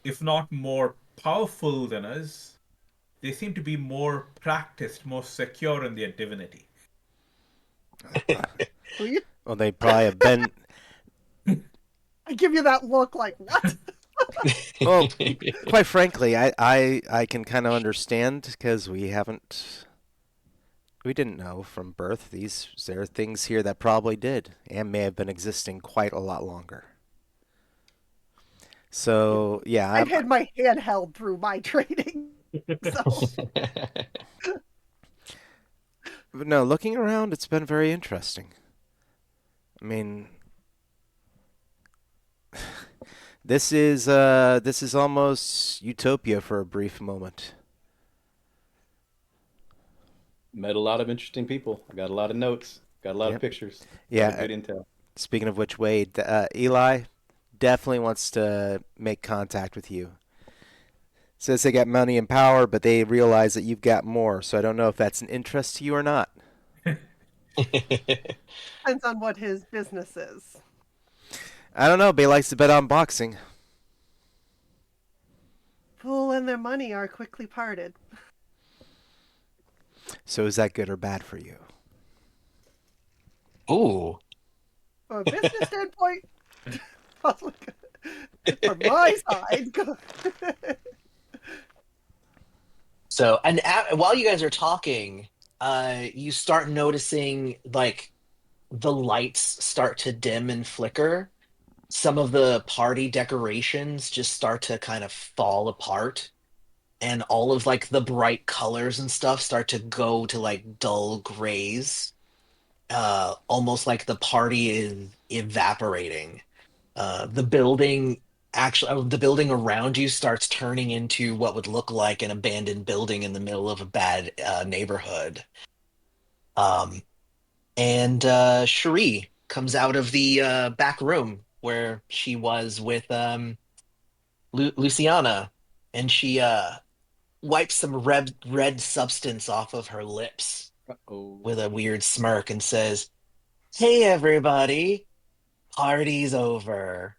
if not more powerful than us, they seem to be more practiced, more secure in their divinity. Who you? well, they probably have been. I give you that look like what? Well, quite frankly, I can kind of understand because we didn't know from birth. There are things here that probably did and may have been existing quite a lot longer. So yeah, I've had my hand held through my training, so but no, looking around, it's been very interesting. I mean, this is almost utopia for a brief moment. Met a lot of interesting people. I got a lot of notes. Got a lot of Yep. pictures. A lot of Yeah. good intel. Speaking of which, Wade, Eli definitely wants to make contact with you. Says they got money and power, but they realize that you've got more. So I don't know if that's an interest to you or not. depends on what his business is. I don't know, but he likes to bet on boxing. Fool and their money are quickly parted. So is that good or bad for you? Ooh. From a business standpoint, from my side, So, and while you guys are talking, you start noticing like the lights start to dim and flicker. Some of the party decorations just start to kind of fall apart, and all of like the bright colors and stuff start to go to like dull grays. Almost like the party is evaporating. The building the building around you starts turning into what would look like an abandoned building in the middle of a bad neighborhood. Um, and Cherie comes out of the back room where she was with Luciana, and she wipes some red substance off of her lips Uh-oh. with a weird smirk and says, "Hey, everybody, party's over."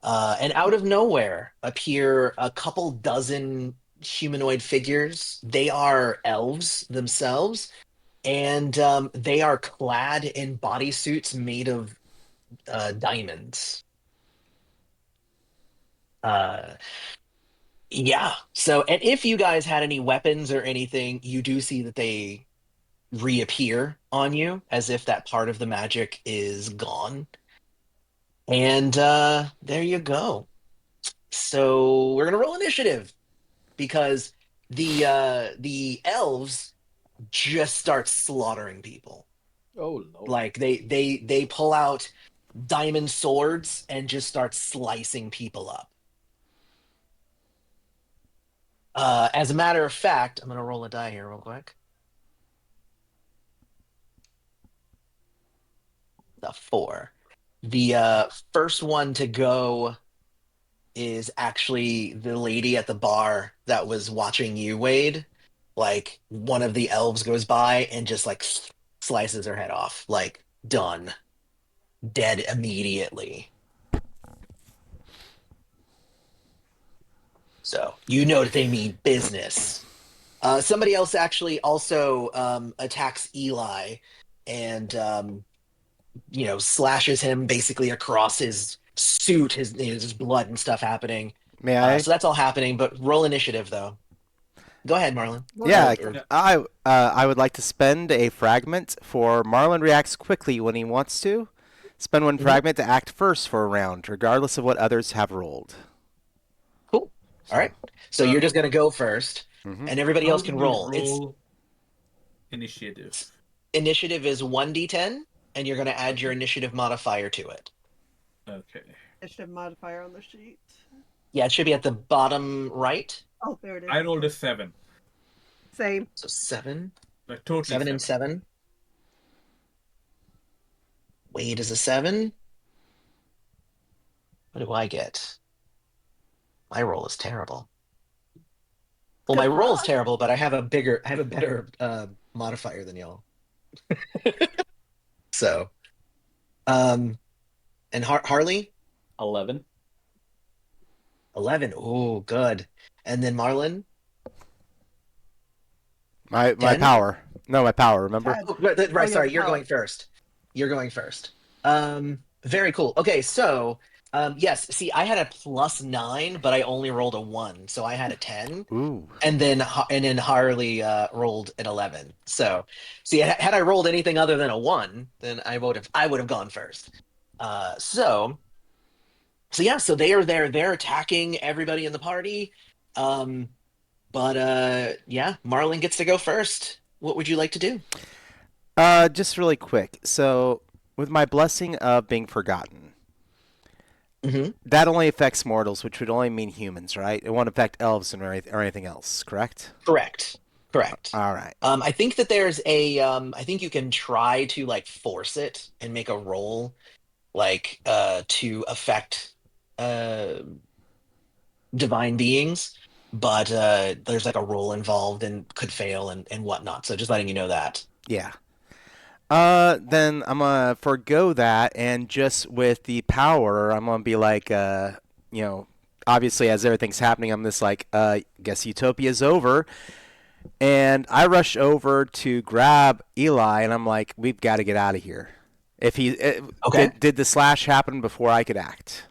And out of nowhere appear a couple dozen humanoid figures. They are elves themselves, and they are clad in bodysuits made of diamonds. Uh, yeah. So, and if you guys had any weapons or anything, you do see that they reappear on you as if that part of the magic is gone. And there you go. So we're gonna roll initiative because the elves just start slaughtering people. Oh Lord. Like they pull out diamond swords and just start slicing people up. As a matter of fact, I'm gonna roll a die here real quick. The four. The first one to go is actually the lady at the bar that was watching you, Wade. Like one of the elves goes by and just like slices her head off. Like done. Dead immediately. So you know that they mean business. Somebody else actually also attacks Eli and slashes him basically across his suit, his blood and stuff happening. May I? So that's all happening. But roll initiative though. Go ahead, Marlon. Yeah, Well, Yeah. I would like to spend a fragment for Marlon reacts quickly when he wants to. Spend one Mhm. fragment to act first for a round, regardless of what others have rolled. Cool. All So, right. So Uh, you're just gonna go first, hmm and everybody how else do can we roll. It's roll initiative? initiative is 1d10, and you're gonna add your Okay. initiative modifier to it. Okay. initiative modifier on the sheet. Yeah, it should be at the bottom right. Oh, there it is. I rolled Okay. a 7. Same. So seven, A total seven and 7. seven. Wade is a 7. What do I get? My roll is terrible. Well, my Good for roll is us. terrible, but I have a better modifier than y'all. So, um, and Harley, 11. 11. Oh, good. And then Marlon, My 10. power. No, my power. Remember? 10. Oh, Oh, right. yeah, the Sorry, you're power. going first. You're going first. Very cool. Okay, so yes. See, I had a +9, but I only rolled a 1, so I had a 10, Ooh. and then Harley rolled an 11. So, see, had I rolled anything other than a 1, then I would have gone first. So yeah, so they are there. They're attacking everybody in the party. Um, but yeah, Marlon gets to go first. What would you like to do? Just really quick. So, with my blessing of being forgotten, Hmm. that only affects mortals, which would only mean humans, right? It won't affect elves or anything else, correct? Correct. Correct. All right. I think that there's a I think you can try to like force it and make a roll like to affect uh divine beings, but there's like a roll involved and could fail and whatnot. So just letting you know that. Yeah. Then I'm gonna forego that, and just with the power, I'm gonna be like, you know, obviously as everything's happening, I'm just like, guess utopia's over, and I rush over to grab Eli, and I'm like, we've got to get out of here. If he Okay. did the slash happen before I could act?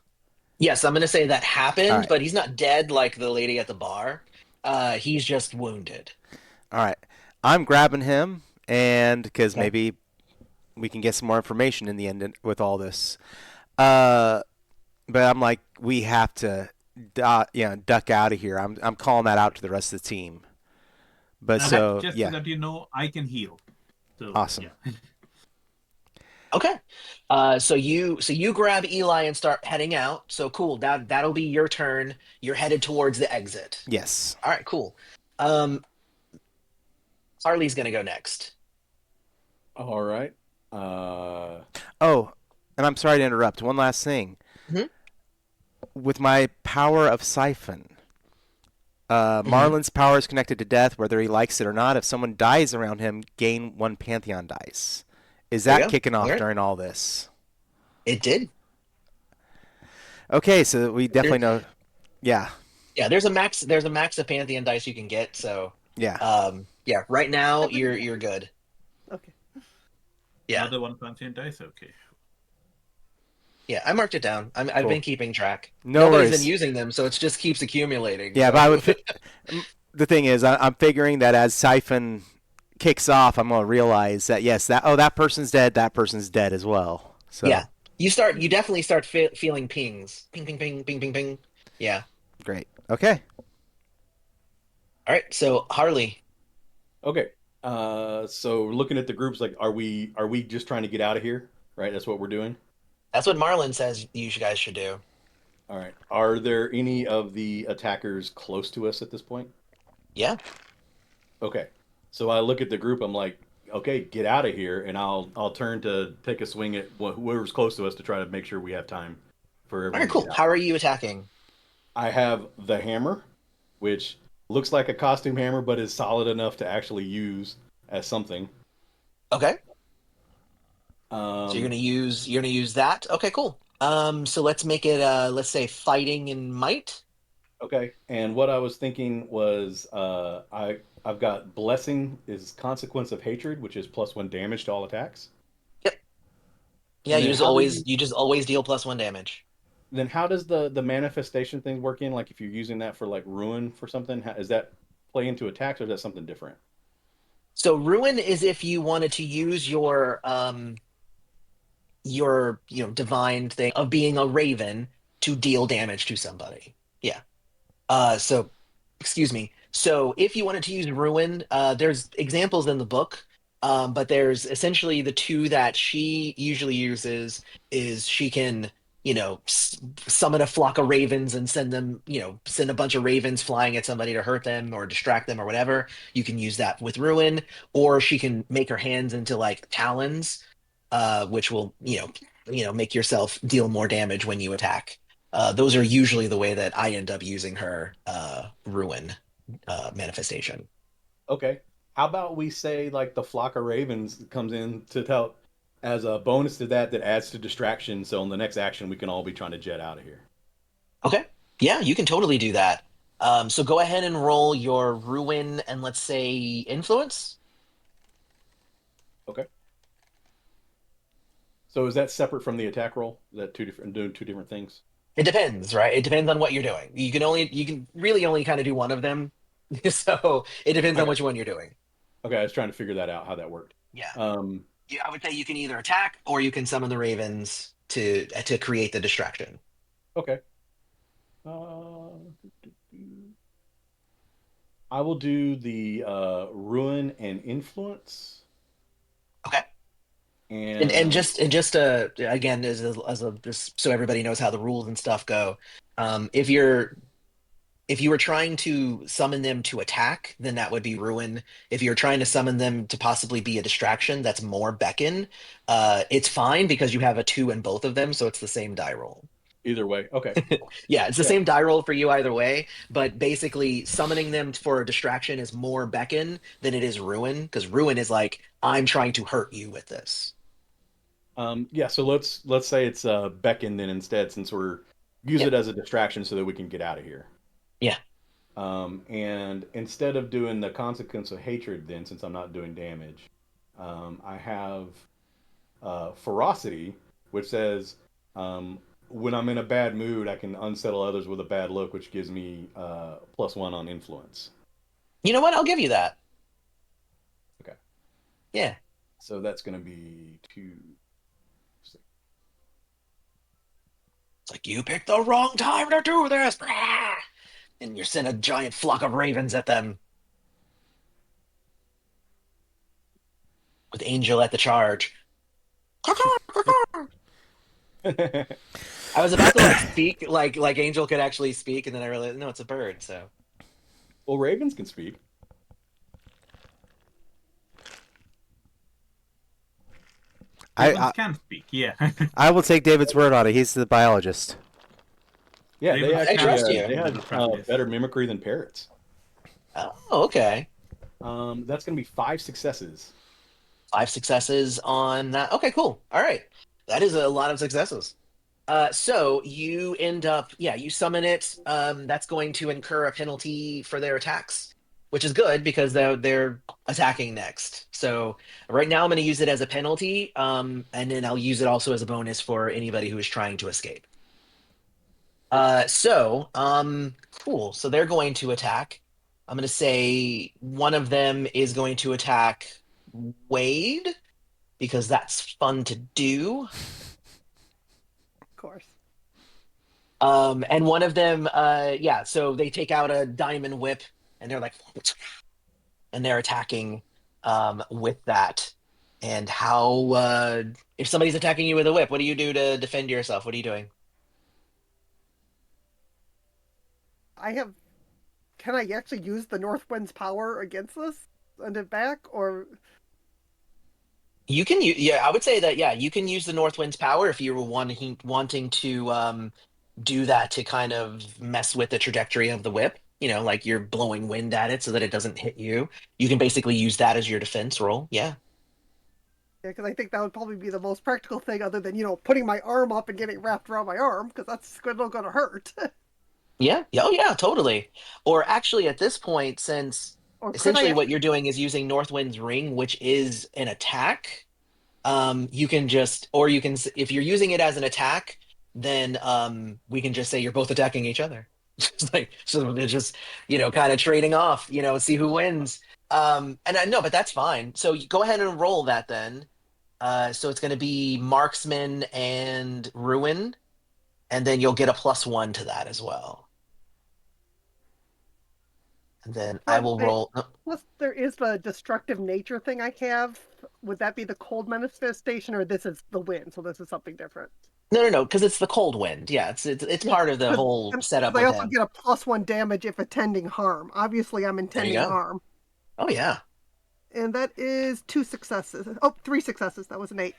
Yes, I'm gonna say that All happened, right, but he's not dead like the lady at the bar. He's just wounded. all right. I'm grabbing him, and because Okay. maybe we can get some more information in the end with all this. Uh, but I'm like, we have to, duck out of here. I'm calling that out to the rest of the team. But And so just so yeah, that you know, I can heal. So awesome. yeah. Okay. So you grab Eli and start heading out. So cool. That'll be your turn. You're headed towards the exit. Yes. All right, cool. Um, Harley's gonna go next. All right. Uh, Oh, and I'm sorry to interrupt. One last thing. Hmm. With my power of siphon, Hmm. Marlon's power is connected to death, whether he likes it or not. If someone dies around him, gain one Pantheon dice. Is There that you go. kicking All off right. during all this? It did. Okay, so we There, definitely know. Yeah, yeah, there's a max of Pantheon dice you can get. So yeah, yeah, right now Everything. you're good. Okay. Yeah. Another one transient dice. Okay. Yeah, I marked it down. I've been cool. keeping track. No Nobody's been worries. using them, so it just keeps accumulating. Yeah, but I So would. The thing is, I'm figuring that as siphon kicks off, I'm gonna realize that yes, that person's dead. That person's dead as well. So yeah, you definitely start feeling pings, ping, ping, ping, ping, ping, ping. Yeah. great. Okay. All right. So Harley, okay. So looking at the groups, like, are we just trying to get out of here? Right. That's what we're doing. that's what Marlon says you guys should do. All right. Are there any of the attackers close to us at this point? Yeah. Okay. So I look at the group. I'm like, okay, get out of here, and I'll turn to take a swing at whoever's close to us to try to make sure we have time for All everyone right. to get Cool. out. How are you attacking? I have the hammer, which looks like a costume hammer, but is solid enough to actually use as something. Okay. So Um, you're gonna use that. Okay. Cool. So let's make it let's say fighting in might. okay. And what I was thinking was, I've got blessing is consequence of hatred, which is +1 damage to all attacks. Yep. Yeah. And You just always deal +1 damage. then how does the manifestation thing work in? Like if you're using that for like ruin for something, is that play into attacks or is that something different? So ruin is if you wanted to use your divine thing of being a raven to deal damage to somebody. Yeah. So excuse me. So if you wanted to use ruin, there's examples in the book, but there's essentially the two that she usually uses is she can summon a flock of ravens and send a bunch of ravens flying at somebody to hurt them or distract them or whatever. You can use that with ruin, or she can make her hands into like talons, which will make yourself deal more damage when you attack. Those are usually the way that I end up using her ruin manifestation. Okay. How about we say like the flock of ravens comes in to tell as a bonus to that that adds to distraction. So in the next action, we can all be trying to jet out of here. Okay. Yeah, you can totally do that. So go ahead and roll your ruin and let's say influence. Okay. So is that separate from the attack roll? Is that doing two different things? It depends, right? It depends on what you're doing. You can really only kind of do one of them. So it depends I on got which one you're doing. Okay, I was trying to figure that out how that worked. Yeah. Um, Yeah, I would say you can either attack or you can summon the ravens to create the distraction. okay. Uh, I will do the ruin and influence, Okay. And and just again just so everybody knows how the rules and stuff go. If you were trying to summon them to attack, then that would be ruin. If you're trying to summon them to possibly be a distraction, that's more beckon. It's fine because you have a two in both of them, so it's the same die roll. either way, okay, Yeah, it's the yeah. same die roll for you either way, but basically summoning them for a distraction is more beckon than it is ruin, because ruin is like, I'm trying to hurt you with this. Yeah. So let's say it's beckon then instead, since we're use Yeah, it as a distraction so that we can get out of here. yeah. And instead of doing the consequence of hatred, then since I'm not doing damage, I have ferocity, which says when I'm in a bad mood, I can unsettle others with a bad look, which gives me +1 on influence. You know what? I'll give you that. Okay, Yeah. so that's going to be two. It's like, you picked the wrong time to do this. And you send a giant flock of ravens at them with Angel at the charge. I was about to like speak like Angel could actually speak, and then I realized no, it's a bird. So Well, ravens can speak. I, Ravens I can speak, yeah. I will take David's word on it. He's the biologist. Yeah, they Ravens I can actually trust speak you. they with a have little practice. better mimicry than parrots. Oh, okay. That's going to be 5 successes. Five successes on that. Okay, cool. All right, that is a lot of successes. So you end up, yeah, you summon it. That's going to incur a penalty for their attacks, which is good because they're attacking next. So right now I'm going to use it as a penalty, and then I'll use it also as a bonus for anybody who is trying to escape. Cool. So they're going to attack. I'm going to say one of them is going to attack Wade because that's fun to do. Of course. And one of them, yeah, so they take out a diamond whip and they're like, and they're attacking with that. And if somebody's attacking you with a whip, what do you do to defend yourself? What are you doing? I have. Can I actually use the North Wind's power against this? Send it back? Or. Yeah, I would say that, yeah, you can use the North Wind's power if you were wanting to do that to kind of mess with the trajectory of the whip. Like you're blowing wind at it so that it doesn't hit you. You can basically use that as your defense roll. Yeah. Yeah, because I think that would probably be the most practical thing other than, putting my arm up and getting wrapped around my arm, because that's still going to hurt. Yeah. Yeah, oh, yeah, totally. Or actually, at this point, since Or could I essentially what actually. you're doing is using Northwind's Ring, which is an attack, you can just, or you can, if you're using it as an attack, then we can just say you're both attacking each other. Just like, so they're just, kind of trading off, see who wins. And I know, but that's fine. So you go ahead and roll that then. So it's going to be Marksman and Ruin, and then you'll get a +1 to that as well. And then I Plus, will roll. No, plus, there is the destructive nature thing I have. Would that be the cold manifestation, or this is the wind? So this is something different. no, because it's the cold wind. Yeah, it's Yeah, part of the because whole setup I with also him. get a +1 damage if intending harm. Obviously, I'm There you intending go. harm. Oh yeah. And that is 2 successes. Oh, 3 successes. That was an 8.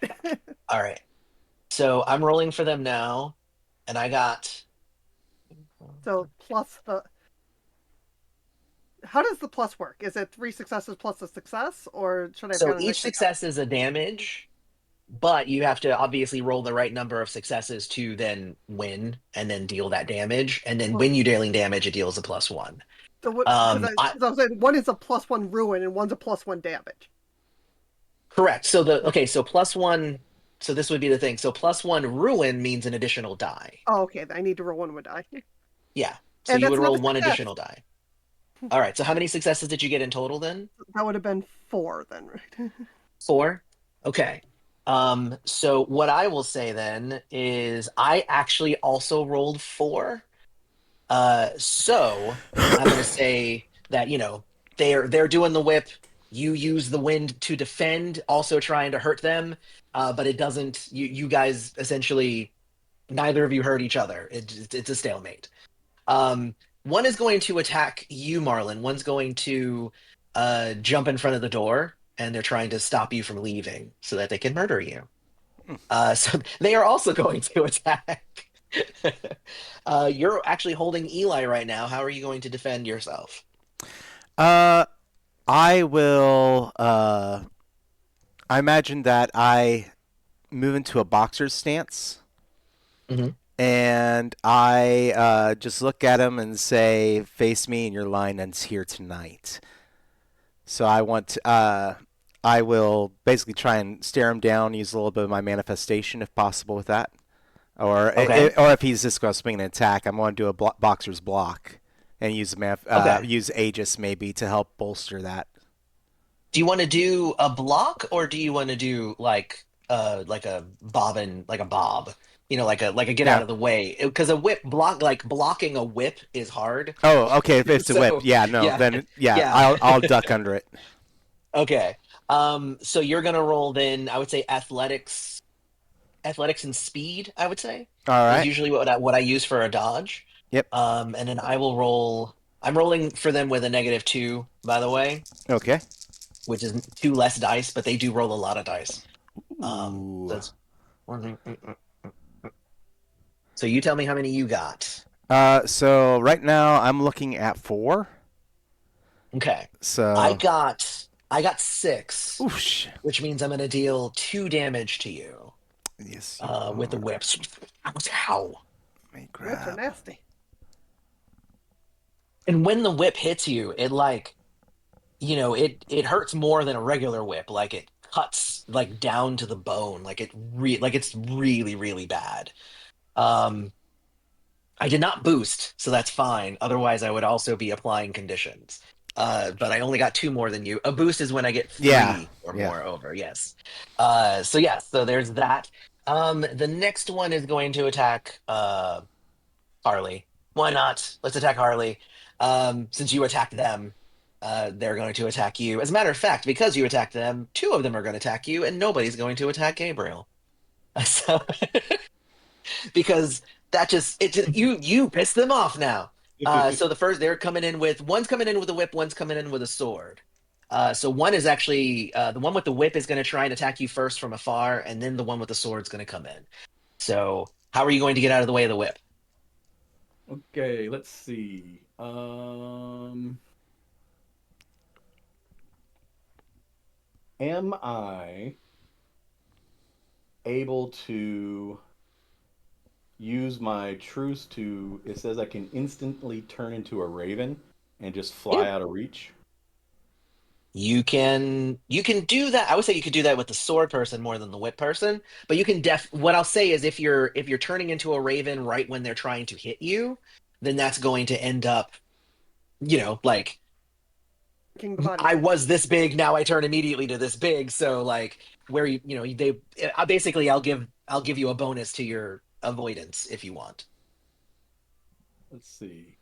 All right. So I'm rolling for them now, and I got. So plus the. How does the plus work? Is it 3 successes plus a success, or should I have So gotten each anything else? success is a damage, but you have to obviously roll the right number of successes to then win and then deal that damage. And then Well, when you dealing damage, it deals a +1. so what? Um, I, Because I was saying one is a +1 ruin and one's a +1 damage. correct. So the okay, so +1. So this would be the thing. So +1 ruin means an additional die. Oh, okay. I need to roll one would die, Yeah. So and you that's would roll another one success. additional die. All right. So how many successes did you get in total then? That would have been 4 then, right? 4? Okay. So what I will say then is I actually also rolled 4. So I'm gonna say that, they're doing the whip. You use the wind to defend, also trying to hurt them. But it doesn't, you guys essentially, neither of you hurt each other. It's a stalemate. One is going to attack you, Marlin. One's going to jump in front of the door, and they're trying to stop you from leaving so that they can murder you. So they are also going to attack. You're actually holding Eli right now. How are you going to defend yourself? Uh, I will. I imagine that I move into a boxer's stance, Hmm. and I just look at him and say, "Face me, and your line ends here tonight." So I want. I will basically try and stare him down. Use a little bit of my manifestation, if possible, with that. Okay. Or if he's just going to swing an attack, I'm going to do a boxer's block and Okay. use Aegis maybe to help bolster that. Do you want to do a block, or do you want to do like a bobbin, like a bob? Like a get out Yeah. of the way. Because a whip block, like blocking a whip is hard. Oh, okay. If it's a whip, So yeah, no, yeah, then yeah, yeah. I'll duck under it. Okay. So you're gonna roll then, I would say athletics and speed, I would say, All is right. usually what I use for a dodge. Yep. And then I will roll. I'm rolling for them with a -2, by the way, Okay. which is 2 less dice, but they do roll a lot of dice. Ooh. That's so you tell me how many you got. So right now I'm looking at 4. Okay. I So, got I got 6, oosh. which means I'm gonna deal 2 damage to you Yes, you with the are. whips. Ow. Let me Whips are grab. nasty. And when the whip hits you, it like it hurts more than a regular whip. Like it cuts like down to the bone. Like it's really really bad. Um, I did not boost, so that's fine. Otherwise, I would also be applying conditions. But I only got 2 more than you. A boost is when I get Yeah. 3 or Yeah. more over. Yes. So yeah. So there's that. The next one is going to attack Harley. Why not? Let's attack Harley. Since you attacked them, they're going to attack you. As a matter of fact, because you attacked them, 2 of them are going to attack you, and nobody's going to attack Gabriel. So, because you pissed them off now. So the first they're coming in with one's coming in with a whip, one's coming in with a sword. So one is actually the one with the whip is going to try and attack you first from afar, and then the one with the sword's going to come in. So how are you going to get out of the way of the whip? Okay, let's see. Am I able to use my truce to? It says I can instantly turn into a raven and just Yeah. fly out of reach. You can do that. I would say you could do that with the sword person more than the whip person, but you can what I'll say is if you're turning into a raven right when they're trying to hit you, then that's going to end up, like King the body I hit. was this big, now I turn immediately to this big, so like where they basically I'll give you a bonus to your avoidance if you want. Let's see.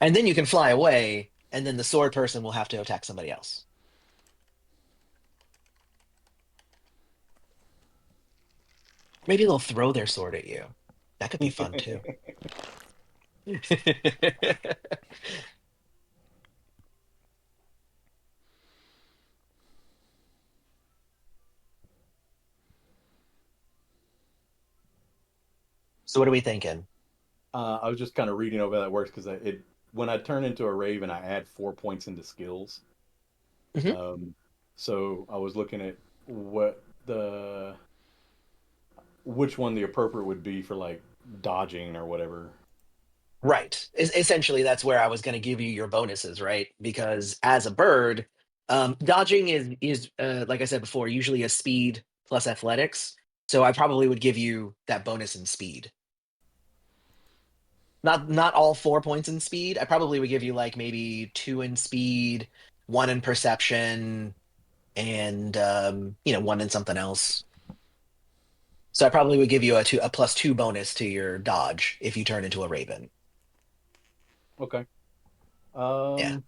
And then you can fly away, and then the sword person will have to attack somebody else. Maybe they'll throw their sword at you. That could be fun too. So what are we thinking? I was just kind of reading over how that works because it when I turn into a raven, I add 4 points into skills. Hmm. Um, so I was looking at what the which one the appropriate would be for like dodging or whatever. Right. Essentially, that's where I was going to give you your bonuses, right? Because as a bird, dodging is like I said before, usually a speed plus athletics. So I probably would give you that bonus in speed. Not all 4 points in speed. I probably would give you like maybe two in speed, one in perception, and one in something else. So I probably would give you a +2 bonus to your dodge if you turn into a raven. Okay. Yeah. Um,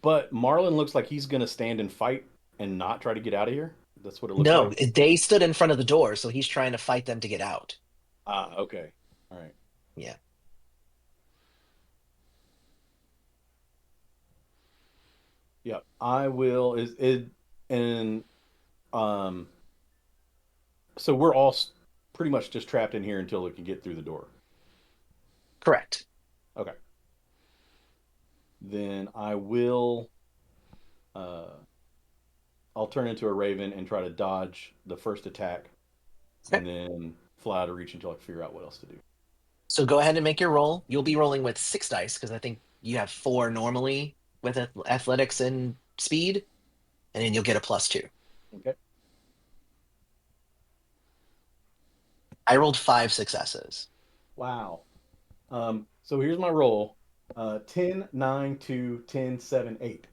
but Marlin looks like he's gonna stand and fight and not try to get out of here. That's what it looks No, like. they stood in front of the door, so he's trying to fight them to get out. Ah, okay. All right. Yeah. Yeah, I will. Is it and um. So we're all pretty much just trapped in here until we can get through the door. Correct. Okay. Then I will. Uh, I'll turn into a raven and try to dodge the first attack, Okay. and then fly out of reach until I figure out what else to do. So go ahead and make your roll. You'll be rolling with 6 dice because I think you have four normally with athletics and speed, and then you'll get a +2. Okay. I rolled 5 successes. Wow. So here's my roll. 10, 9, 2, 10, 7, 8.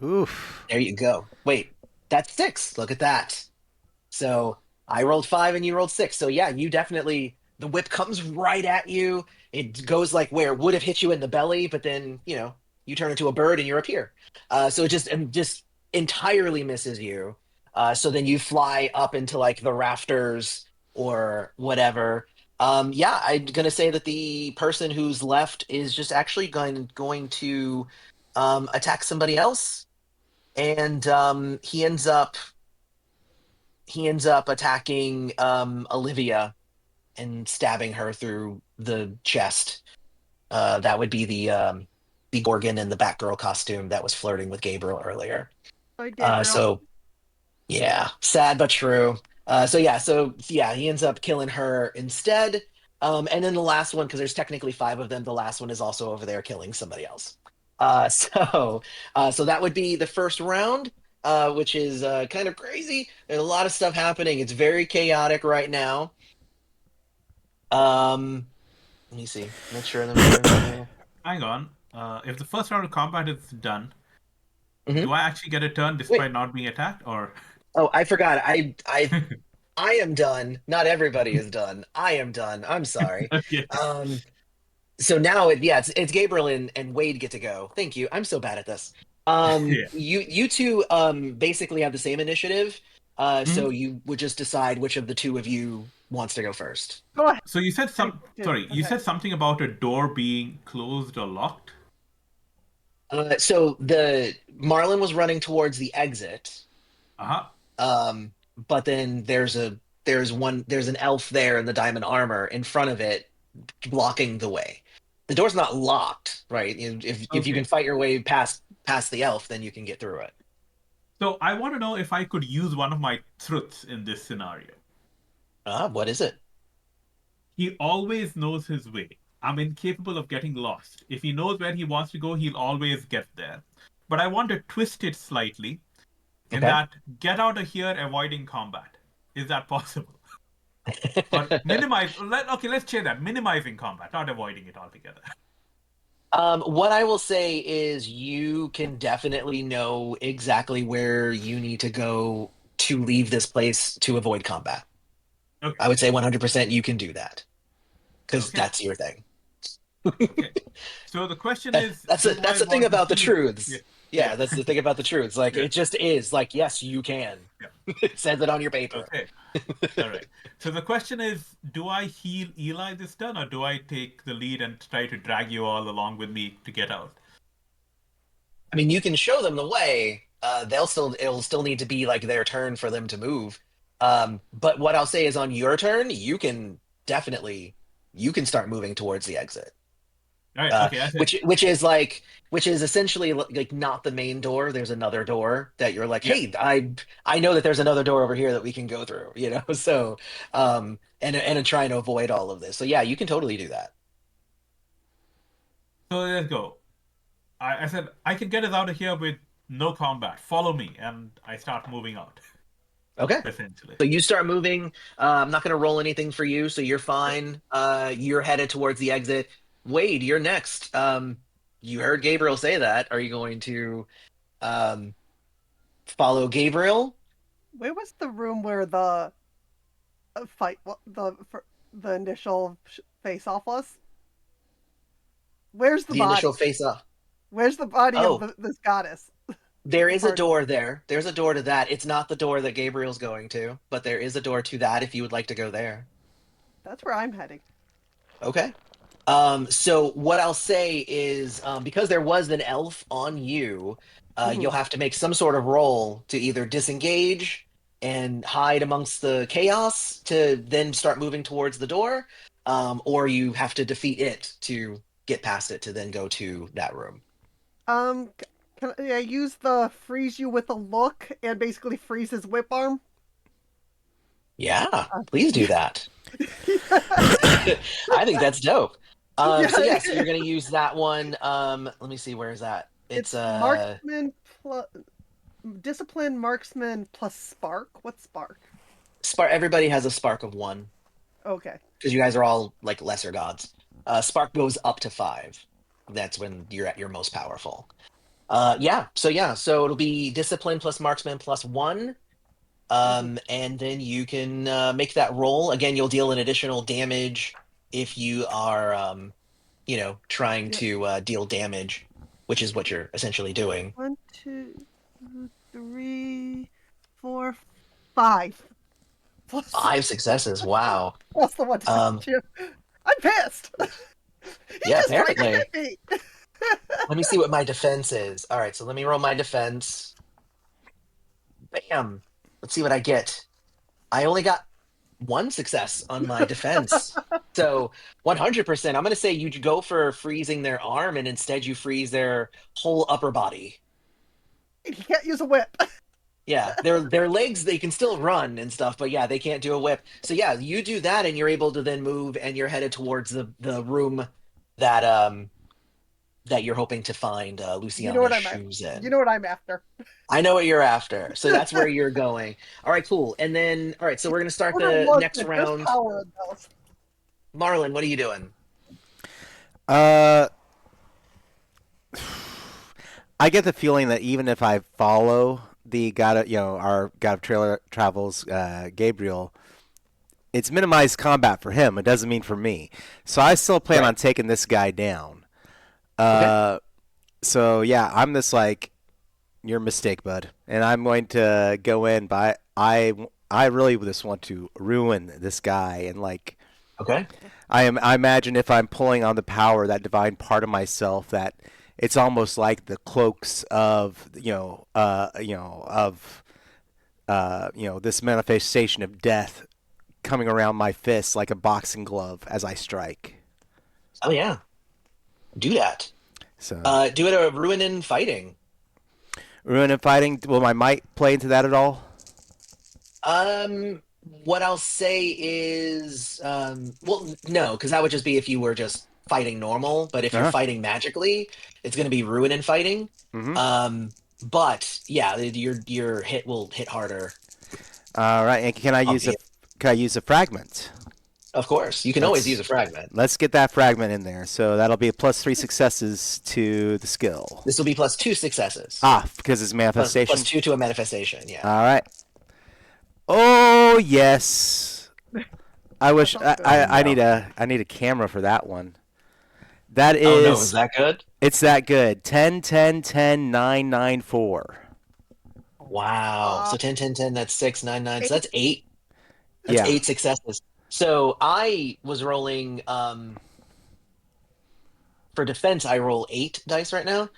Oof. There you go. Wait, that's 6. Look at that. So I rolled 5 and you rolled 6. So yeah, you definitely the whip comes right at you. It goes like where it would have hit you in the belly, but then you turn into a bird and you're up here. So it just entirely misses you. So then you fly up into like the rafters or whatever. Yeah, I'm gonna say that the person who's left is just actually going to attack somebody else, and he ends up attacking Olivia and stabbing her through the chest. That would be the Gorgon in the Batgirl costume that was flirting with Gabriel earlier. Hi, Gabriel. So yeah, sad but true. So yeah, he ends up killing her instead. And then the last one, because there's technically five of them, the last one is also over there killing somebody else. So that would be the first round, which is kind of crazy. There's a lot of stuff happening. It's very chaotic right now. Um, Let me see. Make sure that I'm doing right here. Hang on. If the first round of combat is done, Hmm. do I actually get a turn Wait. despite not being attacked, or? Oh, I forgot. I am done. Not everybody is done. I am done. I'm sorry. Okay. Um, so now it's Gabriel and Wade get to go. Thank you. I'm so bad at this. Yeah. You two basically have the same initiative. So Mhm. you would just decide which of the two of you wants to go first. Go ahead. So you said sorry, you Okay. said something about a door being closed or locked. So the Marlin was running towards the exit. Uh-huh. But then there's an elf there in the diamond armor in front of it blocking the way. The door's not locked, right? If you can Okay. fight your way past the elf, then you can get through it. So I want to know if I could use one of my truths in this scenario. What is it? He always knows his way. I'm incapable of getting lost. If he knows where he wants to go, he'll always get there. But I want to twist it slightly in Okay. that get out of here avoiding combat. Is that possible? Or minimize, okay, let's change that. Minimizing combat, not avoiding it altogether. What I will say is you can definitely know exactly where you need to go to leave this place to avoid combat. Okay, I would say 100% you can do that because okay, that's your thing. okay. So the question is, That's do that's I the thing want to about the heal? Yeah, truths. yeah, Yeah, that's the thing about the truths. Like yeah, it just is. Like yes, you can. yeah. It says it on your paper. Okay, all right. So the question is, do I heal Eli this turn, or do I take the lead and try to drag you all along with me to get out? I mean, you can show them the way. It'll still need to be like their turn for them to move. But what I'll say is on your turn, you can definitely you can start moving towards the exit. All right. Okay. I said, Which is essentially like not the main door. There's another door that you're like, yeah. hey, I know that there's another door over here that we can go through, you know. So and trying to avoid all of this. So yeah, you can totally do that. So let's go. I said I can get us out of here with no combat. Follow me, and I start moving out. Okay. Essentially. So you start moving. I'm not going to roll anything for you, so you're fine. You're headed towards the exit. Wade, you're next. You heard Gabriel say that. Are you going to um, follow Gabriel? Where was the room where the fight, the initial face off was? Where's the The initial body? face off. Where's the body of Oh, this goddess? there The is a party. door there. There's a door to that. It's not the door that Gabriel's going to, but there is a door to that if you would like to go there. That's where I'm heading. Okay. So what I'll say is, because there was an elf on you, Hmm. you'll have to make some sort of roll to either disengage and hide amongst the chaos to then start moving towards the door, or you have to defeat it to get past it to then go to that room. Um, can I use the freeze you with a look and basically freeze his whip arm? Yeah, Uh, please do yeah, that. I think that's dope. yeah. So yeah, so you're gonna use that one. Let me see, where is that? It's It's marksman plus discipline, marksman plus spark. What's spark? spark. Everybody has a spark of one Okay. because you guys are all like lesser gods. Spark goes up to five. That's when you're at your most powerful. Yeah, so it'll be discipline plus marksman plus one. Hmm. And then you can make that roll. Again, you'll deal an additional damage if you are trying Yeah. to deal damage, which is what you're essentially doing. 1, 2, 3, 4, 5. Plus, Five successes. Wow. plus the one Um, disadvantage. I'm pissed. He yeah, just straight apparently. hit me. Let me see what my defense is. All right, so let me roll my defense. Bam. Let's see what I get. I only got one success on my defense. So 100%, I'm going to say you go for freezing their arm and instead you freeze their whole upper body. He can't use a whip. Yeah, their legs they can still run and stuff, but yeah, they can't do a whip. So yeah, you do that and you're able to then move and you're headed towards the room that that you're hoping to find You know Luciana's what I'm at. shoes You in. know what I'm after. I know what you're after. So that's where you're going. All right, cool. And then all right, so we're going to start Order the one. next There's round. power in those. Marlon, what are you doing? Uh, I get the feeling that even if I follow the God of, our God of Trailer Travels, Gabriel, it's minimized combat for him. It doesn't mean for me. So I still plan Right. on taking this guy down. Okay. Uh, so yeah, I'm just like your mistake, bud, and I'm going to go in. But I really just want to ruin this guy, and like Okay. I imagine if I'm pulling on the power, that divine part of myself, that it's almost like the cloaks of this manifestation of death coming around my fists like a boxing glove as I strike. Oh yeah. Do that. So Do it a ruin in fighting. ruin and fighting. Will my might play into that at all? What I'll say is, well, no, because that would just be if you were just fighting normal. But if you're Uh huh. fighting magically, it's going to be ruin and fighting. Mm-hmm. But yeah, your hit will hit harder. All right. And Albeit, can I use a fragment? of course, you can always use Let's a fragment. let's get that fragment in there. So that'll be a plus three successes to the skill. This will be plus two successes, Ah, because it's plus manifestation. two to a manifestation. Yeah. All right. Oh yes. I That wish sounds good. I need a camera for that one. That Oh no, is is that good? it's that good. 10 10 10 9 9 4. Wow. Uh, So 10, 10, 10. That's 6, 9, 9. So eight. that's eight. That's Yeah. eight successes. So I was rolling for defense, I roll 8 dice right now.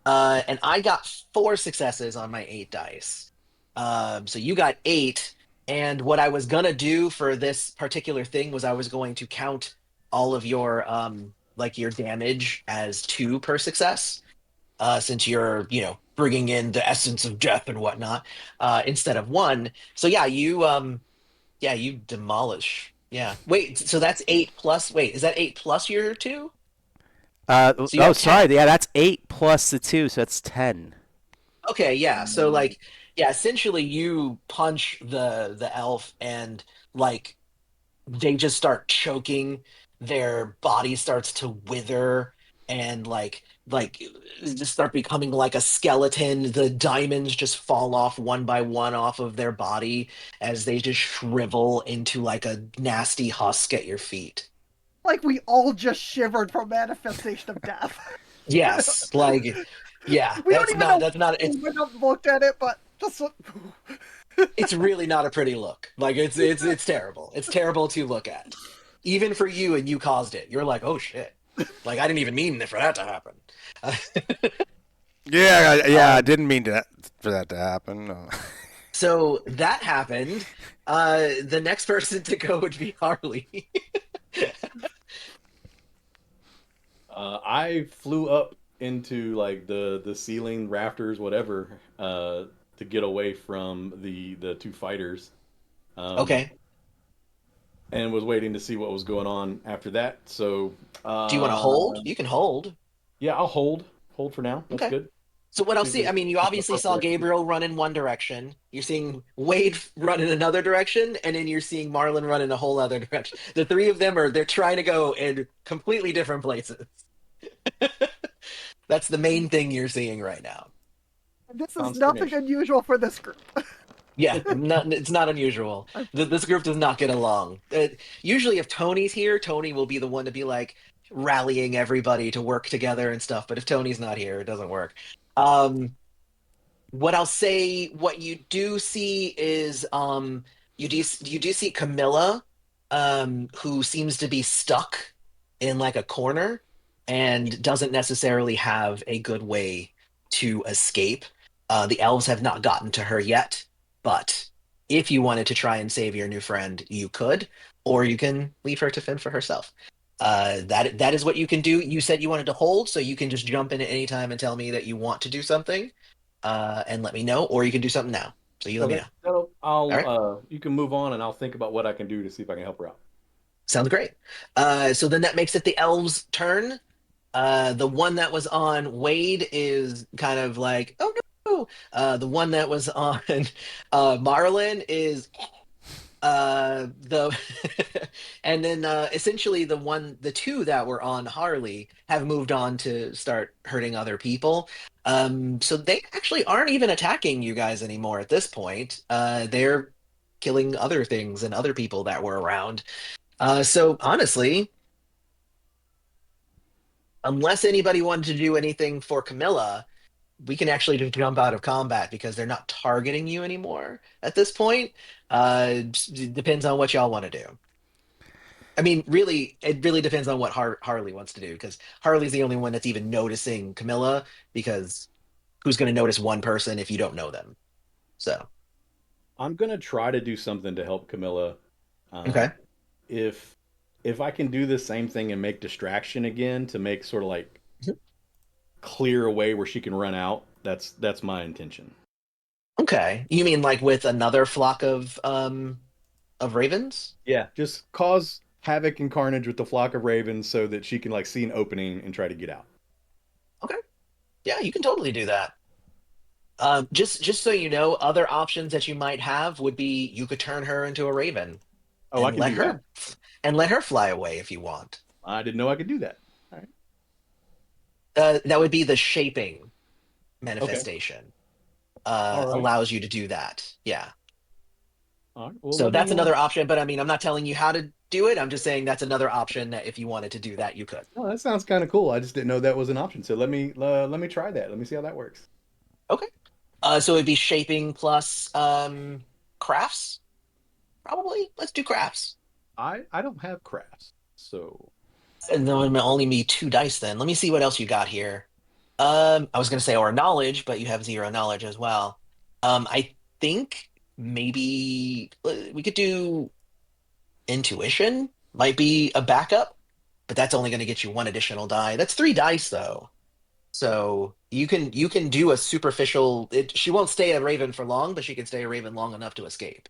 And I got 4 successes on my 8 dice. So you got 8. And what I was gonna do for this particular thing was I was going to count all of your like your damage as two per success, since you're bringing in the essence of death and whatnot, instead of one. So yeah, you demolish. Yeah. Wait, so that's eight plus. Wait, is that eight plus your two? So you Oh, have sorry. 10. Yeah, that's 8 plus the 2, so that's 10. Okay, yeah. So like, yeah, essentially you punch the elf and like they just start choking, their body starts to wither and like just start becoming like a skeleton. The diamonds just fall off one by one off of their body as they just shrivel into like a nasty husk at your feet. Like we all just shivered from manifestation of death. Yes, like yeah, We don't even know that's not we went up and looked at it, but just it's really not a pretty look. Like it's terrible. It's terrible to look at. Even for you and you caused it. You're like, "Oh shit." Like I didn't even mean for that to happen. Yeah, I um didn't mean for that to happen. No. so that happened. The next person to go would be Harley. I flew up into like the ceiling, rafters, whatever, to get away from the two fighters, um, Okay. and was waiting to see what was going on after that. So, Do you want to uh, hold? You can hold. yeah, I'll hold for now. That's Okay. good. So what I'll See if see, there's I mean, you something obviously saw appropriate. Gabriel run in one direction. You're seeing Wade run in another direction, and then you're seeing Marlon run in a whole other direction. The three of them they're trying to go in completely different places. That's the main thing you're seeing right now. this is nothing Consternation. unusual for this group. Yeah, it's not unusual. This group does not get along. Usually, if Tony's here, Tony will be the one to be like rallying everybody to work together and stuff. But if Tony's not here, it doesn't work. Um, what I'll say, what you do see is you do see Camilla, who seems to be stuck in like a corner and doesn't necessarily have a good way to escape. The elves have not gotten to her yet, but if you wanted to try and save your new friend, you could, or you can leave her to fend for herself. That is what you can do. You said you wanted to hold, so you can just jump in at any time and tell me that you want to do something, and let me know, or you can do something now. So you let me Okay, know. that'll All I'll right. you can move on, and I'll think about what I can do to see if I can help her out. Sounds great. So then that makes it the elves' turn. The one that was on Wade is kind of like, oh no. The one that was on Marlin is the and then essentially the two that were on Harley have moved on to start hurting other people. So they actually aren't even attacking you guys anymore at this point. They're killing other things and other people that were around. So honestly, unless anybody wanted to do anything for Camilla, we can actually just jump out of combat because they're not targeting you anymore at this point. It depends on what y'all want to do. I mean, really, it really depends on what Harley wants to do because Harley's the only one that's even noticing Camilla because who's going to notice one person if you don't know them? So, I'm gonna try to do something to help Camilla. okay. Um, if if I can do the same thing and make distraction again to make sort of like clear a way where she can run out, that's my intention. Okay. You mean like with another flock of ravens? Yeah, just cause havoc and carnage with the flock of ravens so that she can like see an opening and try to get out. Okay. Yeah, you can totally do that. Just so you know, other options that you might have would be you could turn her into a raven Oh, I and can let do that. her and let her fly away if you want. I didn't know I could do that. All right. That would be the shaping Okay. manifestation. All right. Allows you to do that. Yeah. All right. Well, So let that's me. another option, but I mean, I'm not telling you how to do it. I'm just saying that's another option that if you wanted to do that, you could. Oh, that sounds kind of cool. I just didn't know that was an option. So let me try that. Let me see how that works. Okay. So it'd be shaping plus crafts, probably. Let's do crafts. I don't have crafts, so And then it'll only be two dice then. Let me see what else you got here. I was gonna say or knowledge, but you have zero knowledge as well. I think maybe we could do intuition, might be a backup, but that's only going to get you one additional die. That's three dice though. So you can do a superficial. She won't stay a raven for long, but she can stay a raven long enough to escape.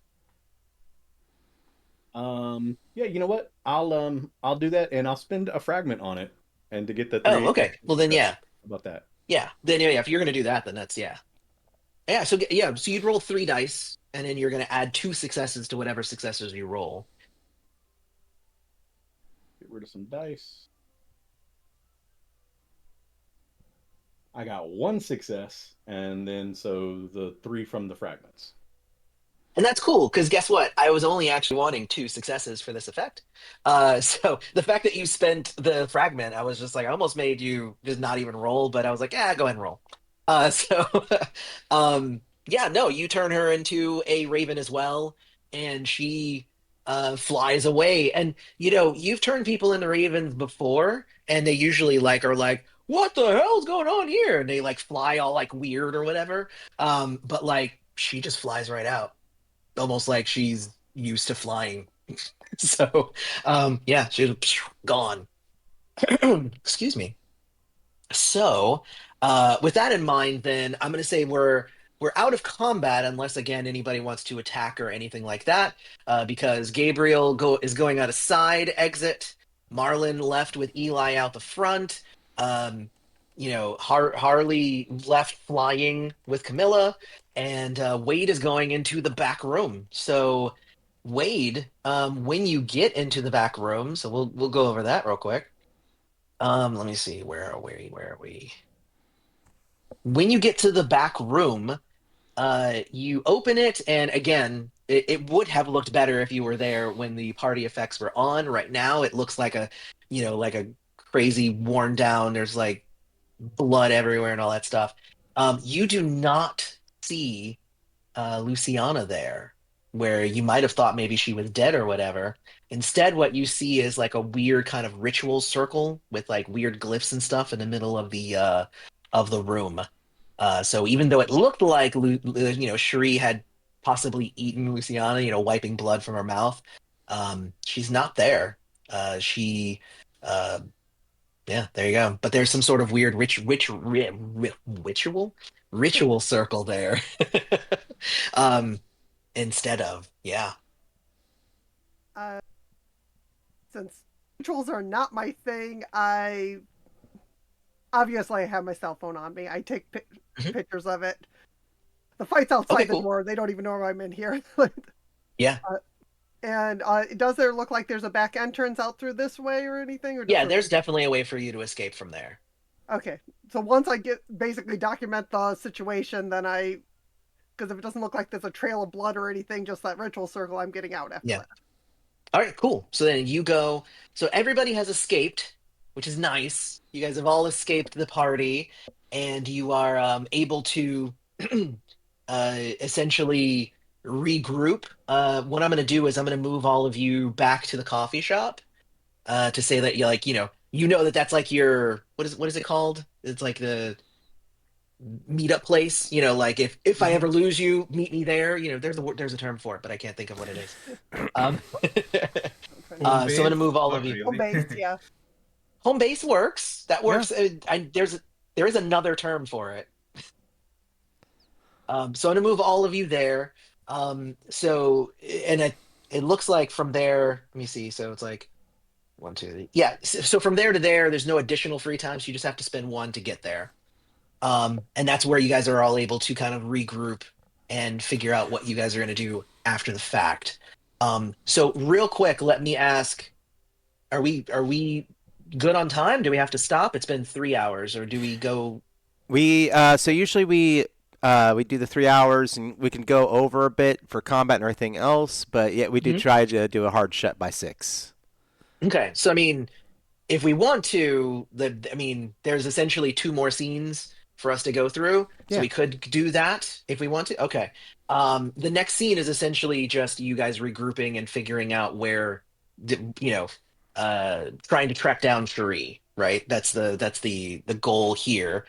Yeah, you know what? I'll do that, and I'll spend a fragment on it, and to get the Oh, three okay. extra Well then, successes. yeah, How about that? yeah. Then yeah, if you're gonna do that, then that's yeah, yeah. So yeah, so you'd roll three dice, and then you're gonna add two successes to whatever successes you roll. Get rid of some dice. I got one success, and then so the three from the fragments. And that's cool because guess what? I was only actually wanting two successes for this effect. So the fact that you spent the fragment, I was just like, I almost made you just not even roll, but I was like, yeah, go ahead and roll. So, yeah, no, you turn her into a raven as well, and she flies away. And you've turned people into ravens before, and they usually like are like, what the hell's going on here? And they like fly all like weird or whatever. But like she just flies right out almost like she's used to flying. So, yeah, she's gone. Excuse me. So, with that in mind, then I'm going to say we're out of combat unless again anybody wants to attack or anything like that. Because Gabriel is going out a side exit. Marlon left with Eli out the front. Um, Harley left flying with Camilla, and Wade is going into the back room. So, Wade, when you get into the back room, so we'll go over that real quick. Let me see. Where are we? Where are we? When you get to the back room, you open it, and again, it would have looked better if you were there when the party effects were on. Right now, it looks like a crazy worn down. There's like blood everywhere and all that stuff. You do not see Luciana there, where you might have thought maybe she was dead or whatever. Instead, what you see is like a weird kind of ritual circle with like weird glyphs and stuff in the middle of the room. So even though it looked like Cherie had possibly eaten Luciana, wiping blood from her mouth, she's not there. She uh, yeah, there you go. But there's some sort of weird ritual circle there. um, instead of yeah, Uh, since rituals are not my thing, I obviously have my cell phone on me. I take Mhm. pictures of it. The fight's Okay, outside the cool. door. They don't even know I'm in here. Yeah, And does there look like there's a back entrance out through this way or anything, or does yeah. it? There's definitely a way for you to escape from there. Okay, so once I get basically document the situation, then because if it doesn't look like there's a trail of blood or anything, just that ritual circle, I'm getting out after Yeah. that. All right, cool. So then you go. So everybody has escaped, which is nice. You guys have all escaped the party, and you are able to essentially regroup. What I'm going to do is I'm going to move all of you back to the coffee shop to say that you know that that's like your what is it called? It's like the meetup place. Like if I Mhm. ever lose you, meet me there. There's a term for it, but I can't think of what it is. Um, I'm trying to Home think. so I'm gonna base? move all of Not you. Home really. base, yeah. Home base works. That Yeah. works. There is another term for it. So I'm gonna move all of you there. And it looks like from there. Let me see. So it's like one, two. Yeah. So from there to there, there's no additional free time. So you just have to spend one to get there. And that's where you guys are all able to kind of regroup and figure out what you guys are gonna do after the fact. So real quick, let me ask: Are we good on time? Do we have to stop? It's been 3 hours, or do we go? So usually we do the 3 hours, and we can go over a bit for combat and everything else. But yeah, we do Mhm. try to do a hard shut by 6. Okay, so I mean, if we want to, there's essentially two more scenes for us to go through, so Yeah. we could do that if we want to. Okay. The next scene is essentially just you guys regrouping and figuring out where, you know, trying to track down Cherie, right? That's the goal here,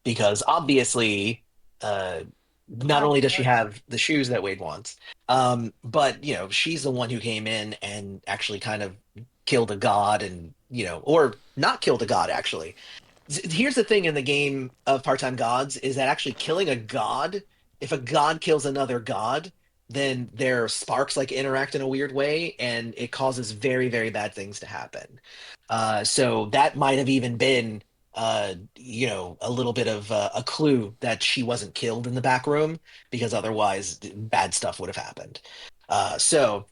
because obviously, uh, Not Oh only does she boy. have the shoes that Wade wants, but she's the one who came in and actually kind of killed a god, and or not killed a god actually. Here's the thing in the game of part-time gods is that actually killing a god, if a god kills another god, then their sparks like interact in a weird way, and it causes very, very bad things to happen. So that might have even been, a little bit of a clue that she wasn't killed in the back room, because otherwise bad stuff would have happened. So,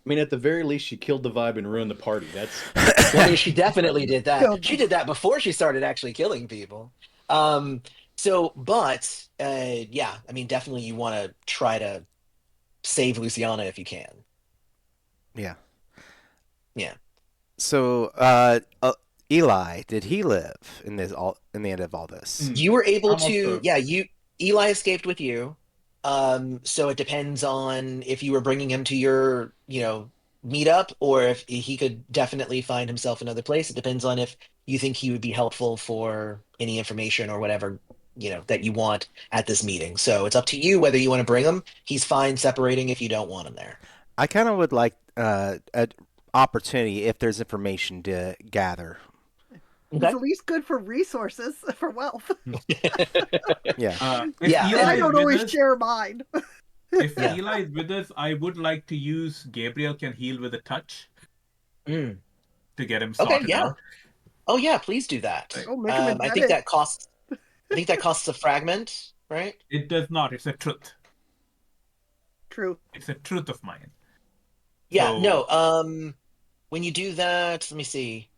I mean, at the very least, she killed the vibe and ruined the party. That's well, I mean, she definitely did that. Killed She them. did that before she started actually killing people. Um, but yeah, I mean, definitely you want to try to save Luciana if you can. Yeah. Yeah. So, Eli, did he live in this all in the end of all this? Mm. You were able I'm to, also yeah, Eli escaped with you. So it depends on if you were bringing him to your, meetup, or if he could definitely find himself another place. It depends on if you think he would be helpful for any information or whatever, that you want at this meeting. So it's up to you whether you want to bring him. He's fine separating if you don't want him there. I kind of would like an opportunity if there's information to gather. He's Okay. at least good for resources, for wealth. Yeah. if Yeah, I Eli and is don't with always us, share mine. if yeah. Eli is with us, I would like to use Gabriel can heal with a touch Mm. to get him Okay, sorted yeah. out. Oh yeah, please do that. Right. Oh, make him I think indebted. that costs. I think that costs a fragment, right? It does not. It's a truth. True. It's a truth of mine. Yeah, So no. When you do that, let me see.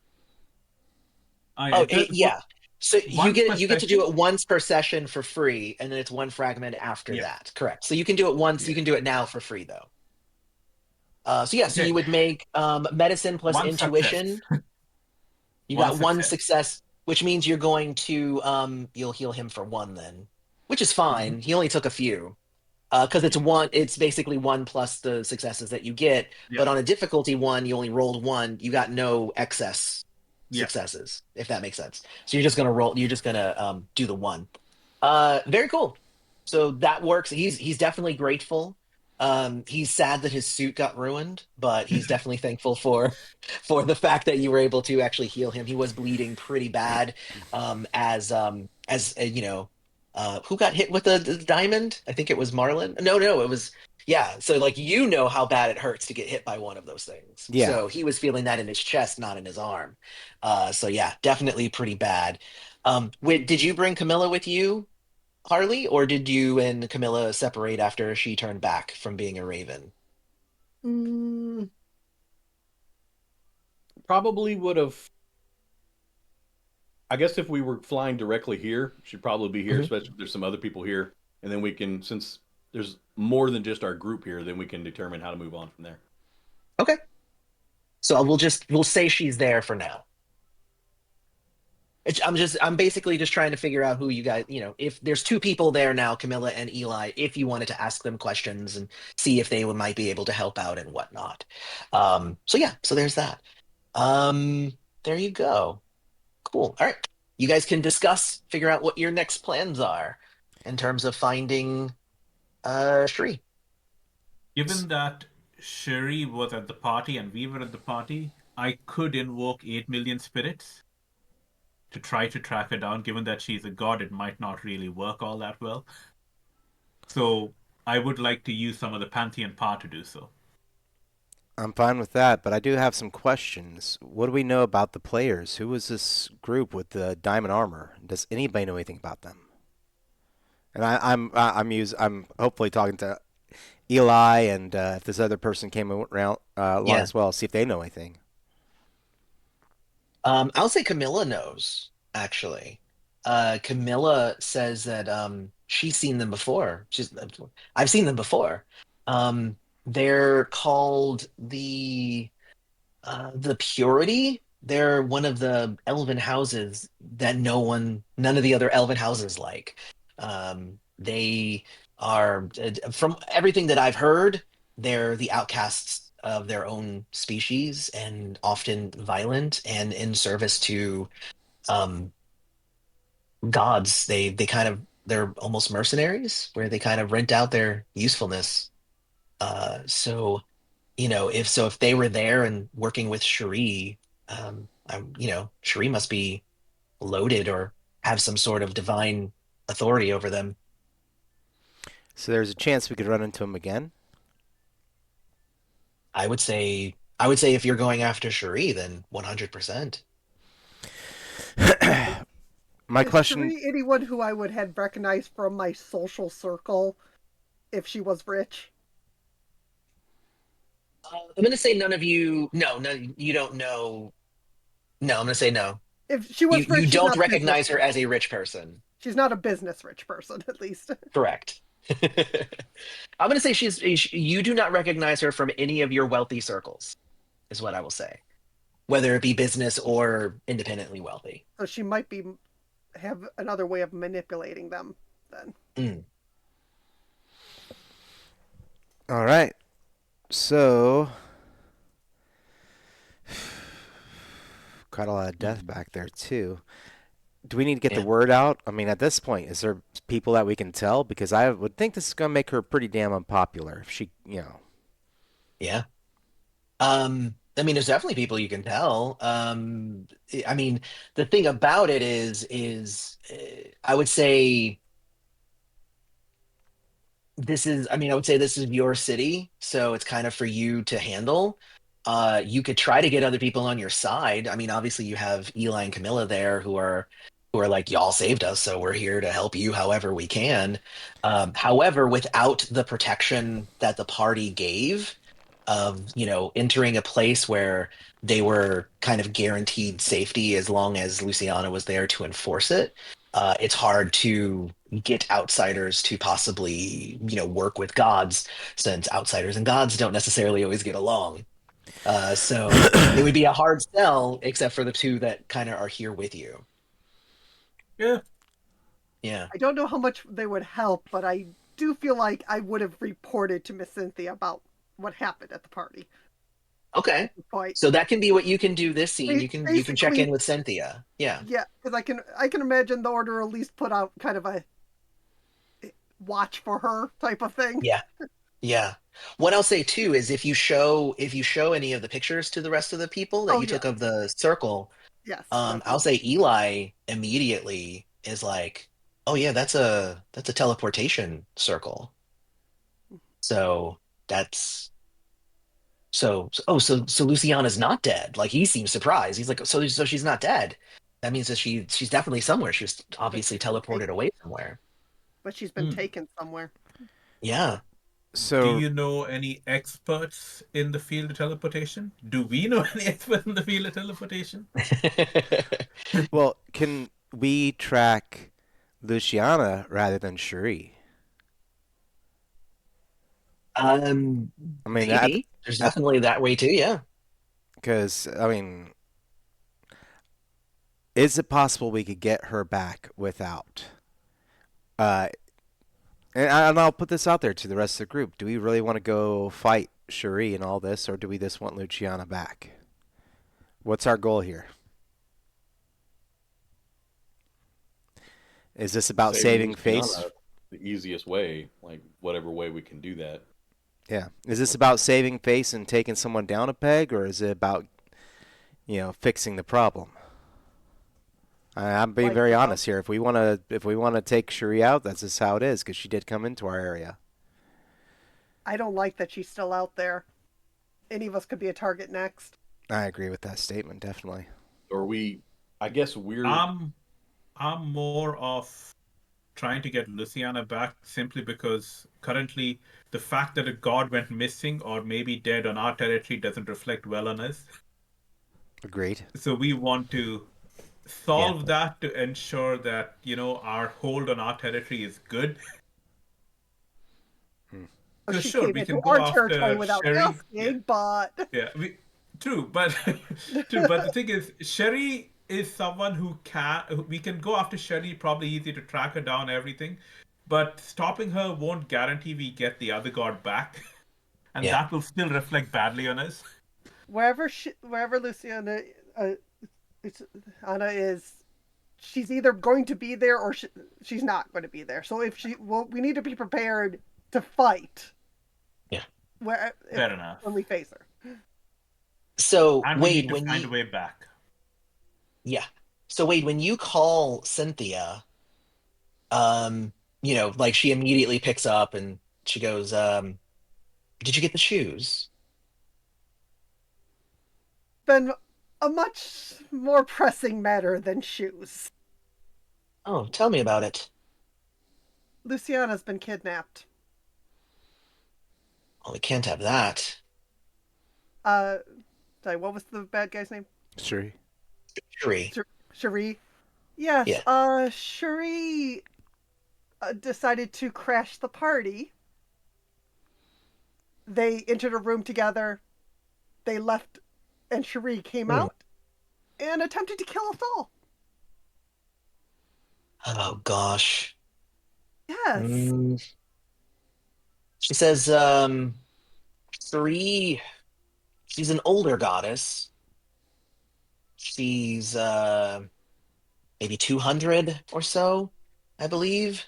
Oh, it does yeah. So you once get per you get to do session. it once per session for free, and then it's one fragment after Yes. that. Correct. So you can do it once. You Yes. can do it now for free though. So yeah. So Okay. you would make medicine plus One success. intuition. You One got one success. success, which means you're going to you'll heal him for one then, which is Mhm. fine. He only took a few. Because it's Yeah. one, it's basically one plus the successes that you get. Yeah. But on a difficulty one, you only rolled one. You got no excess Yeah. successes, if that makes sense. So you're just gonna roll. You're just gonna do the one. Very cool. So that works. He's definitely grateful. He's sad that his suit got ruined, but he's definitely thankful for for the fact that you were able to actually heal him. He was bleeding pretty bad. As who got hit with the diamond? I think it was Marlin. No, it was yeah. So like how bad it hurts to get hit by one of those things. Yeah. So he was feeling that in his chest, not in his arm. So yeah, definitely pretty bad. Did you bring Camilla with you, Harley, or did you and Camilla separate after she turned back from being a raven? Mm, probably would have. I guess if we were flying directly here, she'd probably be here, Hmm. especially if there's some other people here, and then we can, since there's more than just our group here, then we can determine how to move on from there. Okay. So we'll say she's there for now. I'm basically just trying to figure out who you guys, if there's two people there now, Camilla and Eli, if you wanted to ask them questions and see if they might be able to help out and whatnot. So yeah, so there's that. There you go. Cool. All right. You guys can discuss, figure out what your next plans are in terms of finding Shri. Given that Sherry was at the party and we were at the party, I could invoke 8 million spirits to try to track her down. Given that she's a god, it might not really work all that well. So I would like to use some of the Pantheon power to do so. I'm fine with that, but I do have some questions. What do we know about the players? Who was this group with the diamond armor? Does anybody know anything about them? And I'm hopefully talking to Eli and if this other person came around along Yeah. as well, see if they know anything. I'll say Camilla knows, actually. Camilla says that she's seen them before. I've seen them before. They're called the Purity. They're one of the elven houses that none of the other elven houses like. They are, from everything that I've heard, they're the outcasts of their own species and often violent and in service to um, gods. They kind of they're almost mercenaries where they kind of rent out their usefulness. So if they were there and working with Cherie, Cherie must be loaded or have some sort of divine authority over them. So there's a chance we could run into him again. I would say if you're going after Cherie, then 100%. My Is question. Cherie anyone who I would have recognized from my social circle if she was rich? I'm gonna say none of you. No, no, you don't know. No, I'm gonna say no. If she You was you rich, she's don't not business recognize her rich. as a rich person. She's not a business rich person, at least. Correct. I'm gonna say you do not recognize her from any of your wealthy circles, is what I will say. Whether it be business or independently wealthy. So she might be have another way of manipulating them then. Mm, All right. So, got a lot of death mm, back there too. Do we need to get the yeah. word out? I mean, at this point, is there people that we can tell? Because I would think this is going to make her pretty damn unpopular. If she. Yeah. I mean, there's definitely people you can tell. I mean, the thing about it is I would say I would say this is your city, so it's kind of for you to handle. You could try to get other people on your side. I mean, obviously you have Eli and Camilla there who are like, y'all saved us, so we're here to help you however we can. However, without the protection that the party gave of, entering a place where they were kind of guaranteed safety as long as Luciana was there to enforce it, it's hard to get outsiders to possibly, work with gods, since outsiders and gods don't necessarily always get along. So it would be a hard sell, except for the two that kind of are here with you. Yeah. Yeah. I don't know how much they would help, but I do feel like I would have reported to Miss Cynthia about what happened at the party. Okay. Quite So that can be what you can do this scene. You can check in basically, with Cynthia. Yeah. yeah, because I can imagine the order at least put out kind of a watch for her type of thing. Yeah. Yeah. What I'll say too is if you show any of the pictures to the rest of the people that Oh you took yeah, of the circle, yes, I'll definitely. say Eli immediately is like, "Oh yeah, that's a teleportation circle." So that's so Luciana's not dead. Like he seems surprised. He's like, so she's not dead. That means that she's definitely somewhere. She was But obviously she's been teleported taken. away somewhere. But she's been Hmm. taken somewhere. Yeah. Do So, you know any experts in the field of teleportation? Do we know any experts in the field of teleportation? well, can we track Luciana rather than Cherie? I mean, that Maybe. There's that definitely that way too, yeah. because I mean, is it possible we could get her back without? Uh, and I'll put this out there to the rest of the group. Do we really want to go fight Cherie and all this, or do we just want Luciana back? What's our goal here? Is this about Saving saving face? Luciana the easiest way, like whatever way we can do that. Yeah. Is this about saving face and taking someone down a peg, or is it about fixing the problem? I'm being Like very without, honest here. If we want to take Cherie out, that's just how it is because she did come into our area. I don't like that she's still out there. Any of us could be a target next. I agree with that statement, definitely. Or I guess we're I'm I'm more of trying to get Luciana back simply because currently the fact that a god went missing or maybe dead on our territory doesn't reflect well on us. Agreed. So we want to Yeah. solve that to ensure that, our hold on our territory is good. Hmm. So Because she sure, came we into can go our territory after without Sherry. Yeah, asking, but yeah. True, but true, but the thing is, Sherry is someone we can go after Sherry, probably easy to track her down, everything. But stopping her won't guarantee we get the other god back, and Yeah. that will still reflect badly on us. wherever Luciana uh, Anna is, she's either going to be there or she's not going to be there. So if we need to be prepared to fight Yeah. where if Fair enough. when we face her. So And we need Wade, to when find a you way back. yeah. So Wade, when you call Cynthia, um, like she immediately picks up and she goes, "Did you get the shoes?" Been a much more pressing matter than shoes. Oh, tell me about it. Luciana's been kidnapped. Well, we can't have that. Uh, sorry, what was the bad guy's name? Sure. Cherie. Cherie. Yes. Yeah. Cherie decided to crash the party. They entered a room together. They left, and Cherie came Hmm. out and attempted to kill us all. Oh gosh. Yes. Mm. She says, Cherie, she's an older goddess. She's maybe 200 or so, I believe.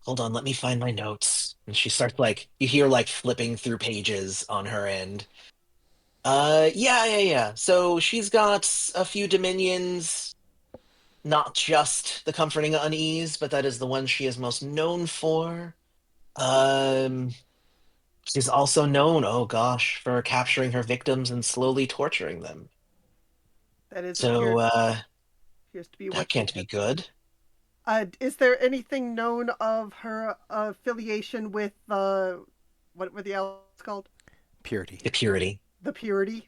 Hold on, let me find my notes. And she starts like you hear like flipping through pages on her end. Yeah. So she's got a few dominions, not just the comforting unease, but that is the one she is most known for. Um, she's also known, oh gosh, for capturing her victims and slowly torturing them. That is So appears to be that what she can't be has. good. Is there anything known of her affiliation with what were the else called? Purity. The purity. The Purity.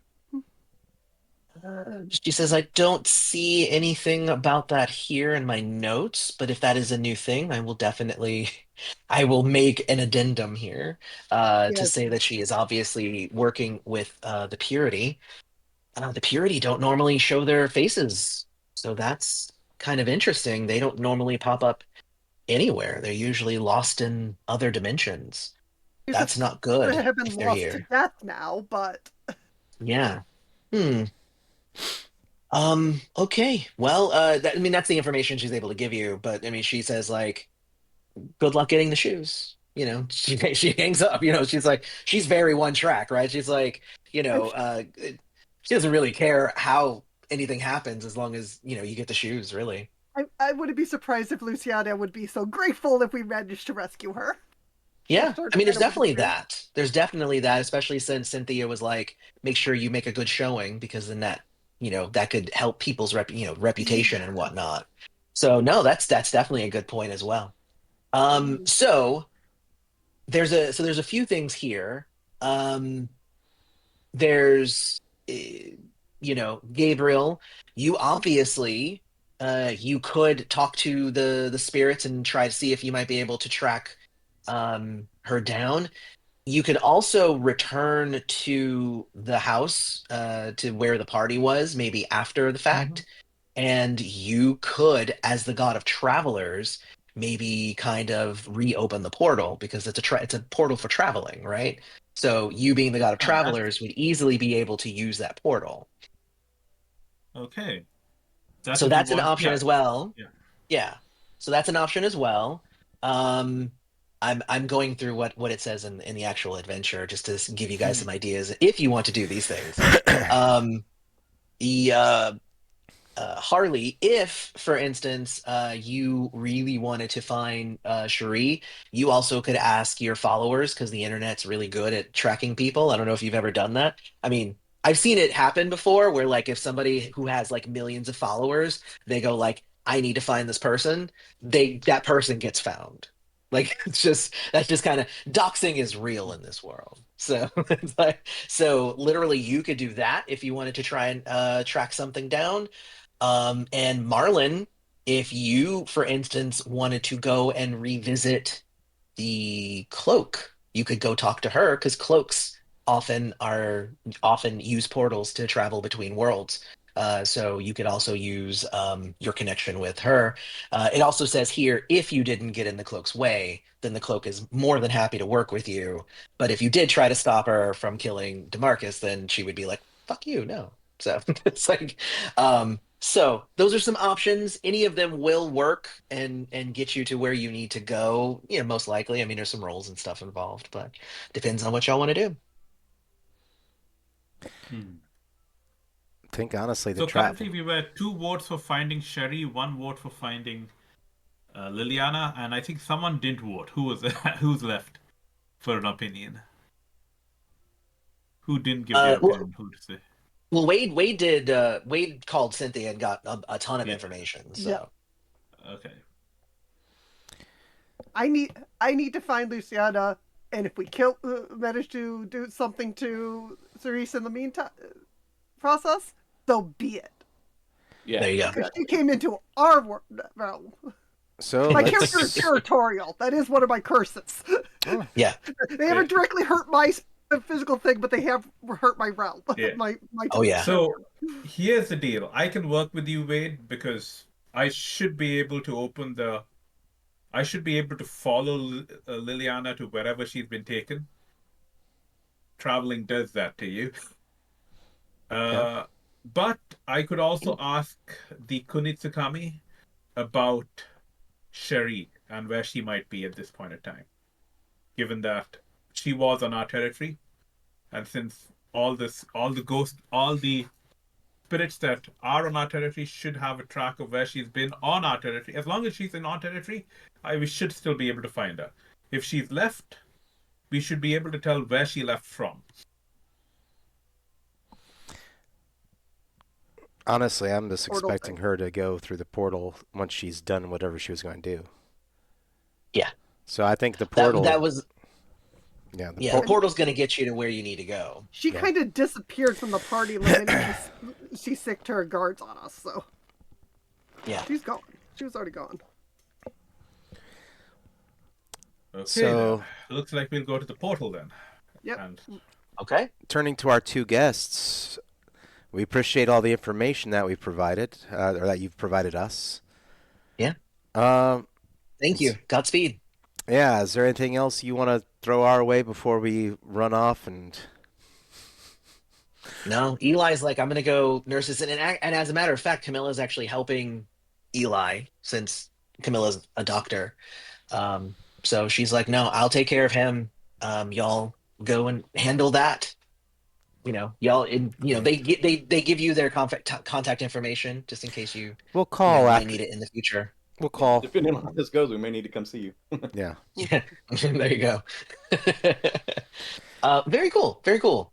She says, I don't see anything about that here in my notes, but if that is a new thing, I will definitely, I will make an addendum here to Yes. say that she is obviously working with the Purity. The Purity don't normally show their faces, so that's kind of interesting. They don't normally pop up anywhere. They're usually lost in other dimensions. Appears That's that not good have been if they're lost to here. death now, but Yeah. Hmm. Okay. Well, I mean, that's the information she's able to give you, but I mean, she says like, good luck getting the shoes. She hangs up, she's like, she's very one track, right? She's like, I'm she doesn't really care how anything happens as long as, you get the shoes, really. I wouldn't be surprised if Luciana would be so grateful if we managed to rescue her. She'll Yeah. start I mean, right there's away to definitely cheer. that. There's definitely that, especially since Cynthia was like, make sure you make a good showing because then that, that could help people's reputation Yeah. and whatnot. So no, that's definitely a good point as well. So there's a few things here. Um, there's Gabriel, you obviously you could talk to the spirits and try to see if you might be able to track her down. You could also return to the house to where the party was, maybe after the fact, and you could, as the god of travelers, maybe kind of reopen the portal because it's a portal for traveling, right? So you being the god of Ah, that's travelers would easily be able to use that portal. okay. That's So if we that's an want. option Yeah, as well. yeah. Yeah. So that's an option as well. Um, I'm going through what it says in the actual adventure just to give you guys some ideas if you want to do these things. Um, the Harley, if, for instance, you really wanted to find Cherie, you also could ask your followers because the internet's really good at tracking people. I don't know if you've ever done that. I mean, I've seen it happen before where, like, if somebody who has like millions of followers, they go like, "I need to find this person," that person gets found. Like, that's just kind of doxing is real in this world. So it's like, so literally, you could do that if you wanted to try and track something down. And Marlin, if you, for instance, wanted to go and revisit the cloak, you could go talk to her because cloaks often use portals to travel between worlds. So you could also use your connection with her. It also says here, if you didn't get in the cloak's way, then the cloak is more than happy to work with you. But if you did try to stop her from killing Demarcus, then she would be like, "Fuck you, no." So it's like, So those are some options. Any of them will work and get you to where you need to go. Most likely. I mean, there's some rolls and stuff involved, but depends on what y'all want to do. Hmm. I think honestly the So currently travel. we were 2 votes for finding Sherry, 1 vote for finding Liliana, and I think someone didn't vote. Who was who's left for an opinion? Who didn't give their Well, opinion? Who to say? Wade called Cynthia and got a ton of Yeah. information. Yeah. So Okay. I need to find Luciana, and if we manage to do something to Cerise in the meantime process, so be it. Yeah, there you go. Because exactly. she came into our realm. So My let's. character is territorial. That is one of my curses. Oh, Yeah. They haven't directly hurt my physical thing, but they have hurt my realm. Yeah. my Oh, yeah. So here's the deal. I can work with you, Wade, because I should be able to open the. I should be able to follow Liliana to wherever she's been taken. Traveling does that to you. okay. But I could also ask the Kunitsukami about Sherry and where she might be at this point in time, given that she was on our territory, and since all the spirits that are on our territory should have a track of where she's been on our territory. As long as she's in our territory, we should still be able to find her. If she's left, we should be able to tell where she left from. Honestly, I'm just Portal expecting thing. her to go through the portal once she's done whatever she was going to do. Yeah. So I think the That portal. that was Yeah, the yeah. The portal. portal's going to get you to where you need to go. She Yeah. kind of disappeared from the party the minute she sicked her guards on us. So Yeah. she's gone. She was already gone. Okay, So- then. Looks like we'll go to the portal then. Yep. And Okay. Turning to our two guests, we appreciate all the information that we've provided, or that you've provided us. Yeah. Um, Thank you. Godspeed. yeah. Is there anything else you want to throw our way before we run off? And No, Eli's like, I'm going to go nurse this. And as a matter of fact, Camilla's actually helping Eli since Camilla's a doctor. So she's like, no, I'll take care of him. Y'all go and handle that. Yeah. They give you their contact information just in case you we'll call might after. need it in the future. We'll Yeah, call. depending on how this goes, we may need to come see you. Yeah. Yeah, there you go. Very cool. Very cool.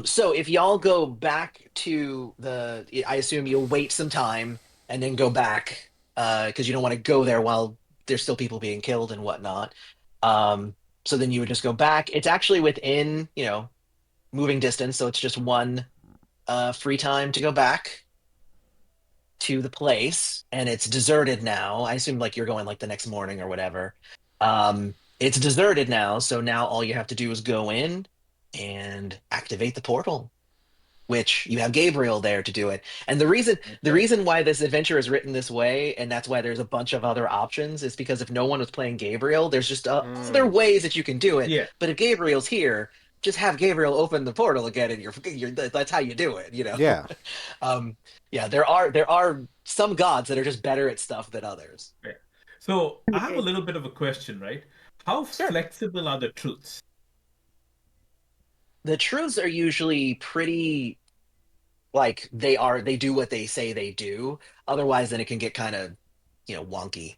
So if y'all go back to I assume you'll wait some time and then go back because you don't want to go there while there's still people being killed and whatnot. So then you would just go back. It's actually within, moving distance, so it's just one free time to go back to the place, and it's deserted now. I assume like you're going like the next morning or whatever. It's deserted now, so now all you have to do is go in and activate the portal, which you have Gabriel there to do it. And the okay. reason why this adventure is written this way, and that's why there's a bunch of other options, is because if no one was playing Gabriel, there's just other ways that you can do it. Yeah. But if Gabriel's here, just have Gabriel open the portal again, and that's how you do it. Yeah. Yeah, there are some gods that are just better at stuff than others. Yeah. So I have a little bit of a question, right? How Sure. flexible are the truths? The truths are usually pretty like they do what they say they do. Otherwise, then it can get kind of wonky.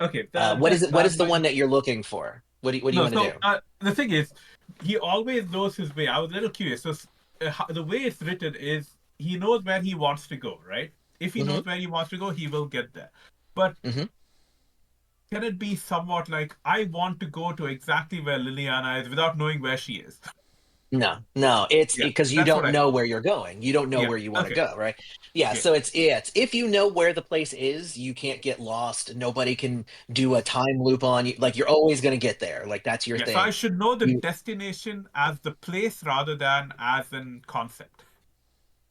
Okay, What is then it? What that is the one might. that you're looking for? What do you No, want to so do? the thing is, he always knows his way. I was a little curious. So the way it's written is he knows where he wants to go, right? If he Hmm. knows where he wants to go, he will get there. But Hmm. can it be somewhat like I want to go to exactly where Liliana is without knowing where she is? No, it's Yeah, because you that's what don't I know thought. where you're going. You don't know Yeah. where you want to Okay. go, right? Yeah, Yeah. so it's if you know where the place is, you can't get lost. Nobody can do a time loop on you. Like you're always going to get there. Like that's your Yeah. So I thing. should know the You destination as the place rather than as in concept.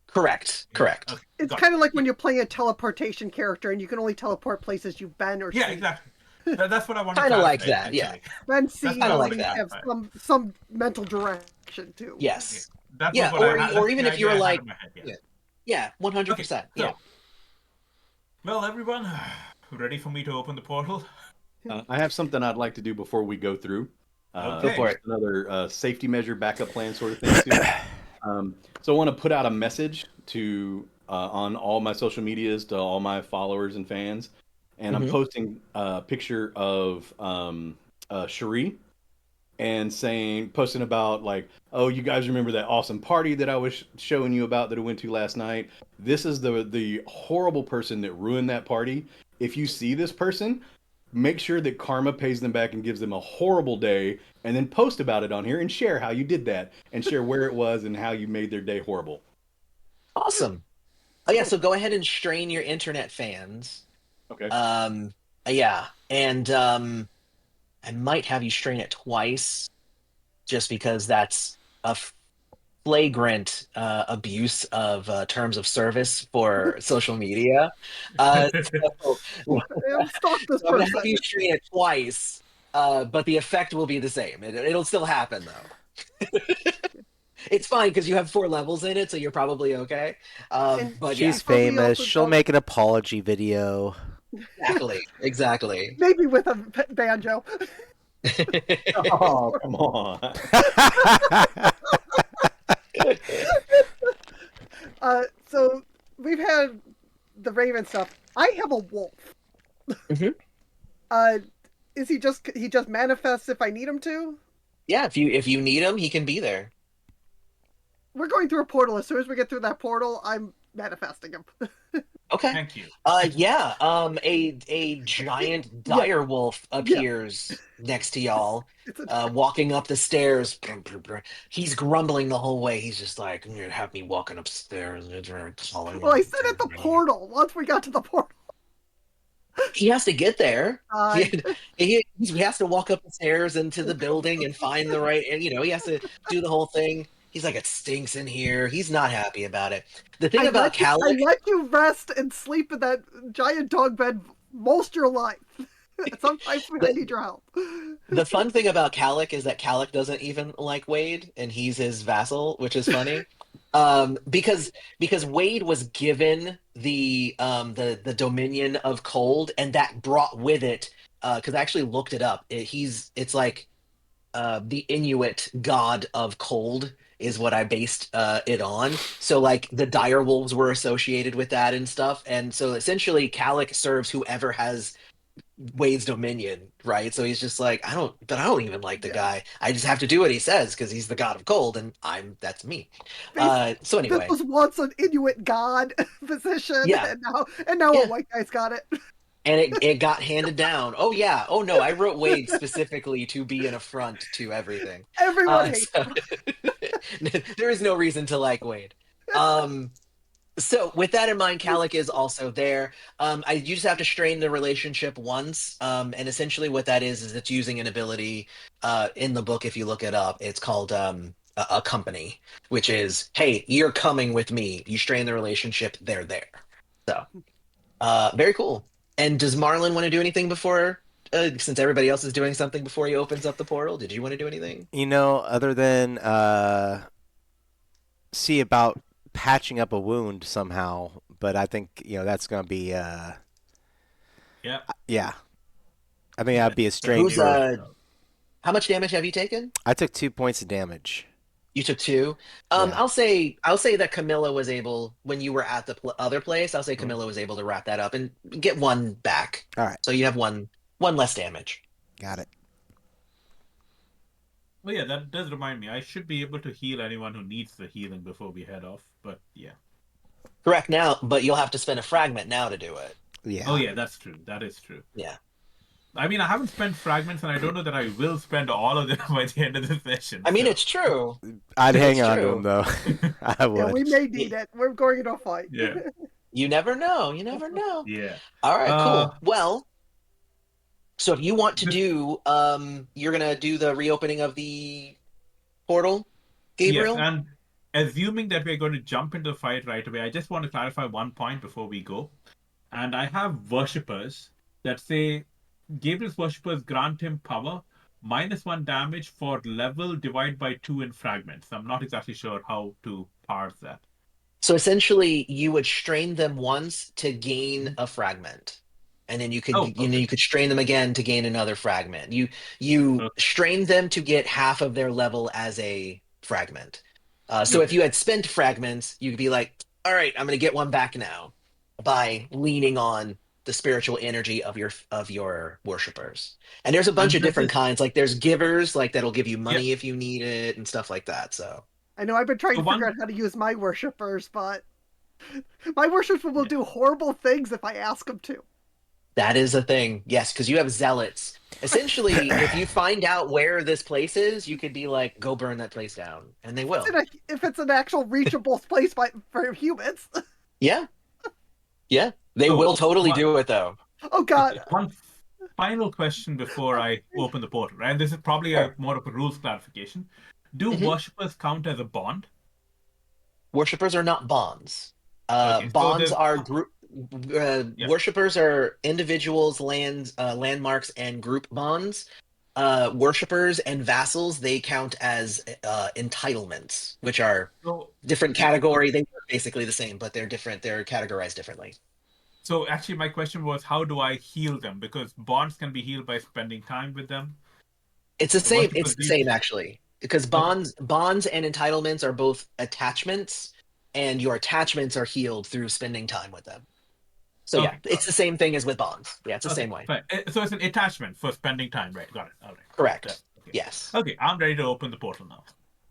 correct, Yeah. correct. Okay. It's Got kind of like it. when you're playing a teleportation character and you can only teleport places you've been or Yeah, seen. exactly. That's what I want to Kind of like clarify, that, yeah. essentially. Been That's seen what Kind I of or want like to you that. have clarify. some mental direction too. Yeah. Yes. That was Yeah, what or I had. or That's even the if idea you're I had like, in my head. Yeah. yeah, 100%. Okay. Yeah. Well, everyone, ready for me to open the portal? I have something I'd like to do before we go through. Go for Okay. Just it. another safety measure, backup plan sort of thing too. So I want to put out a message to on all my social medias to all my followers and fans, and I'm Hmm. posting a picture of Cherie and posting about like, oh, you guys remember that awesome party that I was showing you about that I went to last night? This is the horrible person that ruined that party. If you see this person, make sure that karma pays them back and gives them a horrible day, and then post about it on here and share how you did that and share where it was and how you made their day horrible. Awesome. Oh yeah, Oh, so go ahead and strain your internet fans. Okay. Um, yeah, and I might have you strain it twice, just because that's a flagrant abuse of terms of service for social media. So, stalk this so I'm gonna have person. you strain it twice, but the effect will be the same. It'll still happen though. It's fine because you have 4 levels in it, so you're probably okay. And But yeah, She's before we famous. also She'll go, make an apology video. exactly. maybe with a banjo. Oh, come on. So we've had the Raven stuff. I have a wolf. Mhm. Uh, is he just manifests if I need him to? Yeah, if you need him, he can be there. We're going through a portal. As soon as we get through that portal, I'm manifesting him. Okay. Thank you. Yeah. A giant Yeah, dire wolf yeah. appears next to y'all, It's a. walking up the stairs. He's grumbling the whole way. He's just like, "You have me walking upstairs." Well, I said at the portal. Once we got to the portal, He has to get there. He, I he has to walk up the stairs into the building and find the right, and he has to do the whole thing. He's like, it stinks in here. He's not happy about it. The thing about I Calic, let you rest and sleep in that giant dog bed most your life. Sometimes I the, need your help. the fun thing about Calic is that Calic doesn't even like Wade, and he's his vassal, which is funny. Because Wade was given the dominion of cold, and that brought with it, because I actually looked it up. It's like the Inuit god of cold is what I based it on. So like the dire wolves were associated with that and stuff, and so essentially Calic serves whoever has Wade's dominion, right? So he's just like, I don't even like the Yeah. guy. I just have to do what he says because he's the god of cold, and that's me. Bas- So this anyway, was once an Inuit god position, yeah, and now a yeah, white guy's got it. and it got handed down. Oh yeah, oh no, I wrote Wade specifically to be an affront to everything. Everyone hates So him. there is no reason to like Wade. Um, So with that in mind, Calic is also there. You just have to strain the relationship once, and essentially what that is it's using an ability in the book. If you look it up, it's called a company, which is, hey, you're coming with me. You strain the relationship, they're there. So very cool. And does Marlon want to do anything before? Since everybody else is doing something before he opens up the portal, did you want to do anything? Other than see about patching up a wound somehow, but I think that's gonna be Yeah. yeah. I think that'd be a strange Who's move. how much damage have you taken? I took 2 points of damage. You took 2. Yeah. I'll say that Camilla was able when you were at the other place. I'll say Mhm. Camilla was able to wrap that up and get 1 back. All right, So you have one less damage. got it. Well, yeah, that does remind me. I should be able to heal anyone who needs the healing before we head off. But yeah. Correct now, but you'll have to spend a fragment now to do it. Oh, Yeah. yeah, that's true. That is true. Yeah. I mean, I haven't spent fragments, and I don't know that I will spend all of them by the end of the session. I mean, So, it's true. I'd It's hang on to him true. though. I Yeah, we would. may Y- need it. We're going into a fight. yeah, You never know. You never know. yeah. All right, Uh, cool. Well, so if you want to this, do, you're gonna do the reopening of the portal, yes, Gabriel? and assuming that we're going to jump into the fight right away, I just want to clarify one point before we go. And I have worshippers that say Gabriel's worshippers grant him power -1 damage for level divided by 2 in fragments. I'm not exactly sure how to parse that. So essentially, you would strain them once to gain Mhm. a fragment, and then Oh, you okay. could strain them again to gain another fragment. You Okay. strain them to get half of their level as a fragment. So if Okay. you had spent fragments, you could be like, "All right, I'm going to get one back now," by leaning on the spiritual energy of your worshippers. And there's a bunch And of this different is kinds. Like there's givers, like that'll give you yeah. money if you need it and stuff like that. So. I know I've been trying So to figure one out how to use my worshippers, but my worshippers will yeah. do horrible things if I ask them to. That is a thing. Yes, because you have zealots. Essentially, if you find out where this place is, you could be like, go burn that place down. And they will. If it's an actual reachable place for humans. Yeah, yeah. They So will totally one do it though. Oh God. okay. One final question before I open the portal, right? And this is probably a Sure. more of a rules clarification. Do hmm worshippers count as a bond? Worshippers are not bonds. Okay, so Bonds there's are group. yeah. Worshippers are individuals, lands, landmarks, and group bonds. Worshippers and vassals they count as entitlements, which are So different so category. They are basically the same, but they're different. They're categorized differently. so actually my question was how do I heal them? Because bonds can be healed by spending time with them. It's the The same. worshippers It's the need same to actually, because okay. bonds and entitlements are both attachments, and your attachments are healed through spending time with them. So yeah, Okay, got it's the same thing as with bonds. Yeah, it's the it. Okay, same way. fine. So it's an attachment for spending time, right? Got it. All right. Correct. That's okay. Yes. Okay, I'm ready to open the portal now.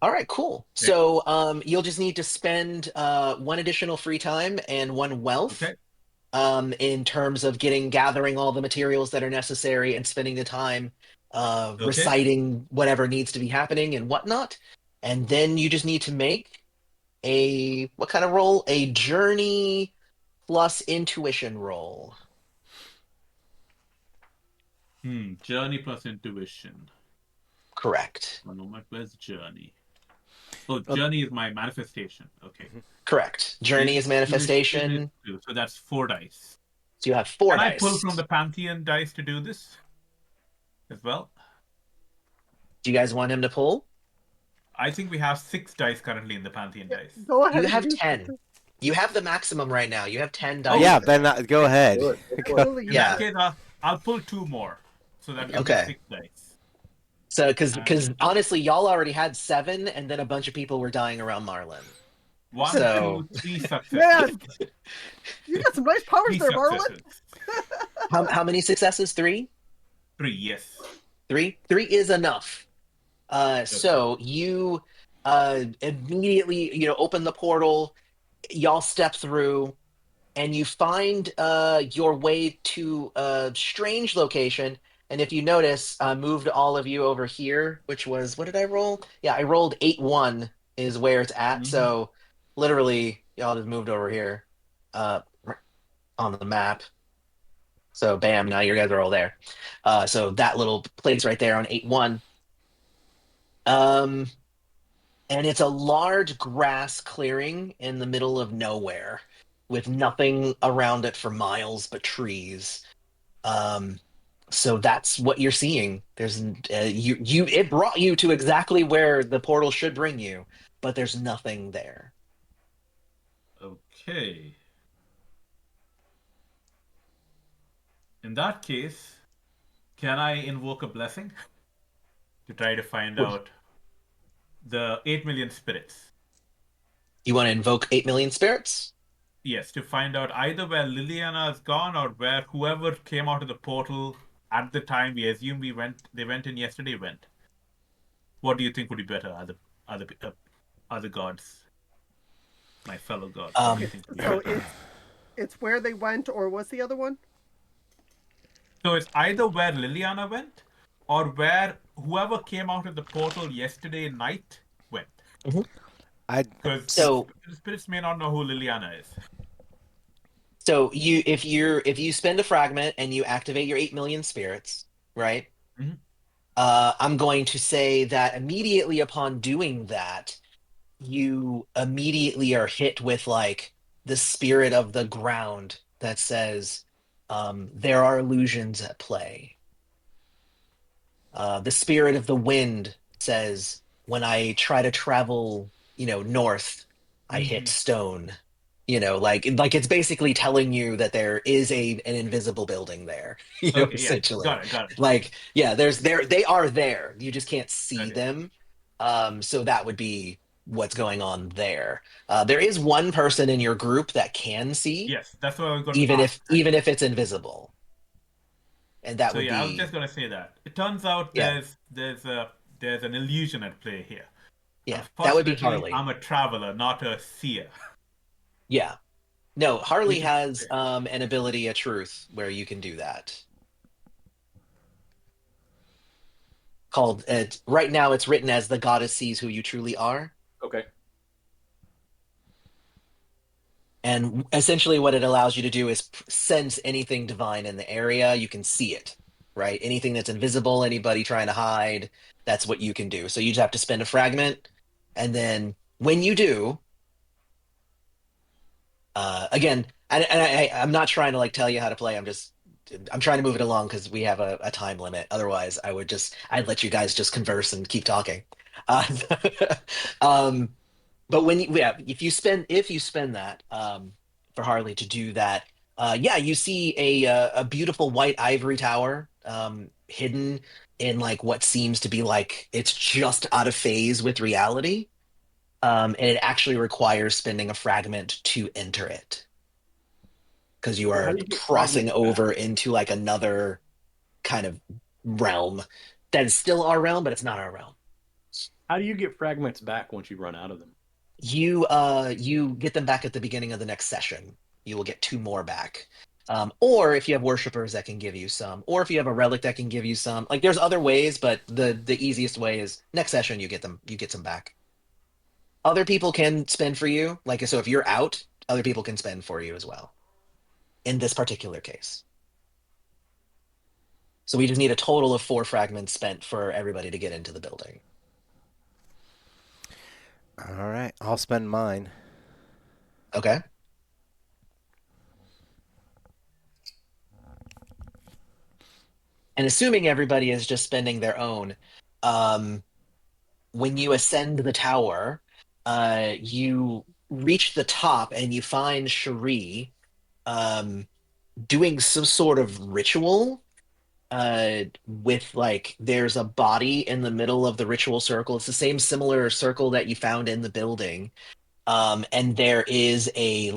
All right, cool. Great. So you'll just need to spend one additional free time and one wealth Okay. in terms of gathering all the materials that are necessary and spending the time Okay. reciting whatever needs to be happening and whatnot. And then you just need to make a what kind of roll? A journey plus intuition roll. Journey plus intuition. Correct. One moment, where's journey? Oh, Oh, journey is my manifestation. Okay. Correct. Journey is Intuition is manifestation. two, so that's 4 dice. So you have four Can I pull dice. from the Pantheon dice to do this as well? Do you guys want him to pull? I think we have 6 dice currently in the Pantheon Yeah, dice. go You ahead and have use 10. You have the maximum right now. You have 10 Oh, dice. yeah, then go ahead. Do it. Go for it. Really in use that Yeah. it. case, I'll pull 2 more. So that gives me Okay. 6 dice. So, because And honestly, y'all already had 7, and then a bunch of people were dying around Marlin. one, So, two, three successes. Man, you got some nice powers Three there, Marlon. successes. how many successes? 3? 3, yes. 3? 3 is enough. Okay. So you immediately, open the portal. Y'all step through, and you find your way to a strange location. And if you notice, moved all of you over here, which was what did I roll? Yeah, I rolled 8-1 is where it's at. hmm So literally, y'all just moved over here uh, on the map. So bam, now you guys are all there. So that little place right there on 8-1. Um, and it's a large grass clearing in the middle of nowhere with nothing around it for miles but trees. Um, so that's what you're seeing. There's you it brought you to exactly where the portal should bring you, but there's nothing there. Okay. In that case, can I invoke a blessing to try to find out the 8 million spirits? You want to invoke 8 million spirits? Yes, to find out either where Liliana is gone or where whoever came out of the portal at the time we assume they went in yesterday went. What do you think would be better? Other other gods, my fellow gods. What do you Um, think would be So better? it's where they went, or what's the other one? So it's either where Liliana went or where whoever came out of the portal yesterday night went. mhm. I Because So the spirits may not know who Liliana is. so if you spend a fragment and you activate your 8 million spirits, right? Mhm. I'm going to say that immediately upon doing that, you immediately are hit with like the spirit of the ground that says there are illusions at play. The spirit of the wind says when I try to travel, north, I hit Mhm. stone. Like it's basically telling you that there is an invisible building there, Okay, yeah, essentially. got it, got it. Like, yeah, they are there. You just can't see Okay. them. So that would be what's going on there. There is one person in your group that can see, Yes, that's what I was going to ask, even actually. if it's invisible, and that So would yeah, I was just be, going to say that. It turns out yeah, there's an illusion at play here. yeah, that would be Unfortunately, Harley. I'm a traveler, not a seer, Yeah. No, Harley which is has an ability, a truth, where you can do that. Called right now it's written as the goddess sees who you truly are. Okay. And essentially, what it allows you to do is sense anything divine in the area. You can see it, right? Anything that's invisible, anybody trying to hide, that's what you can do. So you just have to spend a fragment. And then when you do, again, I'm not trying to like tell you how to play. I'm trying to move it along because we have a time limit. Otherwise, I'd let you guys just converse and keep talking. Uh, um, But yeah, if you spend that for Harley to do that, yeah, you see a beautiful white ivory tower hidden in like what seems to be like it's just out of phase with reality, and it actually requires spending a fragment to enter it because you Okay, how are do you get crossing fragments back? over into like another kind of realm that is still our realm, but it's not our realm. How do you get fragments back once you run out of them? You get them back at the beginning of the next session. You will get two more back. Or if you have worshipers that can give you some, or if you have a relic that can give you some. Like there's other ways, but the easiest way is next session you get some back. Other people can spend for you. Like so if you're out, other people can spend for you as well. In this particular case. So we just need a total of 4 fragments spent for everybody to get into the building. All right, I'll spend mine. Okay? And assuming everybody is just spending their own, um, when you ascend the tower, you reach the top and you find Cherie um, doing some sort of ritual. With like, there's a body in the middle of the ritual circle. It's the same similar circle that you found in the building. And there is a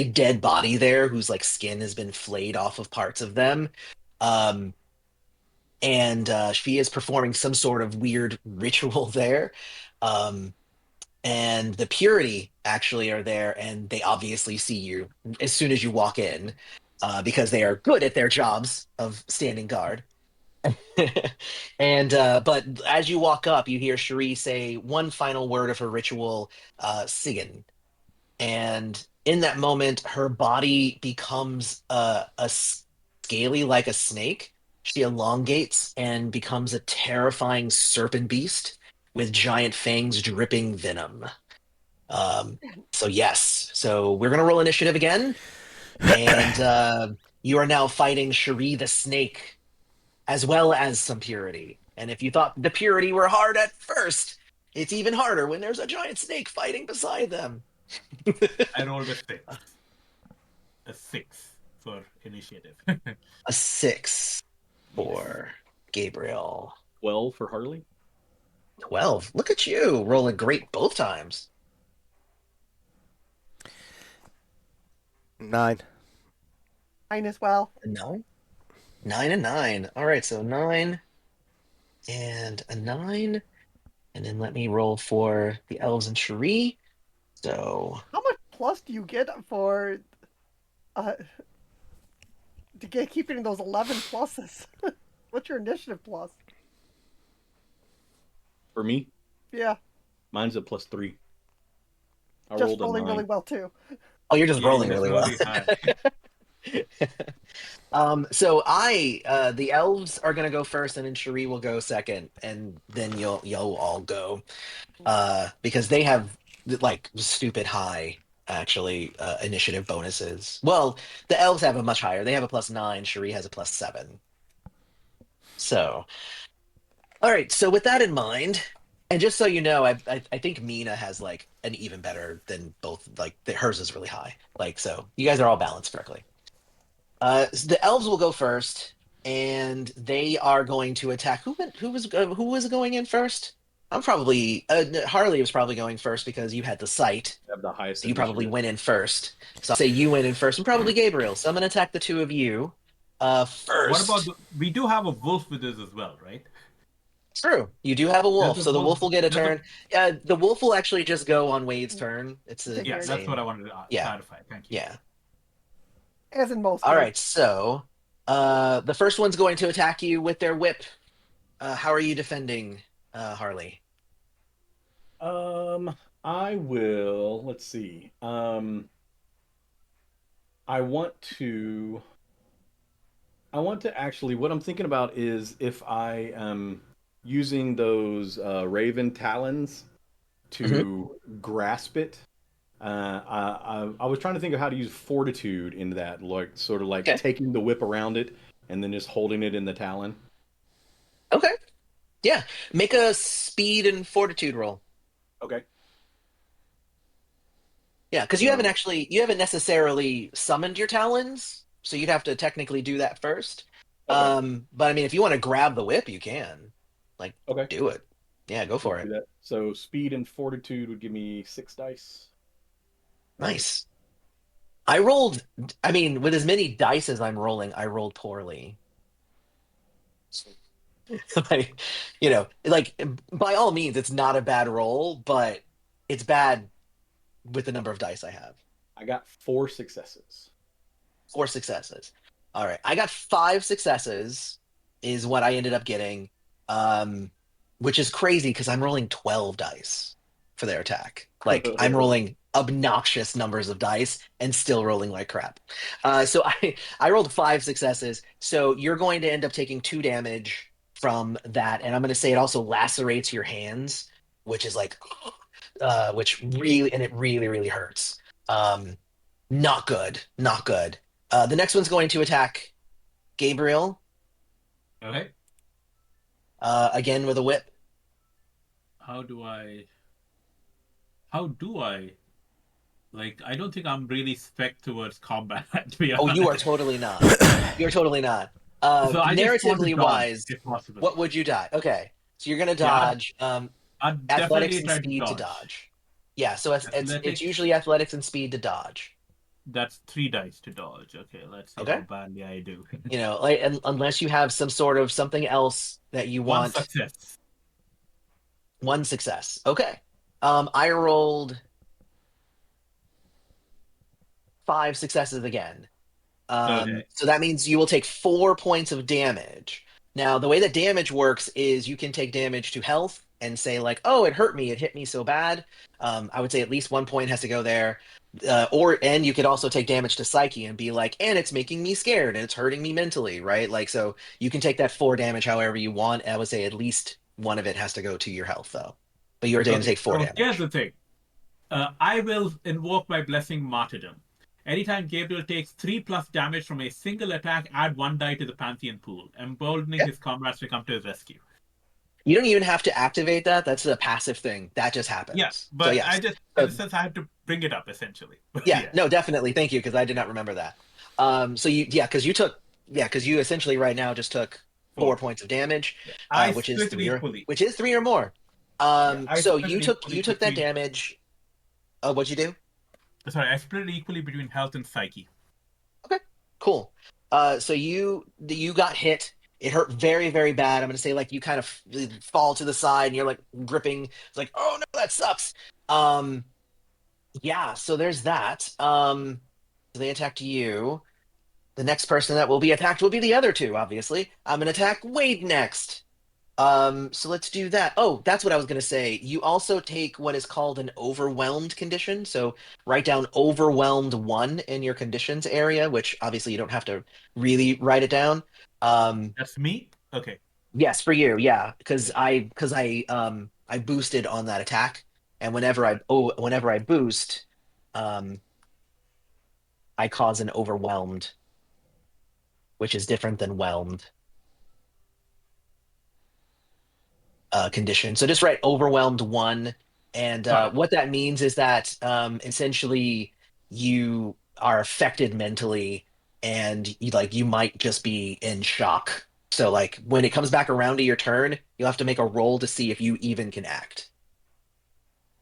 dead body there whose like skin has been flayed off of parts of them. Um, and she is performing some sort of weird ritual there. Um, and the Purity actually are there, and they obviously see you as soon as you walk in, because they are good at their jobs of standing guard. And but as you walk up, you hear Cherie say one final word of her ritual, Sigan. And in that moment, her body becomes scaly like a snake. She elongates and becomes a terrifying serpent beast with giant fangs dripping venom. Um, so yes, so we're gonna roll initiative again, and you are now fighting Cherie the Snake as well as some Purity. And if you thought the Purity were hard at first, it's even harder when there's a giant snake fighting beside them. I rolled a six for initiative. A 6 Yes. for Gabriel. 12 for Harley? 12. Look at you rolling great both times. 9. Mine as well. No, 9 and 9. All right, so 9 and a 9. And then let me roll for the elves and Cherie. So How much plus do you get for uh to get keeping those 11 pluses? What's your initiative plus? For me, Yeah, mine's a +3. I just rolled a rolling really 9. well too. oh, you're just Yeah, rolling you just really rolled well. really high. So the elves are gonna go first, and then Cherie will go second, and then you'll all go. Because they have like stupid high actually initiative bonuses. Well, the elves have a much higher. They have a +9. Cherie has a +7. So, all right. So with that in mind, And just so you know, I think Mina has like an even better than both. Like hers is really high. Like so, you guys are all balanced correctly. So the elves will go first, and they are going to attack. Who was going in first? I'm probably Harley was probably going first because you had the sight, Have the highest so you probably initiative. went in first. So I'll say you went in first, and probably Gabriel. So I'm gonna attack the two of you. What about First, we do have a wolf with us as well, right? true. You do have a Does wolf, the so the wolf wolf will get a does the turn. The wolf will actually just go on Wade's turn. It's Take yeah, the care. that's what I same. wanted to Yeah, clarify. Thank you. yeah. As in most All games. right, so the first one's going to attack you with their whip. How are you defending, Harley? I will. Let's see. I want to. I want to actually. What I'm thinking about is if I am using those raven talons Hmm. to grasp it. I was trying to think of how to use fortitude in that, like sort of like Okay. taking the whip around it and then just holding it in the talon. Okay. Yeah. Make a speed and fortitude roll. Okay. Yeah, because So you haven't necessarily summoned your talons, so you'd have to technically do that first. okay, But I mean, if you want to grab the whip, you can. Like, okay, do it. Yeah, go let's for do it. that. So speed and fortitude would give me 6 dice. Nice. I rolled, I mean, with as many dice as I'm rolling, I rolled poorly. Like, like by all means, it's not a bad roll, but it's bad with the number of dice I have. I got 4 successes. Four successes. All right. I got five successes, is what I ended up getting, um, which is crazy because I'm rolling 12 dice for their attack. Like, I'm rolling obnoxious numbers of dice and still rolling like crap. So I rolled five successes. So you're going to end up taking 2 damage from that. And I'm going to say it also lacerates your hands, which is like, which really, and it really, really hurts. Um, Not good. Not good. The next one's going to attack Gabriel Okay. again with a whip. How do I? How do I? Like, I don't think I'm really spec towards combat, to be Oh, you are honest. totally not. You're totally not. So I just want to Narratively dodge, wise, if possible. what would you die? Okay, so you're gonna Yeah, dodge. I'd Athletics definitely and try to speed to dodge. dodge. Yeah, so it's Athletics, usually athletics and speed to dodge. that's 3 dice to dodge. Okay, let's see how Okay, badly I do. like unless you have some sort of something else that you One want. success. One success. Okay. I rolled five successes again. Okay. So that means you will take 4 points of damage. Now, the way that damage works is you can take damage to health and say, like, oh, it hurt me, it hit me so bad. I would say at least 1 point has to go there. And you could also take damage to psyche and be like, and it's making me scared and it's hurting me mentally, right? Like, so you can take that 4 damage however you want. I would say at least one of it has to go to your health, though. But you're going to Okay. take four So here's damage. the thing. I will invoke my blessing martyrdom. Anytime Gabriel takes 3 plus damage from a single attack, add 1 die to the Pantheon pool, emboldening Yeah. his comrades to come to his rescue. You don't even have to activate that. That's a passive thing. That just Yeah, happens. So but I yes. just in a So sense I had to bring it up essentially. But yeah, yeah. no, definitely. Thank you, because I did not remember that. So because you essentially right now just took 4 points of damage, Yeah. I which is split it three or equally. which is three or more. Yeah, I So split you it took equally you took that between. damage. What'd you do? Sorry, I split it equally between health and psyche. Okay, cool. So you got hit. It hurt very, very bad. I'm gonna say like you kind of fall to the side and you're like gripping. It's like, oh no, that sucks. Um, yeah. So there's that. So they attacked you. The next person that will be attacked will be the other two, obviously. I'm gonna attack Wade next. So let's do that. Oh, that's what I was gonna say. You also take what is called an overwhelmed condition. So write down overwhelmed one in your conditions area, which obviously you don't have to really write it down. Um, That's me. Okay. yes, for you, yeah, Yeah, I boosted on that attack, and got it. whenever I boost, um, I cause an overwhelmed, which is different than whelmed. condition. So just write overwhelmed one. And Got it. what that means is that essentially you are affected mentally and you might just be in shock. So like when it comes back around to your turn, you'll have to make a roll to see if you even can act.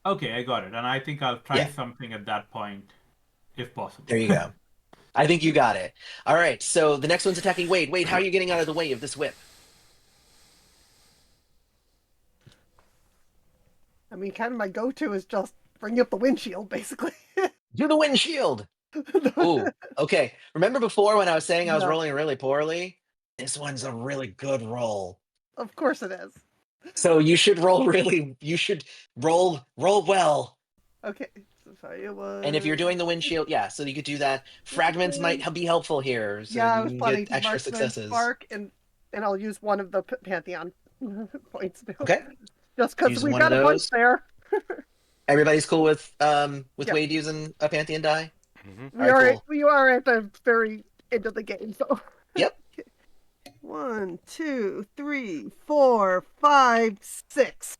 Okay, I got it. And I think I'll try Yeah, something at that point, if there possible. you go. I think you got it. All right, so the next one's attacking Wade. Wade, how are you getting out of the way of this whip? I mean, kind of my go-to is just bring up the windshield, basically. Do the windshield. Ooh, okay. Remember before when I was saying I was Yeah, rolling really poorly? This one's a really good roll. of course it is. So you should roll well. Okay, so sorry, it And if you're was. doing the windshield, yeah, so you could do that. Fragments might be helpful here, so Yeah, I you was can planning get to extra marksman successes. spark, and I'll use one of the Pantheon points too, Okay. just because Use we've one of got a bunch those. there. Everybody's cool with Yep, Wade using a Pantheon die? Hmm. All right, cool. we are at the very end of the game, so. Yep. One, two, three, four, five, six.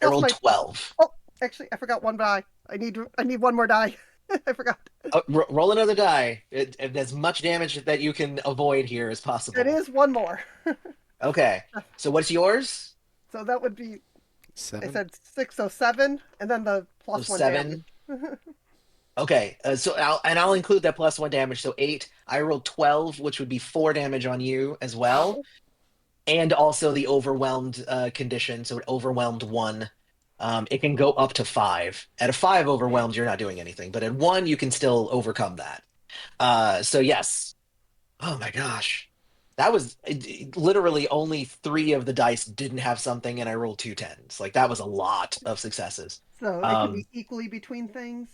I Plus rolled my. 12. Oh, actually, I forgot one die. I need one more die. I forgot. Roll another die. As much damage that you can avoid here as It possible. is one more. Okay. So what's yours? So that would be. I 7. said 607, and then the So plus one damage. 7. Okay. I'll include that plus 1 damage. So 8. I rolled 12, which would be 4 damage on you as well. Ow. And also the overwhelmed condition. So it overwhelmed 1. It can go up to 5. At a 5 overwhelmed, you're not doing anything. But at 1, you can still overcome that. So yes. Oh my gosh. That was literally only 3 of the dice didn't have something, and I rolled 2 10s. Like that was a lot of successes. So it can Um, be equally between things.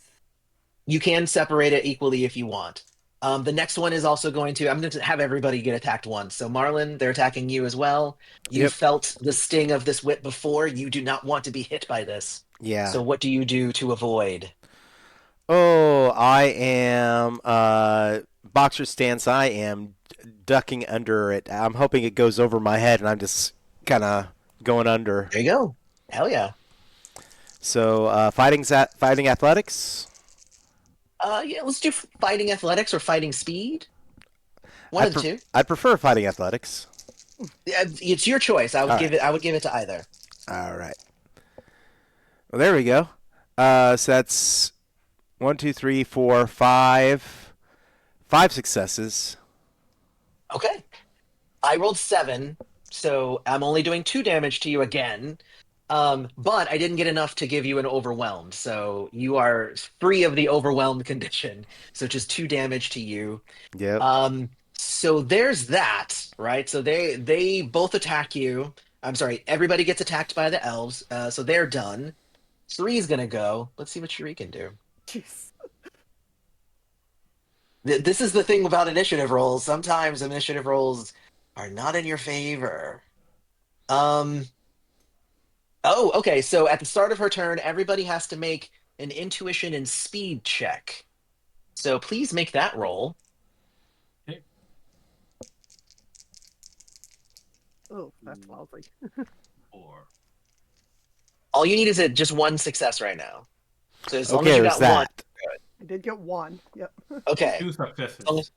you can separate it equally if you want. The next one is also I'm going to have everybody get attacked once. So Marlon, they're attacking you as well. You Yep. felt the sting of this whip before. You do not want to be hit by this. Yeah. So what do you do to avoid? Oh, I am boxer stance. I am ducking under it. I'm hoping it goes over my head, and I'm just kind of going under. There you go. Hell yeah. So fighting athletics. Yeah, let's do fighting athletics or fighting speed. One of the two. I prefer fighting athletics. Yeah, it's your choice. All right. I would give it to either. All right. Well, there we go. So that's one, two, three, four, five. 5 successes. Okay. I rolled 7, so I'm only doing 2 damage to you again. But I didn't get enough to give you an overwhelmed, so you are free of the overwhelmed condition. So just 2 damage to you. Yep. So there's that, right? So they both attack you. I'm sorry, everybody gets attacked by the elves. So they're done. Three's gonna go. Let's see what Shuri can do. Jeez. This is the thing about initiative rolls. Sometimes initiative rolls are not in your favor. Um. Oh, okay. So at the start of her turn, everybody has to make an intuition and speed check. So please make that roll. Okay. Oh, that's lousy. 4. All you need is just one success right now. So as long as Okay, you there's got one, that. I did get one. Yep. okay. 2 As long successes. as-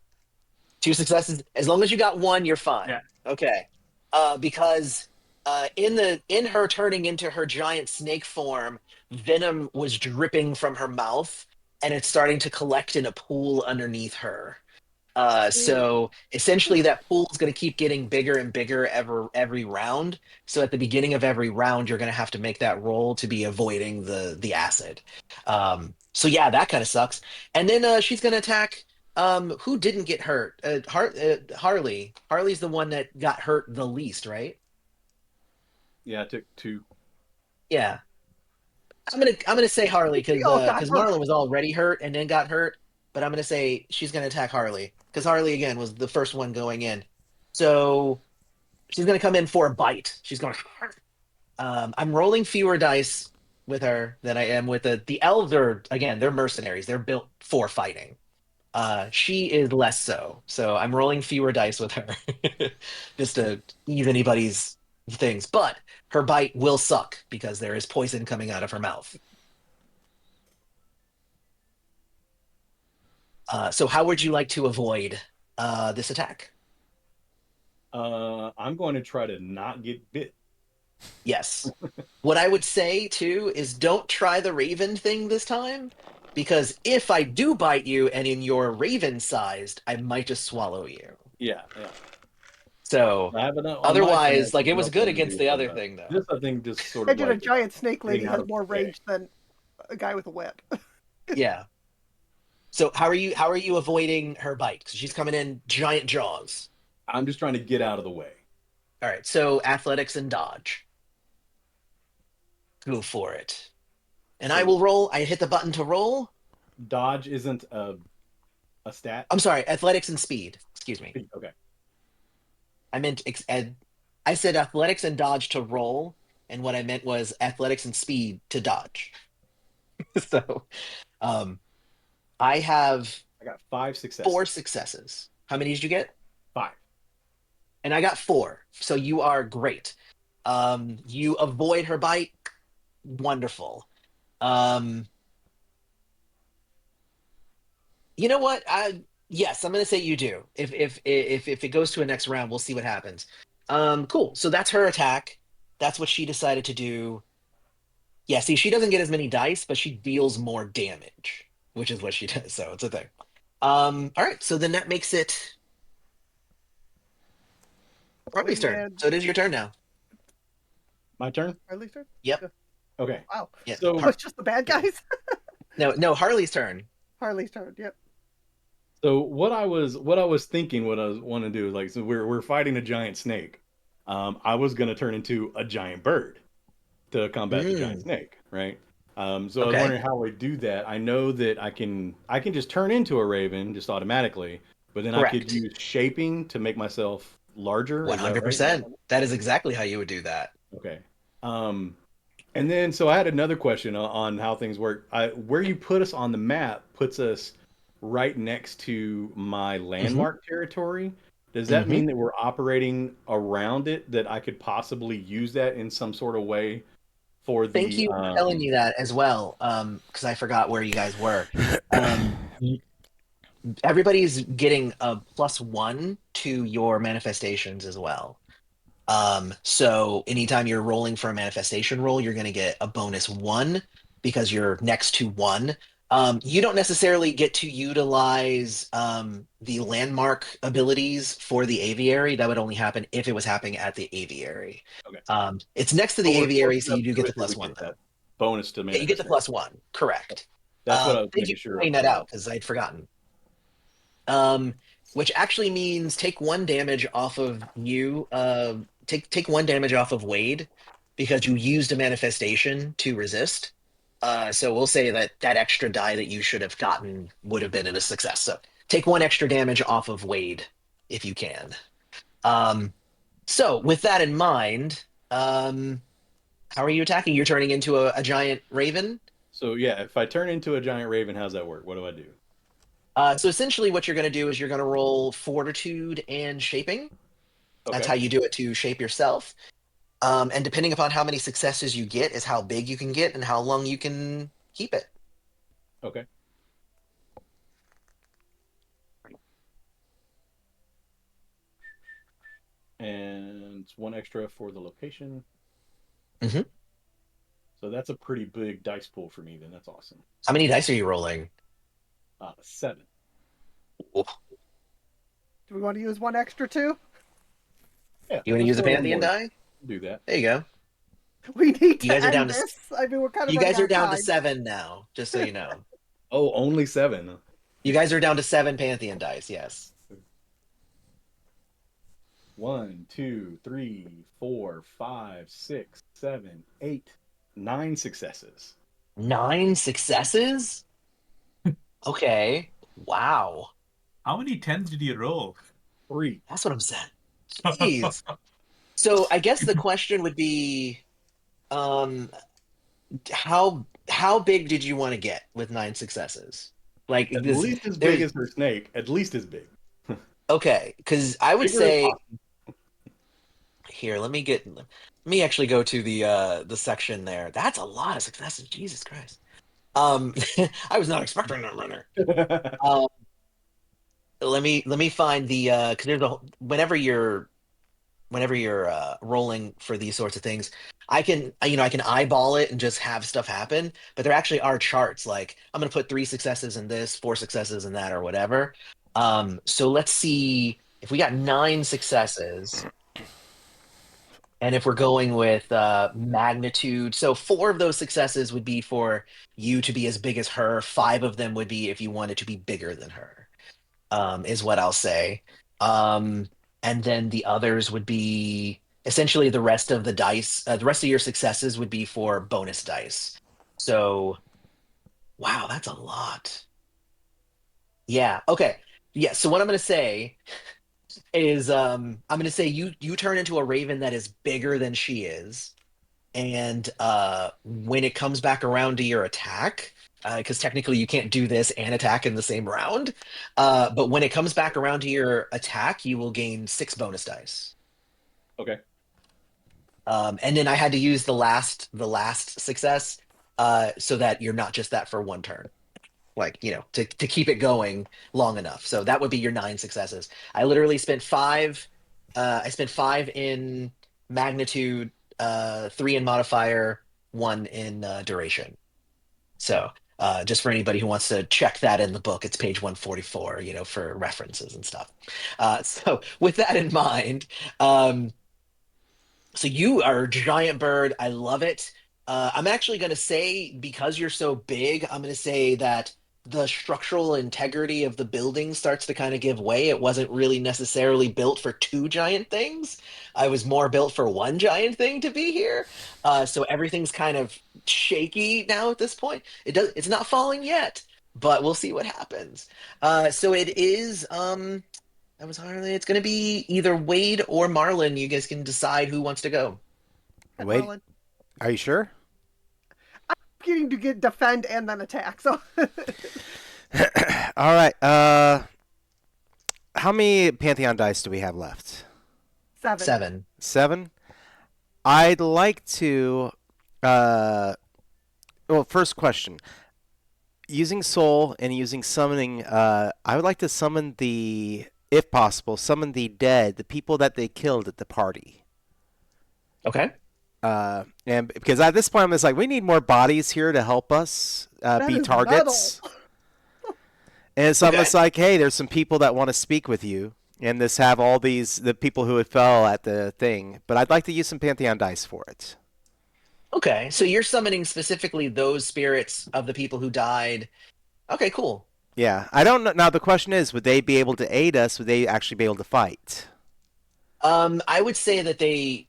2 successes. As long as you got one, you're fine. Yeah. Okay. Because in her turning into her giant snake form, venom was dripping from her mouth, and it's starting to collect in a pool underneath her. Ooh. So essentially, that pool is going to keep getting bigger and bigger every round. So at the beginning of every round, you're going to have to make that roll to be avoiding the acid. So yeah, that kind of sucks. And then she's going to attack. Who didn't get hurt? Harley. Harley's the one that got hurt the least, right? Yeah, I took 2. Yeah. I'm gonna say Harley We all got because hurt. Marlon was already hurt and then got hurt, but I'm gonna say she's gonna attack Harley because Harley again was the first one going in, so she's gonna come in for a bite. She's going. I'm rolling fewer dice with her than I am with the elves. Are again they're mercenaries. They're built for fighting. She is less so. So I'm rolling fewer dice with her just to ease anybody's things. But her bite will suck because there is poison coming out of her mouth. So how would you like to avoid this attack? I'm going to try to not get bit. Yes. What I would say too is don't try the raven thing this time, because if I do bite you and in your raven sized, I might just swallow you. Yeah, yeah. So I have enough on my side. otherwise, like it What was else I good want to against do? the But other thing though. this, I think, just sort of Imagine a like giant snake lady getting out has of more the way. range than a guy with a whip. Yeah. So how are you avoiding her bite? Because she's coming in giant jaws. I'm just trying to get out of the way. All right, so athletics and dodge. Go for it. And I So will roll. I hit the button to roll. dodge isn't a stat. I'm sorry, athletics and speed. Excuse me. Okay. I meant I said athletics and dodge to roll, and what I meant was athletics and speed to dodge. So, um, I have I got 5 successes. 4 successes. How many did you get? 5. And I got 4. So you are great. You avoid her bite. Wonderful. Um, you know what? Yes, I'm gonna say you do. If it goes to a next round, we'll see what happens. Cool. So that's her attack. That's what she decided to do. Yeah, see, she doesn't get as many dice, but she deals more damage, which is what she does. So it's a thing. All right. So then that makes it Harley's turn. And So it is your turn now. My turn. Harley's turn? Yep. Okay. Wow. Yeah. So Oh, it's just the bad guys? No, Harley's turn. Harley's turn, yep. So what I was thinking, what I was want to do is like, so we're fighting a giant snake. I was gonna turn into a giant bird to combat the giant Mm, snake, right? So I was okay. wondering how I do that. I know that I can just turn into a raven just automatically, but then I could Correct. use shaping to make myself larger. Is that right? 100%. That is exactly how you would do that. Okay. Um, and then so I had another question on how things work. Where you put us on the map puts us right next to my hmm landmark territory. Does that hmm mean that we're operating around it, that I could possibly use that in some sort of way for Thank the you for telling me that as well, because I forgot where you guys were. Y- Everybody's getting a +1 to your manifestations as well. So anytime you're rolling for a manifestation roll, you're going to get a -1 because you're next to 1. You don't necessarily get to utilize the landmark abilities for the aviary. That would only happen if it was happening at the aviary. Okay. It's next to But the we're close aviary, so enough you do to get it the that we +1 get that though. bonus to Yeah, you get the manifestation. +1. Correct. That's what I was Thank you making for sure pointing of. that out because I'd forgotten. Um, which actually means take 1 damage off of you. Take 1 damage off of Wade because you used a manifestation to resist. So we'll say that that extra die that you should have gotten would have been in a success. So take 1 extra damage off of Wade if you can. Um, so with that in mind, how are you attacking? You're turning into a giant raven. So yeah, if I turn into a giant raven, how's that work? What do I do? So essentially, what you're going to do is you're going to roll fortitude and shaping. That's Okay. how you do it to shape yourself. And depending upon how many successes you get, is how big you can get and how long you can keep it. Okay. And it's 1 extra for the location. hmm So that's a pretty big dice pool for me. Then that's awesome. How many dice are you rolling? 7. Oh, Do we want to use one extra too? Yeah, you want to let's use a throw one pantheon more. die? Do that. There you go. We need You to guys are end down to this. I mean, we're kind of you running guys out are of down to time. 7 now. Just so you know, Oh, only 7. you guys are down to 7 pantheon dice. Yes. 1, 2, 3, 4, 5, 6, 7, 8, 9 successes. 9 successes. Okay. Wow. How many tens did you roll? 3. That's what I'm saying. Jeez. So I guess the question would be, um, how big did you want to get with 9 successes? Like At this, least as big there's as her snake. At least as big. okay, because I would Bigger is say possible. here. Let me actually go to the section there. That's a lot of successes. Jesus Christ. I was not expecting that runner. Um, let me find the because there's a whenever you're rolling for these sorts of things, I can I can eyeball it and just have stuff happen. But there actually are charts. Like I'm gonna put 3 successes in this, 4 successes in that, or whatever. So let's see if we got 9 successes, and if we're going with magnitude. So 4 of those successes would be for you to be as big as her. 5 of them would be if you wanted to be bigger than her. Is what I'll say. Um, and then the others would be essentially the rest of the dice. The rest of your successes would be for bonus dice. So, wow, that's a lot. Yeah. Okay. Yeah. So what I'm going to say is, I'm going to say you turn into a raven that is bigger than she is, and when it comes back around to your attack, because technically you can't do this and attack in the same round, but when it comes back around to your attack, you will gain 6 bonus dice. Okay. And then I had to use the last success, so that you're not just that for one turn. Like, to keep it going long enough. So that would be your 9 successes. I literally spent 5. I spent 5 in magnitude, 3 in modifier, 1 in duration. So just for anybody who wants to check that in the book, it's page 144, for references and stuff. So with that in mind, so you are a giant bird. I love it. I'm actually going to say, because you're so big, I'm going to say that the structural integrity of the building starts to kind of give way. It wasn't really necessarily built for 2 giant things. I was more built for 1 giant thing to be here. So everything's kind of shaky now at this point. It's not falling yet, but we'll see what happens. So it is. That was Harley. It's going to be either Wade or Marlon. You guys can decide who wants to go. Wait, Marlon. are you sure? Getting to get defend and then attack. So All right. How many Pantheon dice do we have left? 7. 7. 7. I'd like to. Uh, well, first question. Using soul and using summoning, I would like to summon if possible, summon the dead, the people that they killed at the party. Okay. And because at this point I'm just like, we need more bodies here to help us That be is metal. targets. And so I'm Okay. just like, hey, there's some people that want to speak with you, and this have all the people who had fell at the thing. But I'd like to use some Pantheon dice for it. Okay. So you're summoning specifically those spirits of the people who died. Okay, cool. Yeah, I don't know. Now the question is, would they be able to aid us? Would they actually be able to fight? I would say that they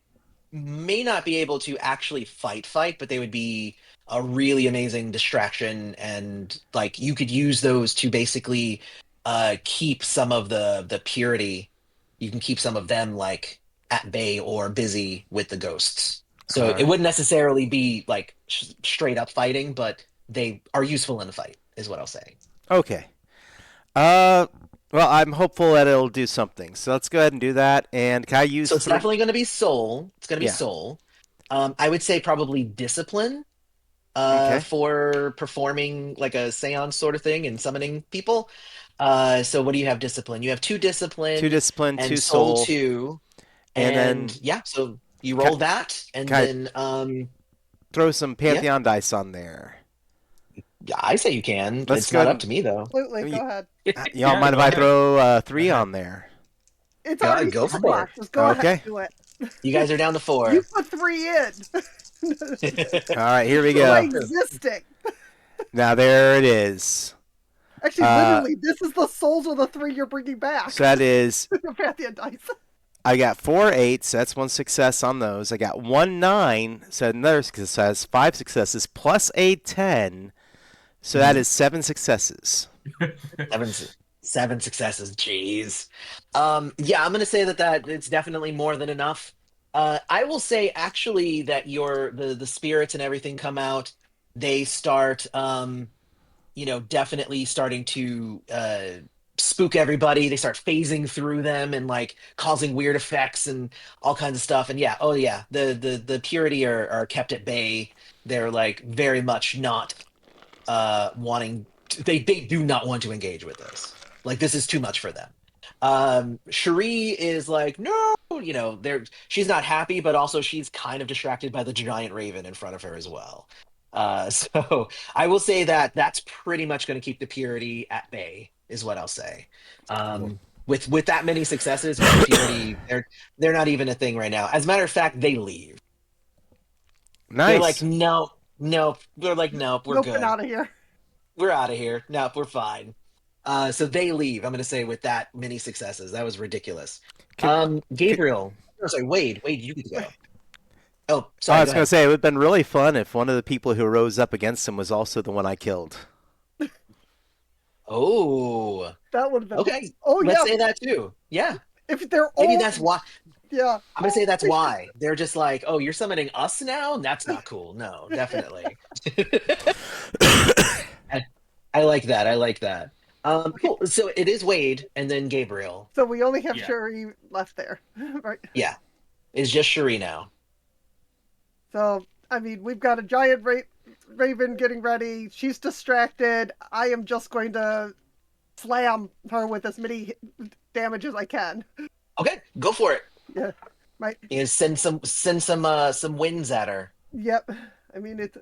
may not be able to actually fight, but they would be a really amazing distraction, and like you could use those to basically keep some of the purity. You can keep some of them like at bay or busy with the ghosts. All So it right. wouldn't necessarily be like straight up fighting, but they are useful in a fight, is what I'll say. Okay. Uh, well, I'm hopeful that it'll do something. So let's go ahead and do that. And can I use So it's 3? definitely going to be soul. It's going to be Yeah. soul. I would say probably discipline, Okay. for performing like a seance sort of thing and summoning people. So what do you have discipline? You have 2 2 discipline discipline, and 2 soul soul, 2. and And then yeah, so you can, roll that, and can I then throw some yeah, Pantheon dice on there? yeah, I say you can. Let's It's go not ahead up and to me though. Absolutely. y- Go ahead. y'all Yeah, mind if go I ahead. throw Go 3 ahead. on there? It's Yeah, already go for it. sandboxed. Just go ahead Okay. and do it. You guys are down to You 4. put 3 in. All right, here we Well, By that's go. true. existing. Now there it is. Actually, Uh, literally, this is the souls of the 3 you're bringing back. so that is Pantheon dice. I got 4 8s. So that's 1 success on those. I got 1 9. So another success. 5 successes plus a 10. So that Mhm. is 7 successes. Seven, seven successes. Jeez. Yeah, I'm gonna say that it's definitely more than enough. I will say actually that the spirits and everything come out. They start. definitely starting to spook everybody. They start phasing through them and like causing weird effects and all kinds of stuff. And yeah, oh yeah, the purity are kept at bay. They're like very much not wanting they do not want to engage with this. Like this is too much for them. Cherie is like, no, she's not happy, but also she's kind of distracted by the giant raven in front of her as well. So I will say that that's pretty much going to keep the purity at bay, is what I'll say. Cool. With that many successes, yeah, the purity they're not even a thing right now. As a matter of fact, they leave. They're like, Nice. no, nope. They're like, nope, we're Nope, and good. out of here. We're out of here. Nope, we're fine. So they leave. I'm going to say with that many successes, that was ridiculous. Can, can, Gabriel. Oh, sorry, Wade. Wade, you get to Wait, go. Oh, I sorry. Go was going to ahead. say it would have been really fun if one of the people who rose up against him was also the one I killed. Oh, that would have been. okay. Oh Let's yeah, say that too. Yeah, if they're maybe all that's why. yeah. I'm going to say that's why they're just like, oh, you're summoning us now. That's not cool. No, definitely. I, I like that. I like that. Okay, Cool. So it is Wade and then Gabriel. so we only have Yeah. Sherry left there, right? Yeah, it's just Cherie now. So I mean, we've got a giant raven getting ready. She's distracted. I am just going to slam her with as many damage as I can. Okay, go for it. Yeah, my Send some winds at her. yep. I mean, it's a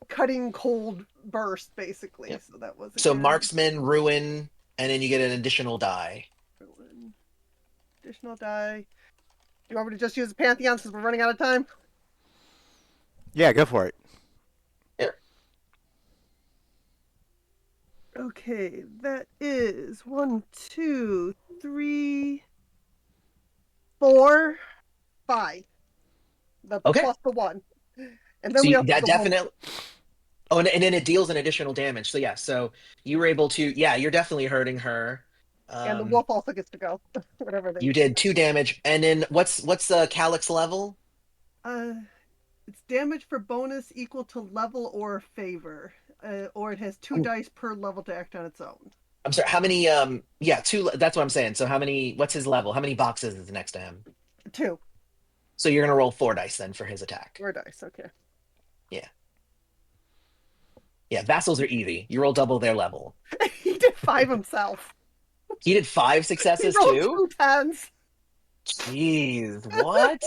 cutting cold burst basically. Yep. So that was So again. marksman, ruin, and then you get an additional die. Additional die. Do you want me to just use the Pantheon since we're running out of time? Yeah, go for it. Here. Okay, that is 1, 2, 3, 4, 5. The Okay. plus the 1. And then So we have that the wolf. definitely. Oh, and then it deals an additional damage. So yeah, so you were able to. Yeah, you're definitely hurting her. And the Um, wolf also gets to go. Whatever they you did 2 damage, and then what's Calyx level? uh it's damage for bonus equal to level or favor. Or it has 2 Ooh, dice per level to act on its own. I'm sorry. How many? Yeah, two. That's what I'm saying. So how many? What's his level? How many boxes is next to him? 2. So you're gonna roll 4 dice then for his attack. 4 dice, okay. Yeah, yeah. Vassals are easy. You roll double their level. He did 5 himself. He did 5 He successes rolled too. 2 tens. Jeez, what?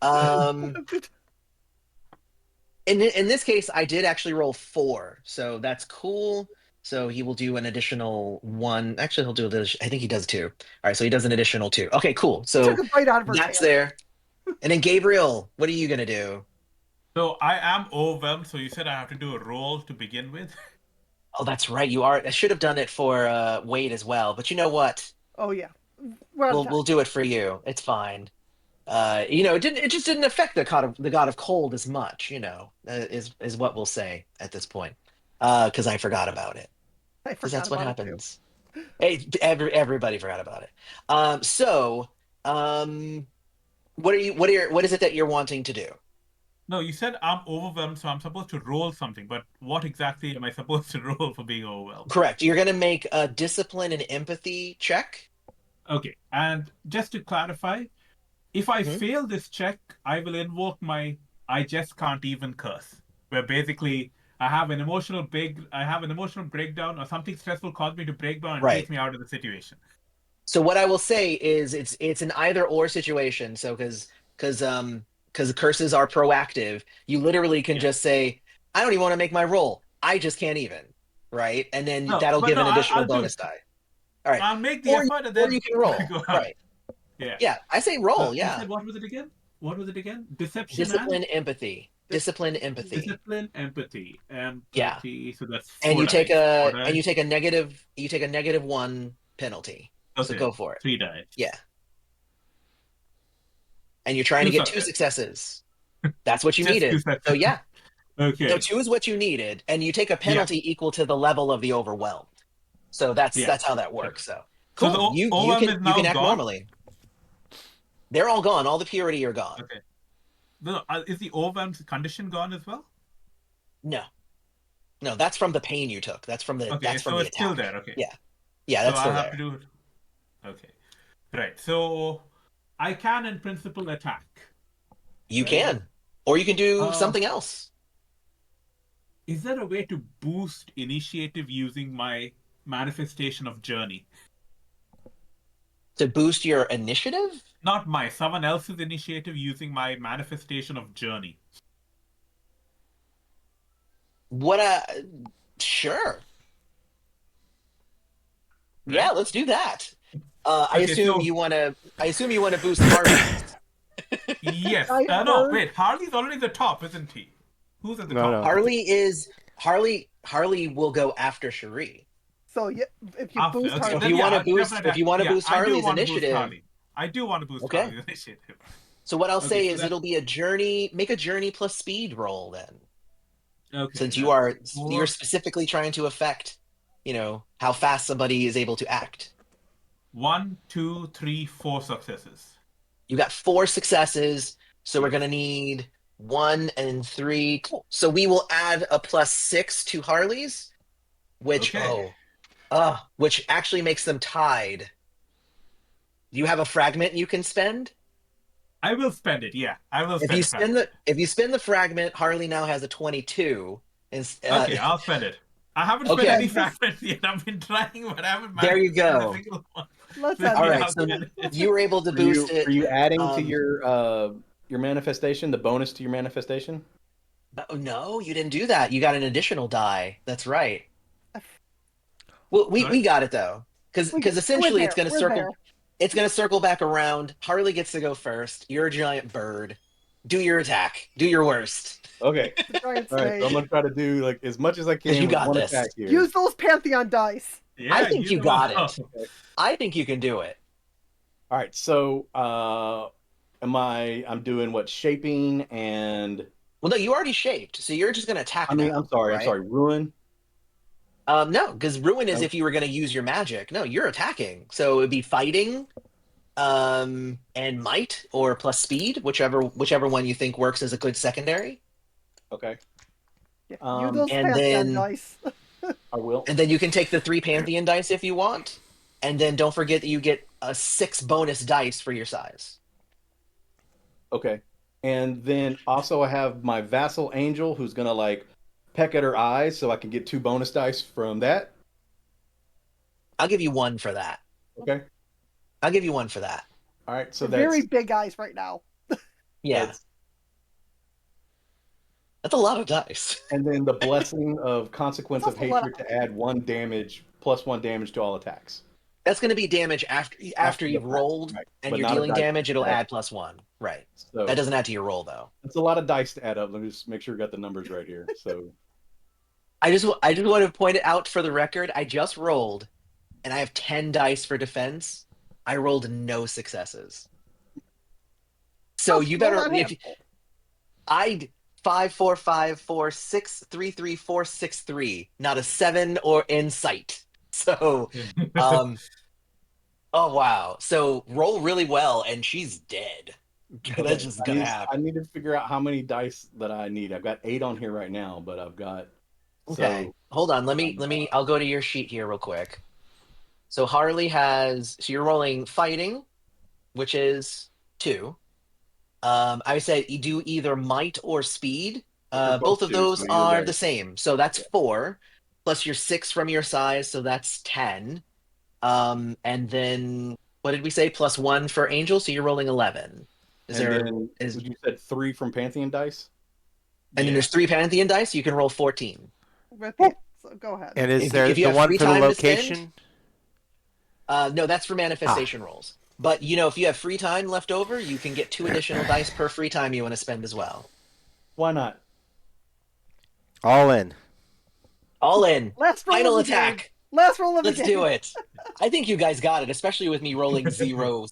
Um, in this case, I did actually roll 4, so that's cool. So he will do an additional 1. Actually, he'll do this. I think he does 2. All right, so he does an additional 2. Okay, cool. He took So a bite out of her that's tail. there. And then Gabriel, what are you gonna do? So I am overwhelmed. So you said I have to do a roll to begin with. Oh, that's right. You are. I should have done it for Wade as well, but you know what? Oh yeah. We're out of We'll time. do it for you. It's fine. It just didn't affect the god of cold as much, is what we'll say at this point. Because I forgot about it. I Because forgot that's what about it too. happens. Hey, everybody forgot about it. Um, what is it that you're wanting to do? No, you said I'm overwhelmed, so I'm supposed to roll something. But what exactly am I supposed to roll for being overwhelmed? Correct. You're gonna make a discipline and empathy check. Okay, and just to clarify, if I Mhm. fail this check, I will invoke my I just can't even curse, where basically I have an emotional breakdown or something stressful caused me to break down and takes Right. me out of the situation. So what I will say is it's an either or situation. So because curses are proactive, you literally can Yeah. just say, I don't even want to make my roll. I just can't even, right? And then No, that'll but give no, an additional I'll do bonus it. die. All right. I'll make the Or you, effort and or you then can roll. go on. Right. Yeah. Yeah. I say roll. You Yeah. said what was it again? What was it again? Deception and Discipline, empathy. Discipline, empathy. discipline, empathy, Yeah. empathy. So that's And four you take dice. Four a and dice. you take a -1 penalty. So Okay, go for it. three dice. Yeah. And you're trying to Two get 2 success. successes. That's what you Just two needed. So success. yeah. No, Okay. 2 is what you needed, and you take a Yeah. penalty equal to the level of the overwhelmed. So that's Yeah. that's how that Sure. works. So So the cool. You overwhelm can is you now can act gone. normally. They're all gone. All the purity are gone. Okay. No, is the overwhelmed condition gone as well? No. No, that's from the pain you took. That's from Okay, so the it's still attack. there. Okay. Yeah. Yeah, So that's I still have to there. do it. Okay. Right. So I can, in principle, attack. You Right. can. Or you can do Uh, something else. is there a way to boost initiative using my manifestation of journey? To boost your initiative? Not my, someone else's initiative using my manifestation of journey. What sure. Yeah, Right? let's do that. Okay, so I assume you want to boost Harley's. yes. Giant No, bird. wait. Harley's already the top, isn't he? Who's at the No, top no. now? Harley will go after Cherie. So yeah, if you After. boost Okay, So Harley, then yeah, if definitely. you want to Yeah, boost I do Harley's want to boost initiative, Harley. I do want to boost okay. Harley's initiative. So what I'll Okay, say so is that's it'll be a journey, make a journey plus speed roll then. okay. Since That's you're 4, specifically trying to affect, how fast somebody is able to act. 1, 2, 3, 4 successes. You got 4 successes, so we're Yes. gonna need 1 and 3. Cool. So we will add a +6 to Harley's, which Okay. which actually makes them tied. Do you have a fragment you can spend? I will spend it. Yeah, I will spend a fragment. If you spend the fragment, Harley now has a 22. And Okay, I'll spend it. I haven't spent okay, any spend this. fragments yet. I've been trying, but I haven't there managed you to spend a go. single one. Let's So end All yeah, this. right, I'll so spend it. you were able to Are boost you it. adding to your manifestation, the bonus to your manifestation? Oh, no, you didn't do that. You got an additional die. That's right. I- Well, we Sorry? got it though, because We're essentially there. We're there. it's gonna circle back around. Harley gets to go first. You're a giant bird. Do your attack. Do your worst, Okay. The giant All right. So I'm snake. gonna try to do like as much as I because can you with one got attack this. here. Use those Pantheon dice. I Yeah, think you you know. got it. Okay. I think you can do it. All right. So I'm doing what, shaping and Well, no, you already shaped, so you're just gonna I attack mean I'm now, sorry, right? ruin. No, because ruin is No? if you were gonna use your magic. No, you're attacking, so it'd be fighting, and might or plus speed, whichever one you think works as a good secondary. Okay. Yeah, use those And Pantheon then dice. I will. you can take the 3 Pantheon dice if you want, and then don't forget that you get a 6 bonus dice for your size. Okay. And then also I have my vassal angel who's gonna like peck at her eyes so I can get 2 bonus dice from that. I'll give you 1 for that. Okay. I'll give you 1 for that. All right. So They're very big eyes right now. Yeah, that's that's a lot of dice. and then the blessing of It's consequence of also a lot hatred to add 1 damage plus 1 damage to all attacks. That's going to be damage after After the you've fact, rolled right? and But you're not a dealing dice damage. It'll to add. add +1. Right. That So doesn't add to your roll though. it's a lot of dice to add up. Let me just make sure we got the numbers right here. So I just want to point it out for the record. I just rolled, and I have 10 dice for defense. I rolled no successes. So Oh, you roll better that if handful. I 5 4 5 4 6 3 3 4 6 3. Not a 7 or in sight. So, um, oh wow. So roll really well, and she's dead. That's okay, just gonna I happen. need to figure out how many dice that I need. I've got 8 on here right now, but I've got Okay, so hold on. um, I'll go to your sheet here real quick. So Harley has. So you're rolling fighting, which is 2. I would say you do either might or speed. they're both Both of 2, those so either are way. the same. So that's Yeah. 4 plus your 6 from your size, so that's 10. And then what did we say? +1 for Angel, so you're rolling 11. Is And there then is you said 3 from Pantheon dice. and then Yeah. there's 3 Pantheon dice, you can roll 14. With the, so go ahead. And is there If you the have one free for the time to spend, location? no, that's for Ah, manifestation rolls. But if you have free time left over, you can get 2 additional dice per free time you want to spend as well. Why not? all in. All in. Last roll Final of the game. attack. Last roll of the Let's game. do it. I think you guys got it, especially with me rolling zero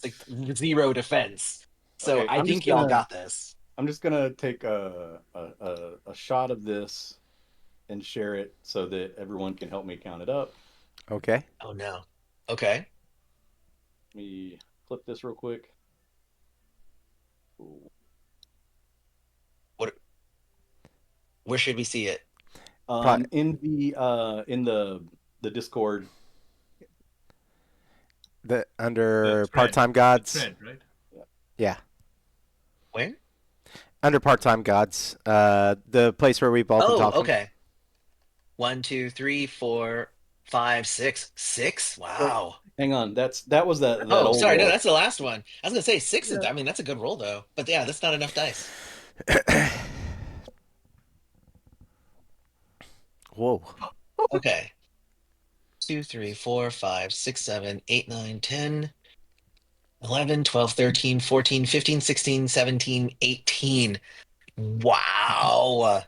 defense. So Okay, I think y'all got this. I'm just gonna take a shot of this and share it so that everyone can help me count it up. Okay. Oh no. Okay. Let me clip this real quick. Ooh. What? Where should we see it? In the Discord. Under The thread. part-time The gods. thread, right? Yeah, Where? under part-time gods. The place where we've all been Oh, talking. okay. 1, 2, 3, 4, 5, 6. 6? Wait, Wow. hang on. That was that Oh, old sorry. No, roll. that's the last one. I was gonna say 6 is, Yeah. I mean, that's a good roll though. But yeah, that's not enough dice. Whoa. Okay. 2, 3, 4, 5, 6, 7, 8, 9, 10, 11, 12, 13, 14, 15, 16, 17, 18. Wow.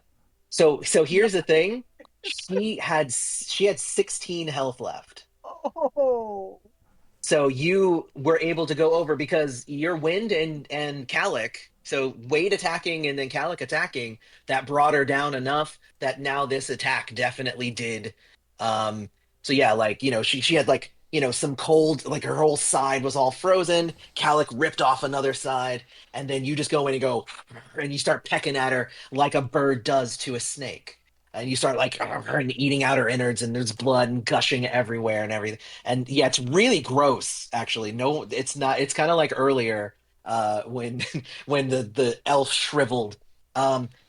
So here's the thing. She had 16 health left. Oh. So you were able to go over because your Wind and Calic, so Wade attacking and then Calic attacking, that brought her down enough that now this attack definitely did. So yeah, like, she had like, some cold, like her whole side was all frozen. Calic ripped off another side, and then you just go in and go and you start pecking at her like a bird does to a snake. And you start like and eating out her innards, and there's blood and gushing everywhere and everything. And yeah, it's really gross, actually. No, it's not. It's kind of like earlier, when when the elf shriveled.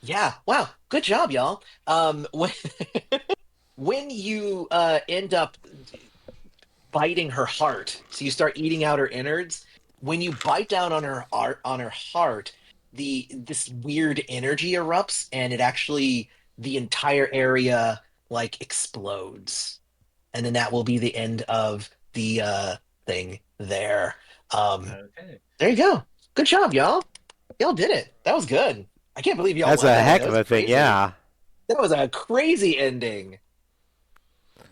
Yeah, wow, good job, y'all. When when you end up biting her heart, so you start eating out her innards. When you bite down on her heart, this weird energy erupts, and it actually the entire area like explodes, and then that will be the end of the thing there. Okay. There you go. Good job, y'all. Y'all did it. That was good. I can't believe y'all That's won a that one. heck That of was a thing, crazy. yeah. That was a crazy ending.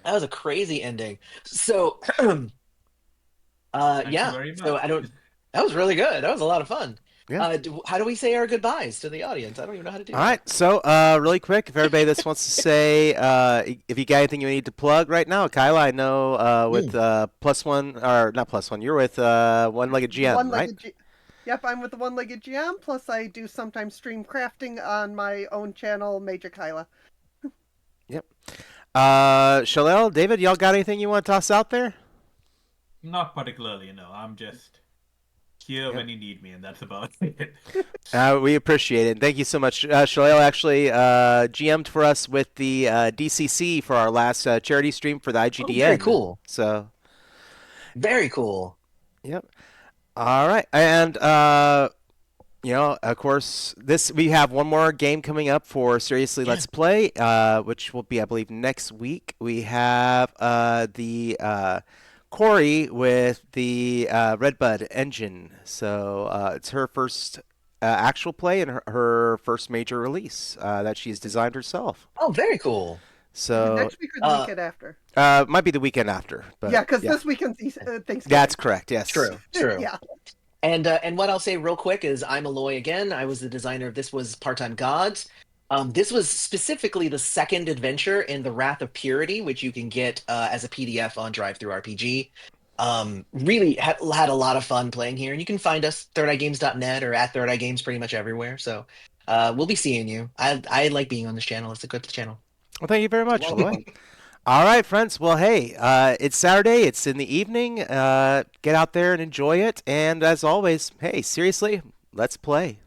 That was a crazy ending. So, Thank you yeah. very So much. I don't. That was really good. That was a lot of fun. Yeah. How do we say our goodbyes to the audience? I don't even know how to do All that. right, so really quick, if everybody that wants to say, if you got anything you need to plug right now, Kyla, I know with Mm. plus one or not plus one, you're with one-legged The GM, right? one-legged Yep, I'm with the one-legged GM. Plus, I do sometimes stream crafting on my own channel, Major Kyla. Yep. Shalel, David, y'all got anything you want to toss out there? Not particularly, no. I'm just here Yep. when you need me, and that's about it. We appreciate it. Thank you so much. Shalel actually GM'd for us with the DCC for our last charity stream for the Oh, very IGDN. cool. So, Very cool. yep. All right, and of course, this we have one more game coming up for Seriously Yeah. Let's Play, which will be, I believe, next week. We have the Corey with the Redbud engine. So it's her first actual play and her first major release that she's designed herself. Oh, very cool. Is it So next week or the Uh, weekend after? might be the weekend after, but Yeah, because yeah, this weekend's Thanksgiving. that's correct. Yes. True. True. Yeah. And what I'll say real quick is I'm Eloy again. I was the designer of This Was Part-Time Gods. This was specifically the second adventure in the Wrath of Purity, which you can get as a PDF on Drive-Thru RPG. Really had a lot of fun playing here, and you can find us thirdeyegames.net or at Third Eye Games pretty much everywhere. So we'll be seeing you. I like being on this channel. It's a good channel. Well, thank you very It's a much, lot of Loy. fun. All right, friends. Well, hey, it's Saturday. It's in the evening. Get out there and enjoy it. And as always, hey, seriously, let's play.